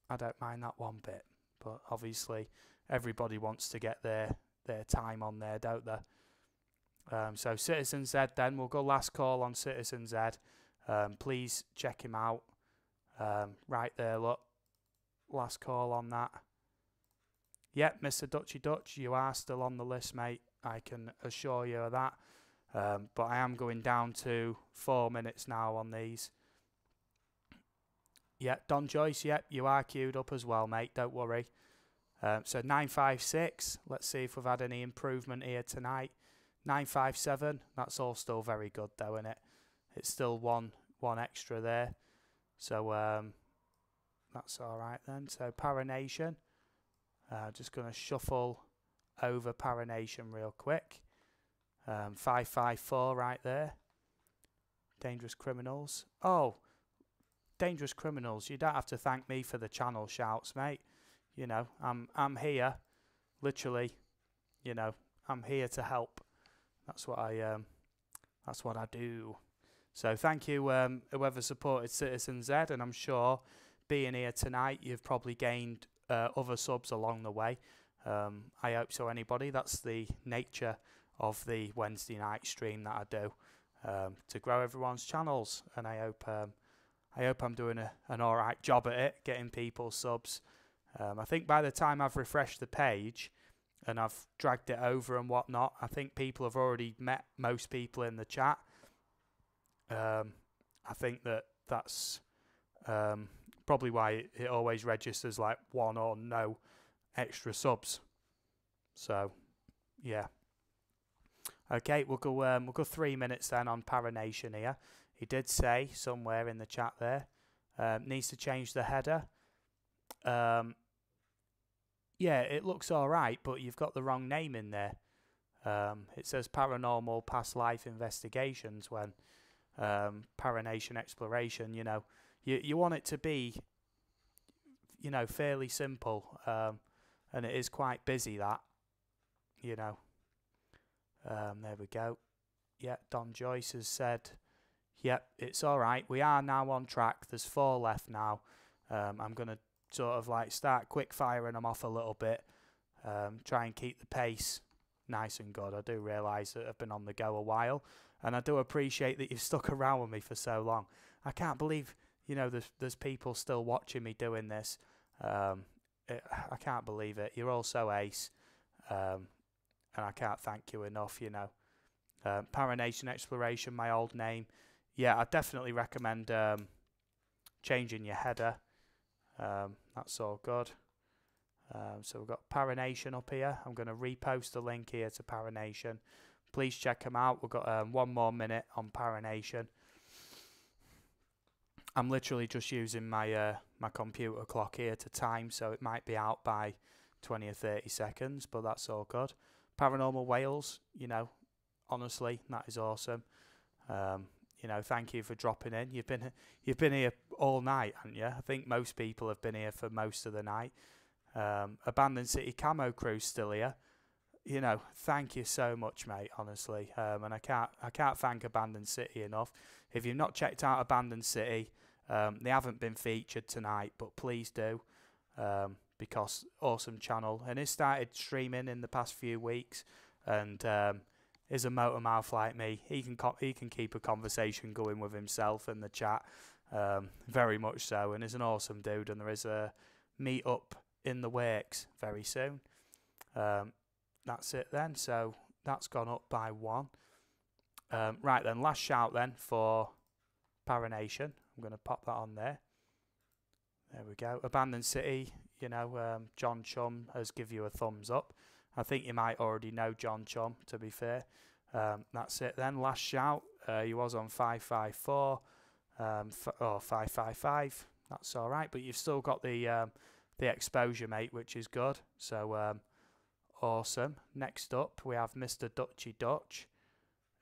I don't mind that one bit, but obviously everybody wants to get their time on there, don't they? So Citizen Z then, we'll go last call on Citizen Z. Please check him out. Right there, look. Last call on that. Yep, Mr. Dutchy Dutch, you are still on the list, mate. I can assure you of that. But I am going down to 4 minutes now on these. Yep, Don Joyce, yep, you are queued up as well, mate. Don't worry. So 956, let's see if we've had any improvement here tonight. 957, that's all still very good though, isn't it? It's still one extra there. So that's all right then. So Paranation, just going to shuffle over Paranation real quick. 554 right there. Dangerous Criminals. Oh, Dangerous Criminals, you don't have to thank me for the channel shouts, mate. You know, I'm here, literally, you know, I'm here to help. That's what I do. So thank you, whoever supported Citizen Z, and I'm sure being here tonight, you've probably gained other subs along the way. I hope so. Anybody, that's the nature of the Wednesday night stream that I do, to grow everyone's channels, and I hope I'm doing an all right job at it, getting people subs. I think by the time I've refreshed the page and I've dragged it over and whatnot, I think people have already met most people in the chat. I think that's probably why it always registers like 1 or no extra subs. So, yeah. Okay, we'll go 3 minutes then on Paranation here. He did say somewhere in the chat there, needs to change the header. Yeah, it looks all right, but you've got the wrong name in there. It says Paranormal Past Life Investigations when Paranation Exploration, you know. You want it to be, you know, fairly simple, and it is quite busy, that, you know. There we go. Yeah, Don Joyce has said, yep, it's all right. We are now on track. There's 4 left now. I'm going to sort of like start quick firing them off a little bit, try and keep the pace nice and good. I do realise that I've been on the go a while, and I do appreciate that you've stuck around with me for so long. I can't believe, you know, there's people still watching me doing this. I can't believe it. You're all so ace, and I can't thank you enough, you know. Paranation Exploration, my old name. Yeah, I definitely recommend changing your header. That's all good. So we've got Paranation up here. I'm going to repost the link here to Paranation. Please check them out. We've got 1 more minute on Paranation. I'm literally just using my my computer clock here to time, so it might be out by 20 or 30 seconds, but that's all good. Paranormal Wales, you know, honestly, that is awesome. You know, thank you for dropping in. You've been here all night, haven't you? I think most people have been here for most of the night. Abandoned City Camo Crew's still here. you know, thank you so much, mate. Honestly, and I can't thank Abandoned City enough. If you've not checked out Abandoned City, they haven't been featured tonight, but please do, because awesome channel, and he started streaming in the past few weeks, and is a motor mouth like me. He can keep a conversation going with himself in the chat, very much so, and is an awesome dude. And there is a meet up in the works very soon. That's it then. So that's gone up by 1. Right then, last shout then for Paranation. I'm going to pop that on there. There we go. Abandoned City, you know, John Chum has give you a thumbs up. I think you might already know John Chum, to be fair. That's it then. Last shout. He was on 554 or 555. That's all right, but you've still got the exposure, mate, which is good. So awesome. Next up, we have Mr. Dutchy Dutch,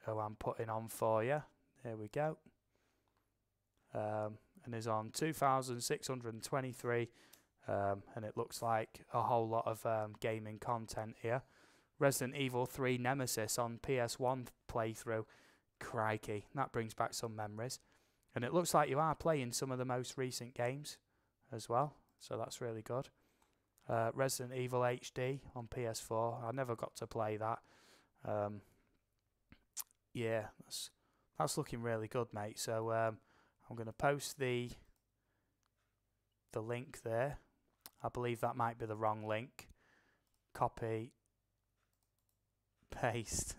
who I'm putting on for you. There we go. And is on 2,623. And it looks like a whole lot of gaming content here. Resident Evil 3 Nemesis on PS1 playthrough. Crikey, that brings back some memories. And it looks like you are playing some of the most recent games as well, so that's really good. Resident Evil HD on PS4. I never got to play that. Yeah, that's looking really good, mate. So I'm going to post the link there. I believe that might be the wrong link. Copy, paste.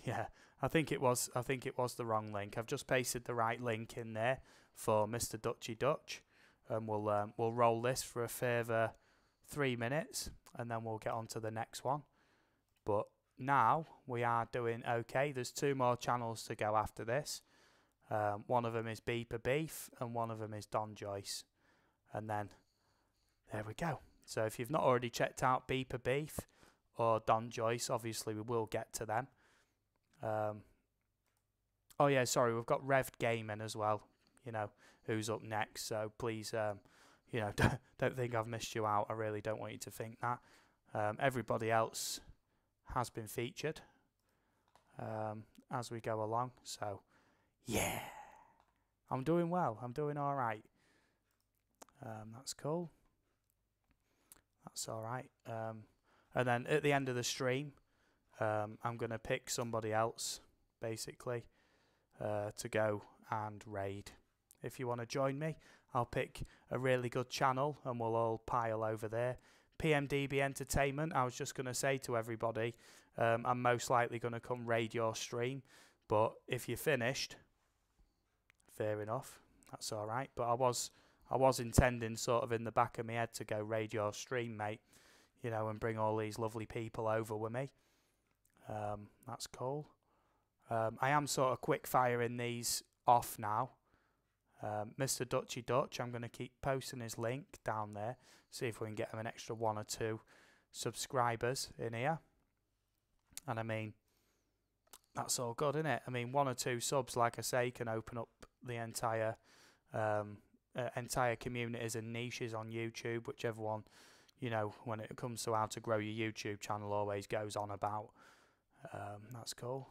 Yeah, I think it was the wrong link. I've just pasted the right link in there for Mr. Dutchy Dutch, and we'll roll this for a further 3 minutes, and then we'll get on to the next one. But now we are doing okay. There's 2 more channels to go after this. One of them is Beeper Beef, and one of them is Don Joyce, and then there we go. So if you've not already checked out Beeper Beef or Don Joyce, obviously we will get to them. Oh yeah, sorry, we've got Revd Gaming as well, you know, who's up next. So please, you know, don't think I've missed you out. I really don't want you to think that. Everybody else has been featured as we go along. So yeah, I'm doing well. I'm doing all right. That's cool. That's all right. And then at the end of the stream, I'm going to pick somebody else, basically, to go and raid. If you want to join me, I'll pick a really good channel and we'll all pile over there. PMDB Entertainment, I was just going to say to everybody, I'm most likely going to come raid your stream. But if you're finished, fair enough, that's all right. But I was intending sort of in the back of my head to go raid your stream, mate, you know, and bring all these lovely people over with me. That's cool. I am sort of quick firing these off now. Mr. Dutchy Dutch, I'm going to keep posting his link down there. See if we can get him an extra 1 or 2 subscribers in here. And I mean, that's all good, isn't it? I mean, 1 or 2 subs, like I say, can open up the entire communities and niches on YouTube, whichever one, you know, when it comes to how to grow your YouTube channel, always goes on about. That's cool.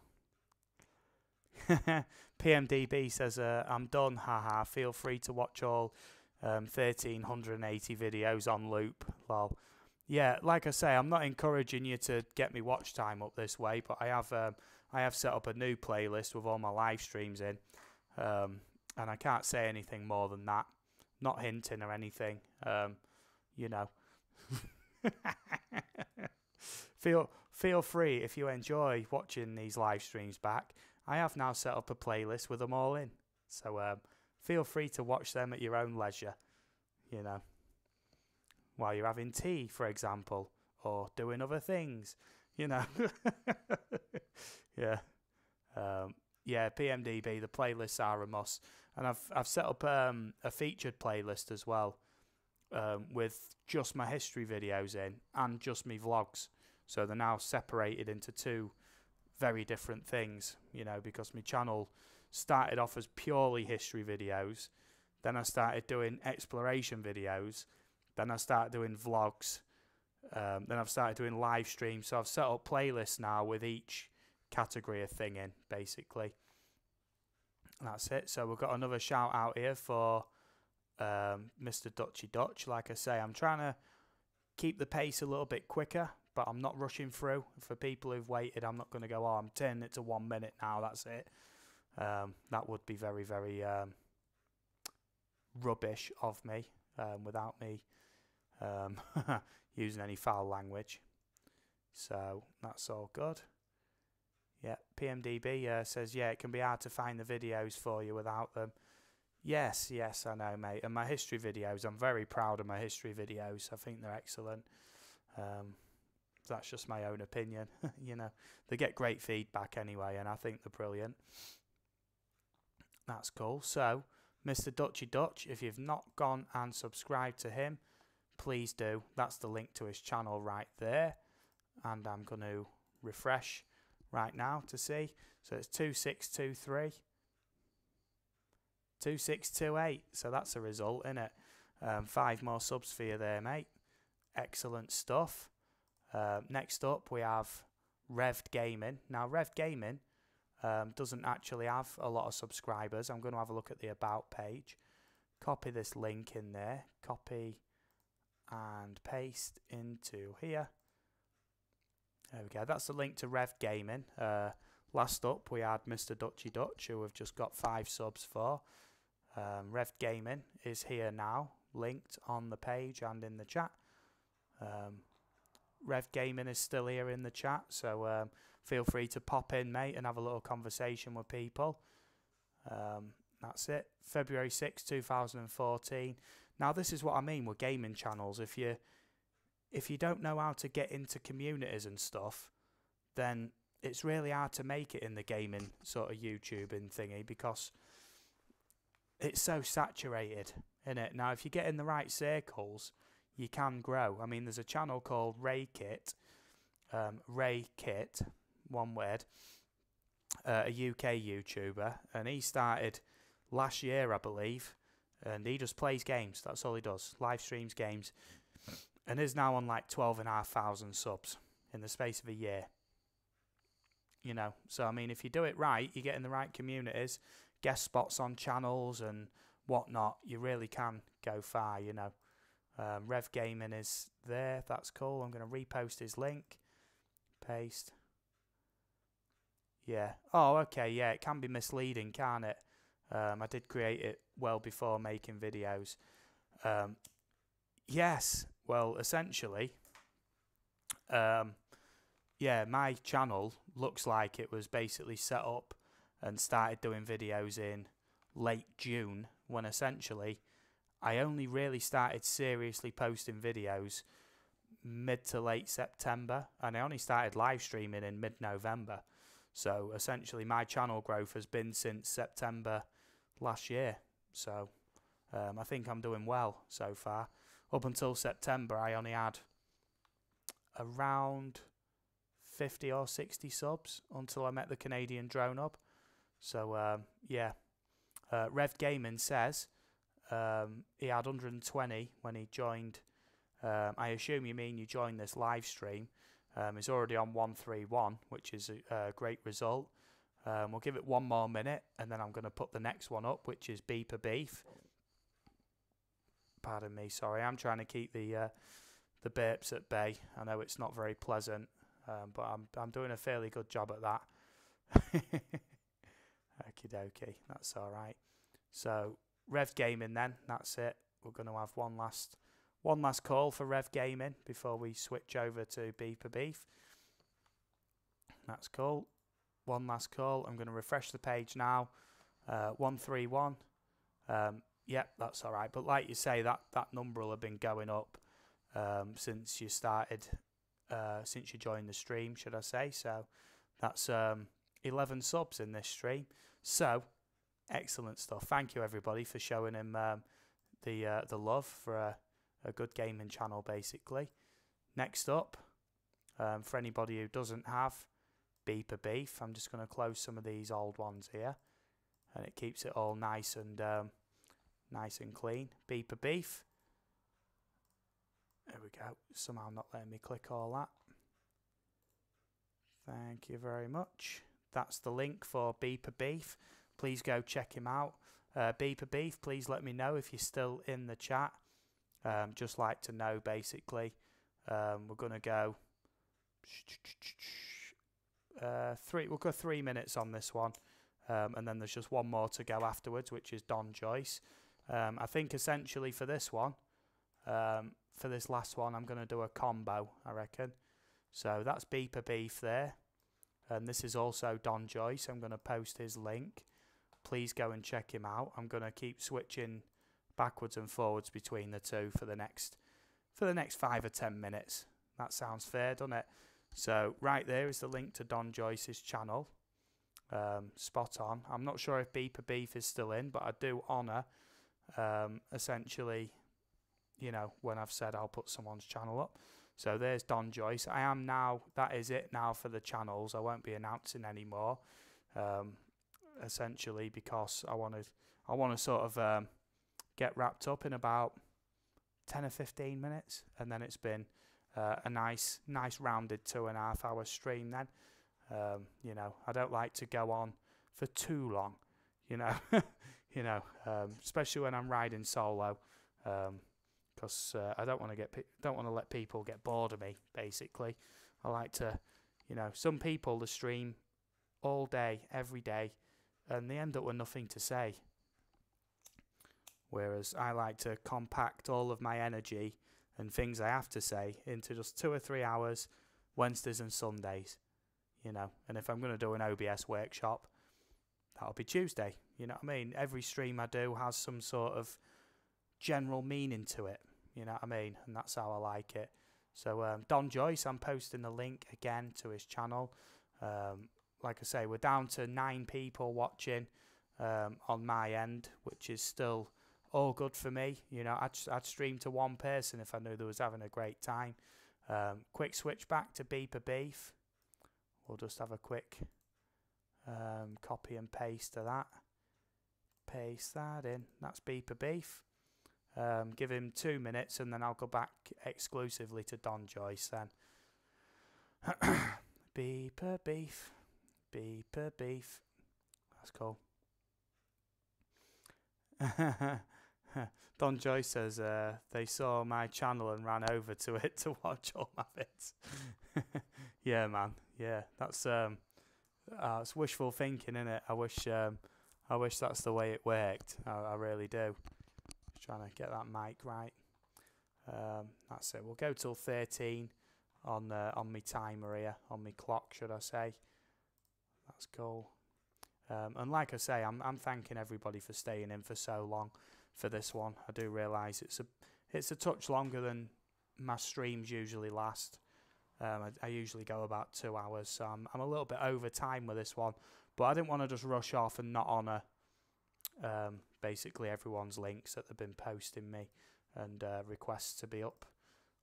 PMDB says, I'm done, haha. Feel free to watch all 1,380 videos on loop. Lol. Yeah, like I say, I'm not encouraging you to get me watch time up this way, but I have set up a new playlist with all my live streams in, and I can't say anything more than that. Not hinting or anything, you know. Feel free, if you enjoy watching these live streams back, I have now set up a playlist with them all in. So feel free to watch them at your own leisure, you know, while you're having tea, for example, or doing other things, you know. Yeah. Yeah, PMDB, the playlists are a must. And I've set up a featured playlist as well, with just my history videos in and just me vlogs. So they're now separated into 2 very different things, you know, because my channel started off as purely history videos. Then I started doing exploration videos. Then I started doing vlogs. Then I've started doing live streams. So I've set up playlists now with each category of thing in, basically. And that's it. So we've got another shout out here for Mr. Dutchy Dutch. Like I say, I'm trying to keep the pace a little bit quicker, but I'm not rushing through. For people who've waited, I'm not going to go, oh, I'm turning it to 1 minute now, that's it. That would be very, very rubbish of me, without me using any foul language. So that's all good. Yeah, PMDB says, yeah, it can be hard to find the videos for you without them. Yes, I know, mate. And my history videos, I'm very proud of my history videos. I think they're excellent. That's just my own opinion. You know, they get great feedback anyway, and I think they're brilliant. That's cool. So, Mr. Dutchy Dutch, if you've not gone and subscribed to him, please do. That's the link to his channel right there. And I'm going to refresh right now to see. So it's 2623. 2628. So that's a result, isn't it? 5 more subs for you there, mate. Excellent stuff. Next up, we have Revd Gaming. Now, Revd Gaming doesn't actually have a lot of subscribers. I'm going to have a look at the About page. Copy this link in there. Copy and paste into here. There we go. That's the link to Revd Gaming. Last up, we had Mr. Dutchy Dutch, who we've just got 5 subs for. Revd Gaming is here now, linked on the page and in the chat. Revd Gaming is still here in the chat, so feel free to pop in, mate, and have a little conversation with people. That's it. February 6, 2014. Now, this is what I mean with gaming channels. If you don't know how to get into communities and stuff, then it's really hard to make it in the gaming sort of YouTubing thingy, because it's so saturated, isn't it? Now, if you get in the right circles, you can grow. I mean, there's a channel called Raykit, Raykit, one word, a UK YouTuber, and he started last year, I believe, and he just plays games. That's all he does, live streams games, and is now on like 12,500 subs in the space of a year. You know, so I mean, if you do it right, you get in the right communities, guest spots on channels and whatnot, you really can go far, you know. Revd Gaming is there. That's cool. I'm going to repost his link. Paste. Yeah. Oh, okay. Yeah, it can be misleading, can't it? I did create it well before making videos. Yes. Well, essentially, yeah, my channel looks like it was basically set up and started doing videos in late June, when essentially I only really started seriously posting videos mid to late September, and I only started live streaming in mid-November. So essentially my channel growth has been since September last year. So I think I'm doing well so far. Up until September, I only had around 50 or 60 subs until I met the Canadian Drone Hub. So yeah, Revd Gaming says he had 120 when he joined. I assume you mean you joined this live stream. He's already on 131, which is a great result. We'll give it 1 more minute, and then I'm going to put the next one up, which is Beeper Beef. Pardon me, sorry, I'm trying to keep the burps at bay. I know it's not very pleasant, but I'm doing a fairly good job at that. Okie dokie, that's all right. So Revd Gaming, then that's it. We're going to have one last call for Revd Gaming before we switch over to Beeper Beef. That's cool. One last call. I'm going to refresh the page now. 131. Yep, that's all right. But like you say, that number will have been going up since you started, since you joined the stream, should I say. So that's 11 subs in this stream. So excellent stuff. Thank you everybody for showing him the love for a good gaming channel, basically. Next up, for anybody who doesn't have Beeper Beef, I'm just going to close some of these old ones here, and it keeps it all nice and clean. Beeper Beef. There we go. Somehow not letting me click all that. Thank you very much. That's the link for Beeper Beef. Please go check him out. Beeper Beef, please let me know if you're still in the chat. Just like to know, basically. We're going to go... we'll go 3 minutes on this one. And then there's just one more to go afterwards, which is Don Joyce. I think essentially for this one, for this last one, I'm going to do a combo, I reckon. So that's Beeper Beef there. And this is also Don Joyce. I'm going to post his link. Please go and check him out. I'm going to keep switching backwards and forwards between the two for the next 5 or 10 minutes. That sounds fair, doesn't it? So right there is the link to Don Joyce's channel. Spot on. I'm not sure if Beeper Beef is still in, but I do honour essentially, you know, when I've said I'll put someone's channel up. So there's Don Joyce. I am now, that is it now for the channels. I won't be announcing anymore. Essentially because I want to sort of get wrapped up in about 10 or 15 minutes, and then it's been a nice rounded 2.5 hour stream then. You know, I don't like to go on for too long, you know. You know, especially when I'm riding solo, because I don't want to let people get bored of me. Basically, I like to, you know, some people they stream all day, every day, and they end up with nothing to say. Whereas I like to compact all of my energy and things I have to say into just 2 or 3 hours, Wednesdays and Sundays, you know. And if I'm going to do an OBS workshop, that'll be Tuesday. You know what I mean? Every stream I do has some sort of general meaning to it. You know what I mean? And that's how I like it. So Don Joyce, I'm posting the link again to his channel. Like I say, we're down to 9 people watching on my end, which is still all good for me. You know, I'd stream to one person if I knew they was having a great time. Quick switch back to Beeper Beef. We'll just have a quick copy and paste of that. Paste that in. That's Beeper Beef. Give him 2 minutes and then I'll go back exclusively to Don Joyce then. Beeper Beef. Beeper Beef. That's cool. Don Joyce says they saw my channel and ran over to it to watch all my bits. Yeah, man. Yeah, that's it's wishful thinking, isn't it? I wish that's the way it worked. I really do. Just trying to get that mic right. That's it. We'll go till 13 on my timer here, on my clock, should I say? That's cool. And like I say, I'm thanking everybody for staying in for so long for this one. I do realise it's a touch longer than my streams usually last. I usually go about 2 hours, so I'm a little bit over time with this one. But I didn't want to just rush off and not honour basically everyone's links that they've been posting me and requests to be up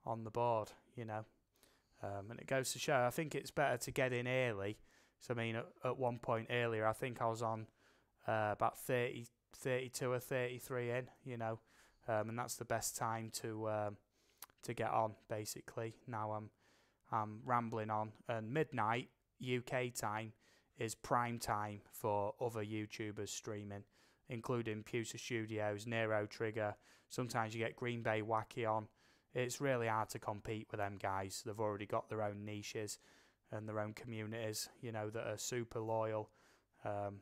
on the board, you know. And it goes to show, I think it's better to get in early. So, I mean, at one point earlier, I think I was on about 32 or 33 in, you know. And that's the best time to get on, basically. Now I'm rambling on. And midnight UK time is prime time for other YouTubers streaming, including Pewter Studios, Nero Trigger. Sometimes you get Green Bay Wacky on. It's really hard to compete with them guys. They've already got their own niches and their own communities, you know, that are super loyal, and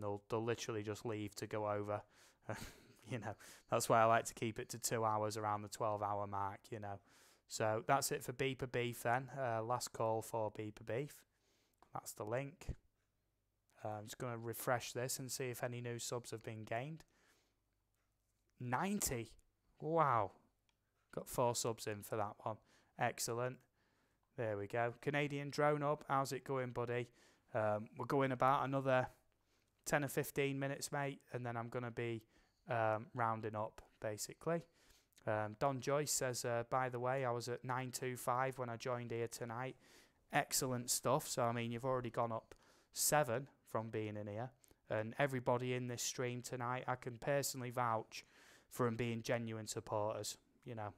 they'll literally just leave to go over. You know, that's why I like to keep it to 2 hours around the 12-hour mark, you know. So that's it for Beeper Beef then. Last call for Beeper Beef. That's the link. I'm just going to refresh this and see if any new subs have been gained. 90. Wow. Got 4 subs in for that one. Excellent. There we go. Canadian Drone Hub, how's it going, buddy? We're going about another 10 or 15 minutes, mate, and then I'm going to be rounding up, basically. Don Joyce says, by the way, I was at 925 when I joined here tonight. Excellent stuff. So, I mean, you've already gone up 7 from being in here. And everybody in this stream tonight, I can personally vouch for them being genuine supporters, you know.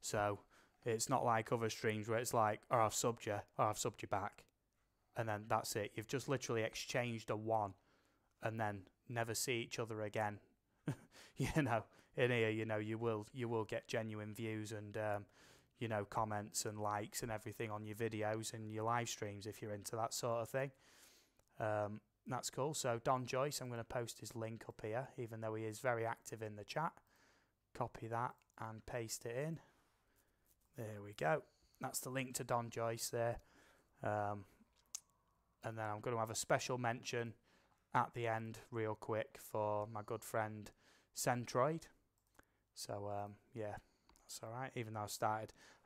So it's not like other streams where it's like, oh, I've subbed you, or I've subbed you back, and then that's it. You've just literally exchanged a one, and then never see each other again. You know, in here, you know, you will get genuine views and you know, comments and likes and everything on your videos and your live streams if you're into that sort of thing. That's cool. So Don Joyce, I'm going to post his link up here, even though he is very active in the chat. Copy that and paste it in. There we go. That's the link to Don Joyce there. And then I'm going to have a special mention at the end real quick for my good friend Centroid. So yeah, that's all right. Even though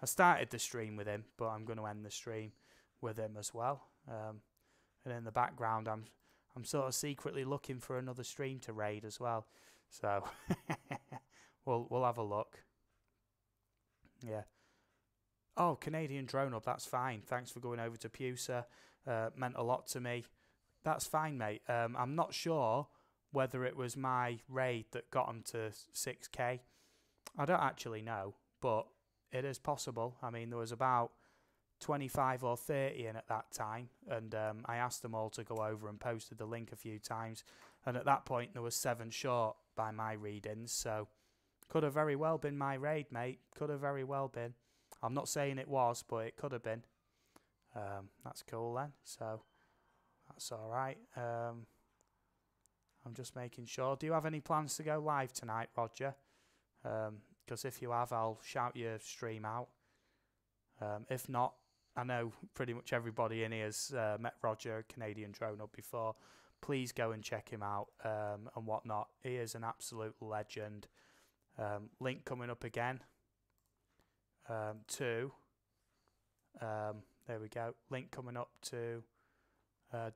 I started the stream with him, but I'm going to end the stream with him as well. And in the background, I'm sort of secretly looking for another stream to raid as well. So we'll have a look. Yeah. Oh, Canadian Drone Up, that's fine. Thanks for going over to Pusa. Meant a lot to me. That's fine, mate. I'm not sure whether it was my raid that got him to 6k. I don't actually know, but it is possible. I mean, there was about 25 or 30 in at that time, and I asked them all to go over and posted the link a few times, and at that point there was 7 short by my readings, so could have very well been my raid, mate. Could have very well been. I'm not saying it was, but it could have been. That's cool then, so that's all right. I'm just making sure. Do you have any plans to go live tonight, Roger? Because if you have, I'll shout your stream out. If not, I know pretty much everybody in here's met Roger, Canadian Drone Up, before. Please go and check him out and whatnot. He is an absolute legend. Link coming up again to... there we go. Link coming up to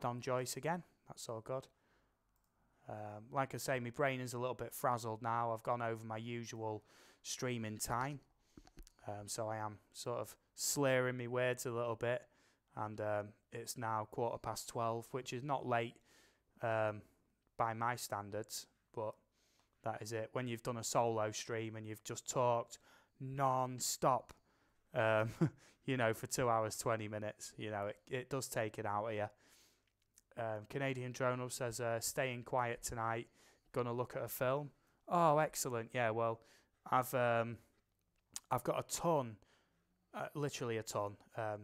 Don Joyce again. That's all good. Like I say, my brain is a little bit frazzled now. I've gone over my usual streaming time. So I am sort of slurring my words a little bit. And it's now 12:15, which is not late by my standards. But that is it. When you've done a solo stream and you've just talked non-stop, you know, for 2 hours, 20 minutes, you know, it does take it out of you. Canadian Drone Up says, staying quiet tonight, gonna look at a film. Oh, excellent. Yeah, well, I've got a ton, literally a ton,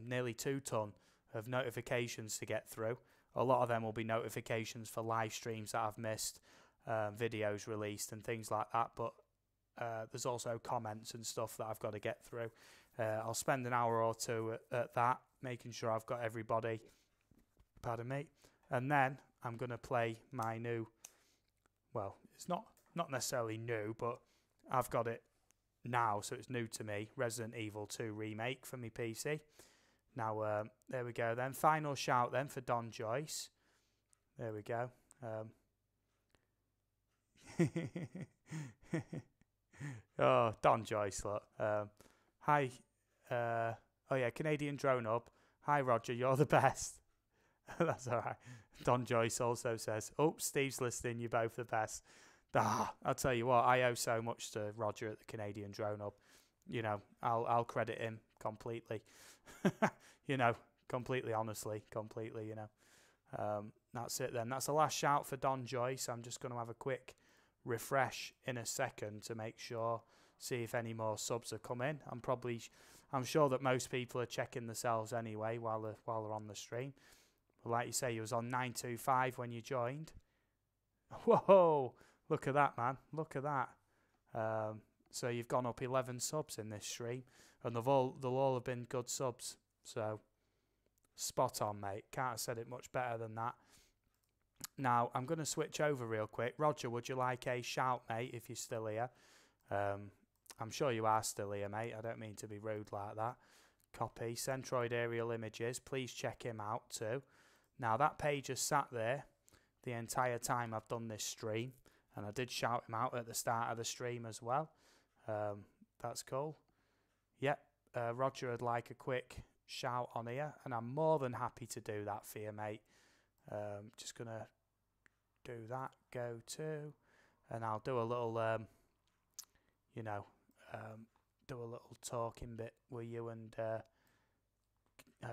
nearly 2 ton of notifications to get through. A lot of them will be notifications for live streams that I've missed, videos released and things like that, but there's also comments and stuff that I've got to get through. I'll spend an hour or two at that, making sure I've got everybody, pardon me, and then I'm going to play my new, well, it's not necessarily new, but I've got it now, so it's new to me, Resident Evil 2 Remake for my PC. Now, there we go then. Final shout then for Don Joyce. There we go. Oh, Don Joyce, look. Hi. Oh, yeah, Canadian Drone Up. Hi, Roger, you're the best. That's all right. Don Joyce also says, oh, Steve's listening, you're both the best. I'll tell you what, I owe so much to Roger at the Canadian Drone Up. You know, I'll credit him completely. You know, completely, honestly, completely, you know. That's it then. That's the last shout for Don Joyce. I'm just going to have a quick refresh in a second to make sure, see if any more subs have come in. I'm sure that most people are checking themselves anyway while they're on the stream. But like you say, you was on 925 when you joined. Whoa, look at that, man. Look at that. So you've gone up 11 subs in this stream, and they'll all have been good subs. So spot on, mate. Can't have said it much better than that. Now I'm going to switch over real quick. Roger, would you like a shout, mate, if you're still here? I'm sure you are still here, mate. I don't mean to be rude like that. Copy. Centroid Aerial Images. Please check him out too. Now that page has sat there the entire time I've done this stream, and I did shout him out at the start of the stream as well. That's cool. Yep. Roger would like a quick shout on here, and I'm more than happy to do that for you, mate. Just gonna do that. Go to, and I'll do a little, you know, do a little talking bit with you and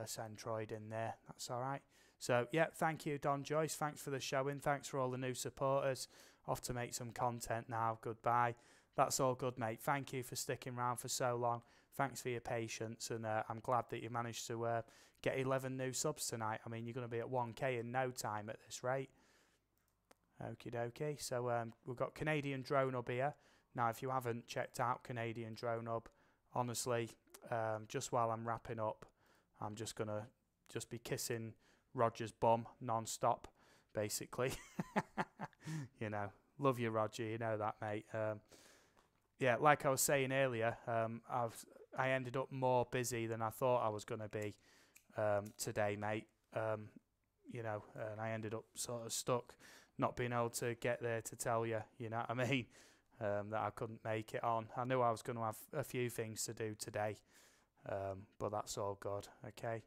Centroid in there. That's all right. So, yeah, thank you, Don Joyce. Thanks for the showing. Thanks for all the new supporters. Off to make some content now. Goodbye. That's all good, mate. Thank you for sticking around for so long. Thanks for your patience, and I'm glad that you managed to get 11 new subs tonight. I mean, you're going to be at 1K in no time at this rate. Okie dokie. So we've got Canadian Drone Hub here. Now, if you haven't checked out Canadian Drone Hub, honestly, just while I'm wrapping up, I'm just going to be kissing Roger's bum non-stop, basically. You know, love you, Roger. You know that, mate. Yeah, like I was saying earlier, I ended up more busy than I thought I was going to be today, mate. You know, and I ended up sort of stuck, not being able to get there to tell you, you know what I mean, that I couldn't make it on. I knew I was going to have a few things to do today, but that's all good, okay.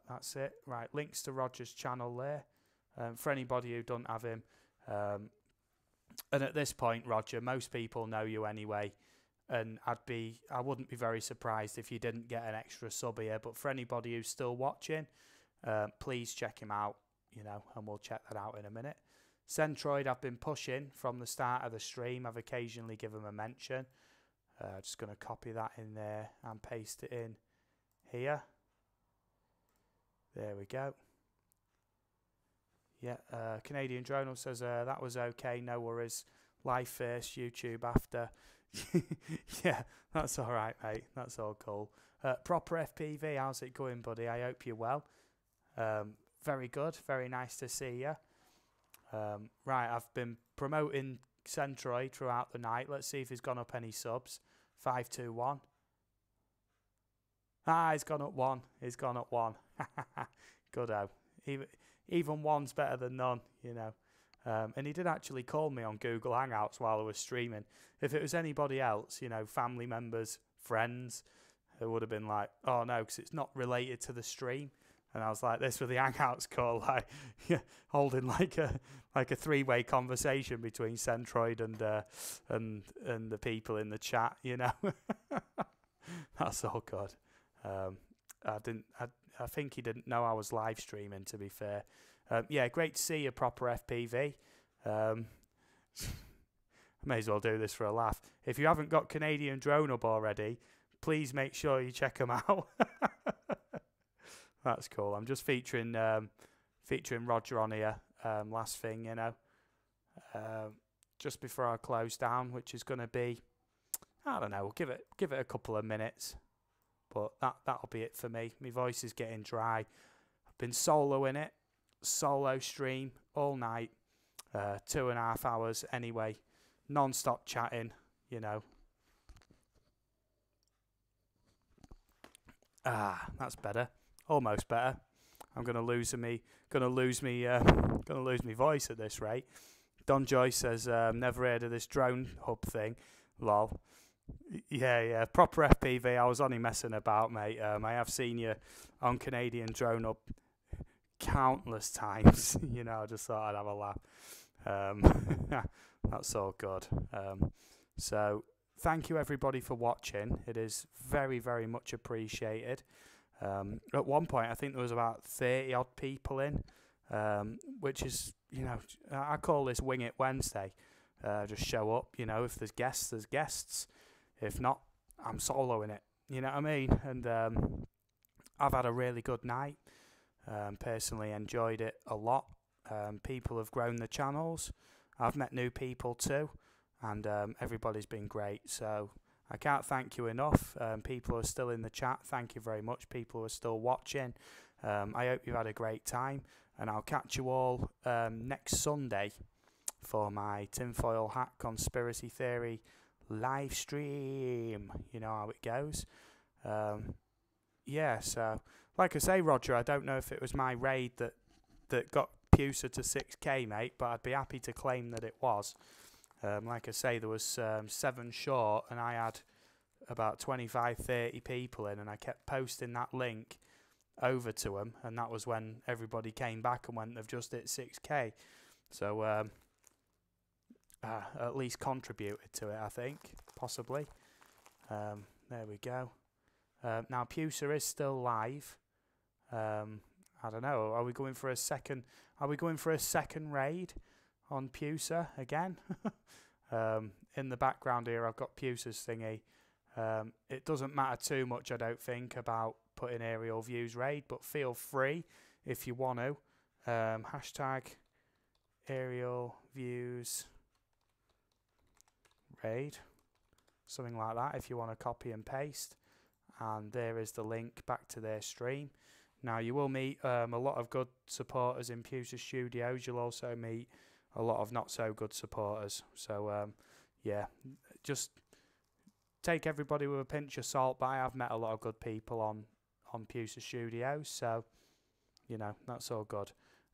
That's it. Right, links to Roger's channel there. For anybody who don't have him, and at this point, Roger, most people know you anyway, and I wouldn't be very surprised if you didn't get an extra sub here. But for anybody who's still watching, please check him out, you know, and we'll check that out in a minute. Centroid, I've been pushing from the start of the stream. I've occasionally given him a mention. Just going to copy that in there and paste it in here. There we go. Yeah, Canadian Drone says that was okay, no worries. Live first, YouTube after. Yeah, that's all right, mate. That's all cool. Proper FPV, how's it going, buddy? I hope you're well. Very good. Very nice to see you. Right, I've been promoting Centroid throughout the night. Let's see if he's gone up any subs. 521. Ah, he's gone up one. He's gone up one. Good-o. Even one's better than none, you know. And he did actually call me on Google Hangouts while I was streaming. If it was anybody else, you know, family members, friends, it would have been like, oh no, because it's not related to the stream. And I was like, this with the Hangouts call, like, yeah, holding like a three-way conversation between Centroid and the people in the chat, you know. That's all good. I think he didn't know I was live streaming, to be fair. Yeah, great to see you, Proper FPV. I may as well do this for a laugh. If you haven't got Canadian Drone Hub already, please make sure you check them out. That's cool. I'm just featuring Roger on here. Last thing, you know, just before I close down, which is going to be, I don't know, give it a couple of minutes. But that'll be it for me. My voice is getting dry. I've been soloing it. Solo stream all night. 2.5 hours anyway. Non-stop chatting, you know. Ah, that's better. Almost better. I'm gonna lose me voice at this rate. Don Joyce says, never heard of this drone hub thing. Lol. Yeah, proper FPV. I was only messing about, mate. I have seen you on Canadian Drone Hub countless times. You know, I just thought I'd have a laugh. That's all good. So, thank you everybody for watching. It is very, very much appreciated. At one point, I think there was about 30 odd people in, which is, you know, I call this Wing It Wednesday. Just show up, you know, if there's guests, there's guests. If not, I'm soloing it. You know what I mean? And I've had a really good night. Personally enjoyed it a lot. People have grown the channels. I've met new people too. And everybody's been great. So I can't thank you enough. People are still in the chat. Thank you very much. People are still watching. I hope you've had a great time. And I'll catch you all next Sunday for my tinfoil hat conspiracy theory live stream. You know how it goes. Yeah, so like I say, Roger, I don't know if it was my raid that got Pusa to 6k, mate, but I'd be happy to claim that it was. Like I say, there was 7 short and I had about 25-30 people in, and I kept posting that link over to them, and that was when everybody came back and went, they've just hit 6k. So at least contributed to it, I think, possibly. There we go. Now Pusa is still live. I don't know. Are we going for a second? Are we going for a second raid on Pusa again? In the background here, I've got Pusa's thingy. It doesn't matter too much, I don't think, about putting aerial views raid, but feel free if you want to. Hashtag aerial views raid, something like that, if you want to copy and paste. And there is the link back to their stream. Now you will meet a lot of good supporters in Pusa Studios. You'll also meet a lot of not so good supporters. So yeah, just take everybody with a pinch of salt. But I have met a lot of good people on Pusa Studios. So you know, that's all good.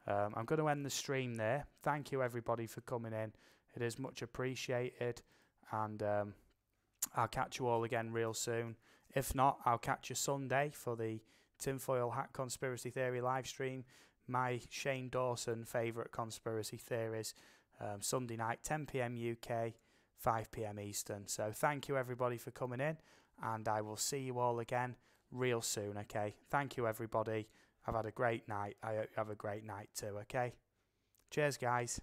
I'm going to end the stream there. Thank you everybody for coming in. It is much appreciated. And I'll catch you all again real soon. If not, I'll catch you Sunday for the Tinfoil Hat Conspiracy Theory live stream. My Shane Dawson favourite conspiracy theories. Sunday night, 10 PM UK, 5 PM Eastern. So thank you everybody for coming in. And I will see you all again real soon, okay? Thank you everybody. I've had a great night. I hope you have a great night too, okay? Cheers guys.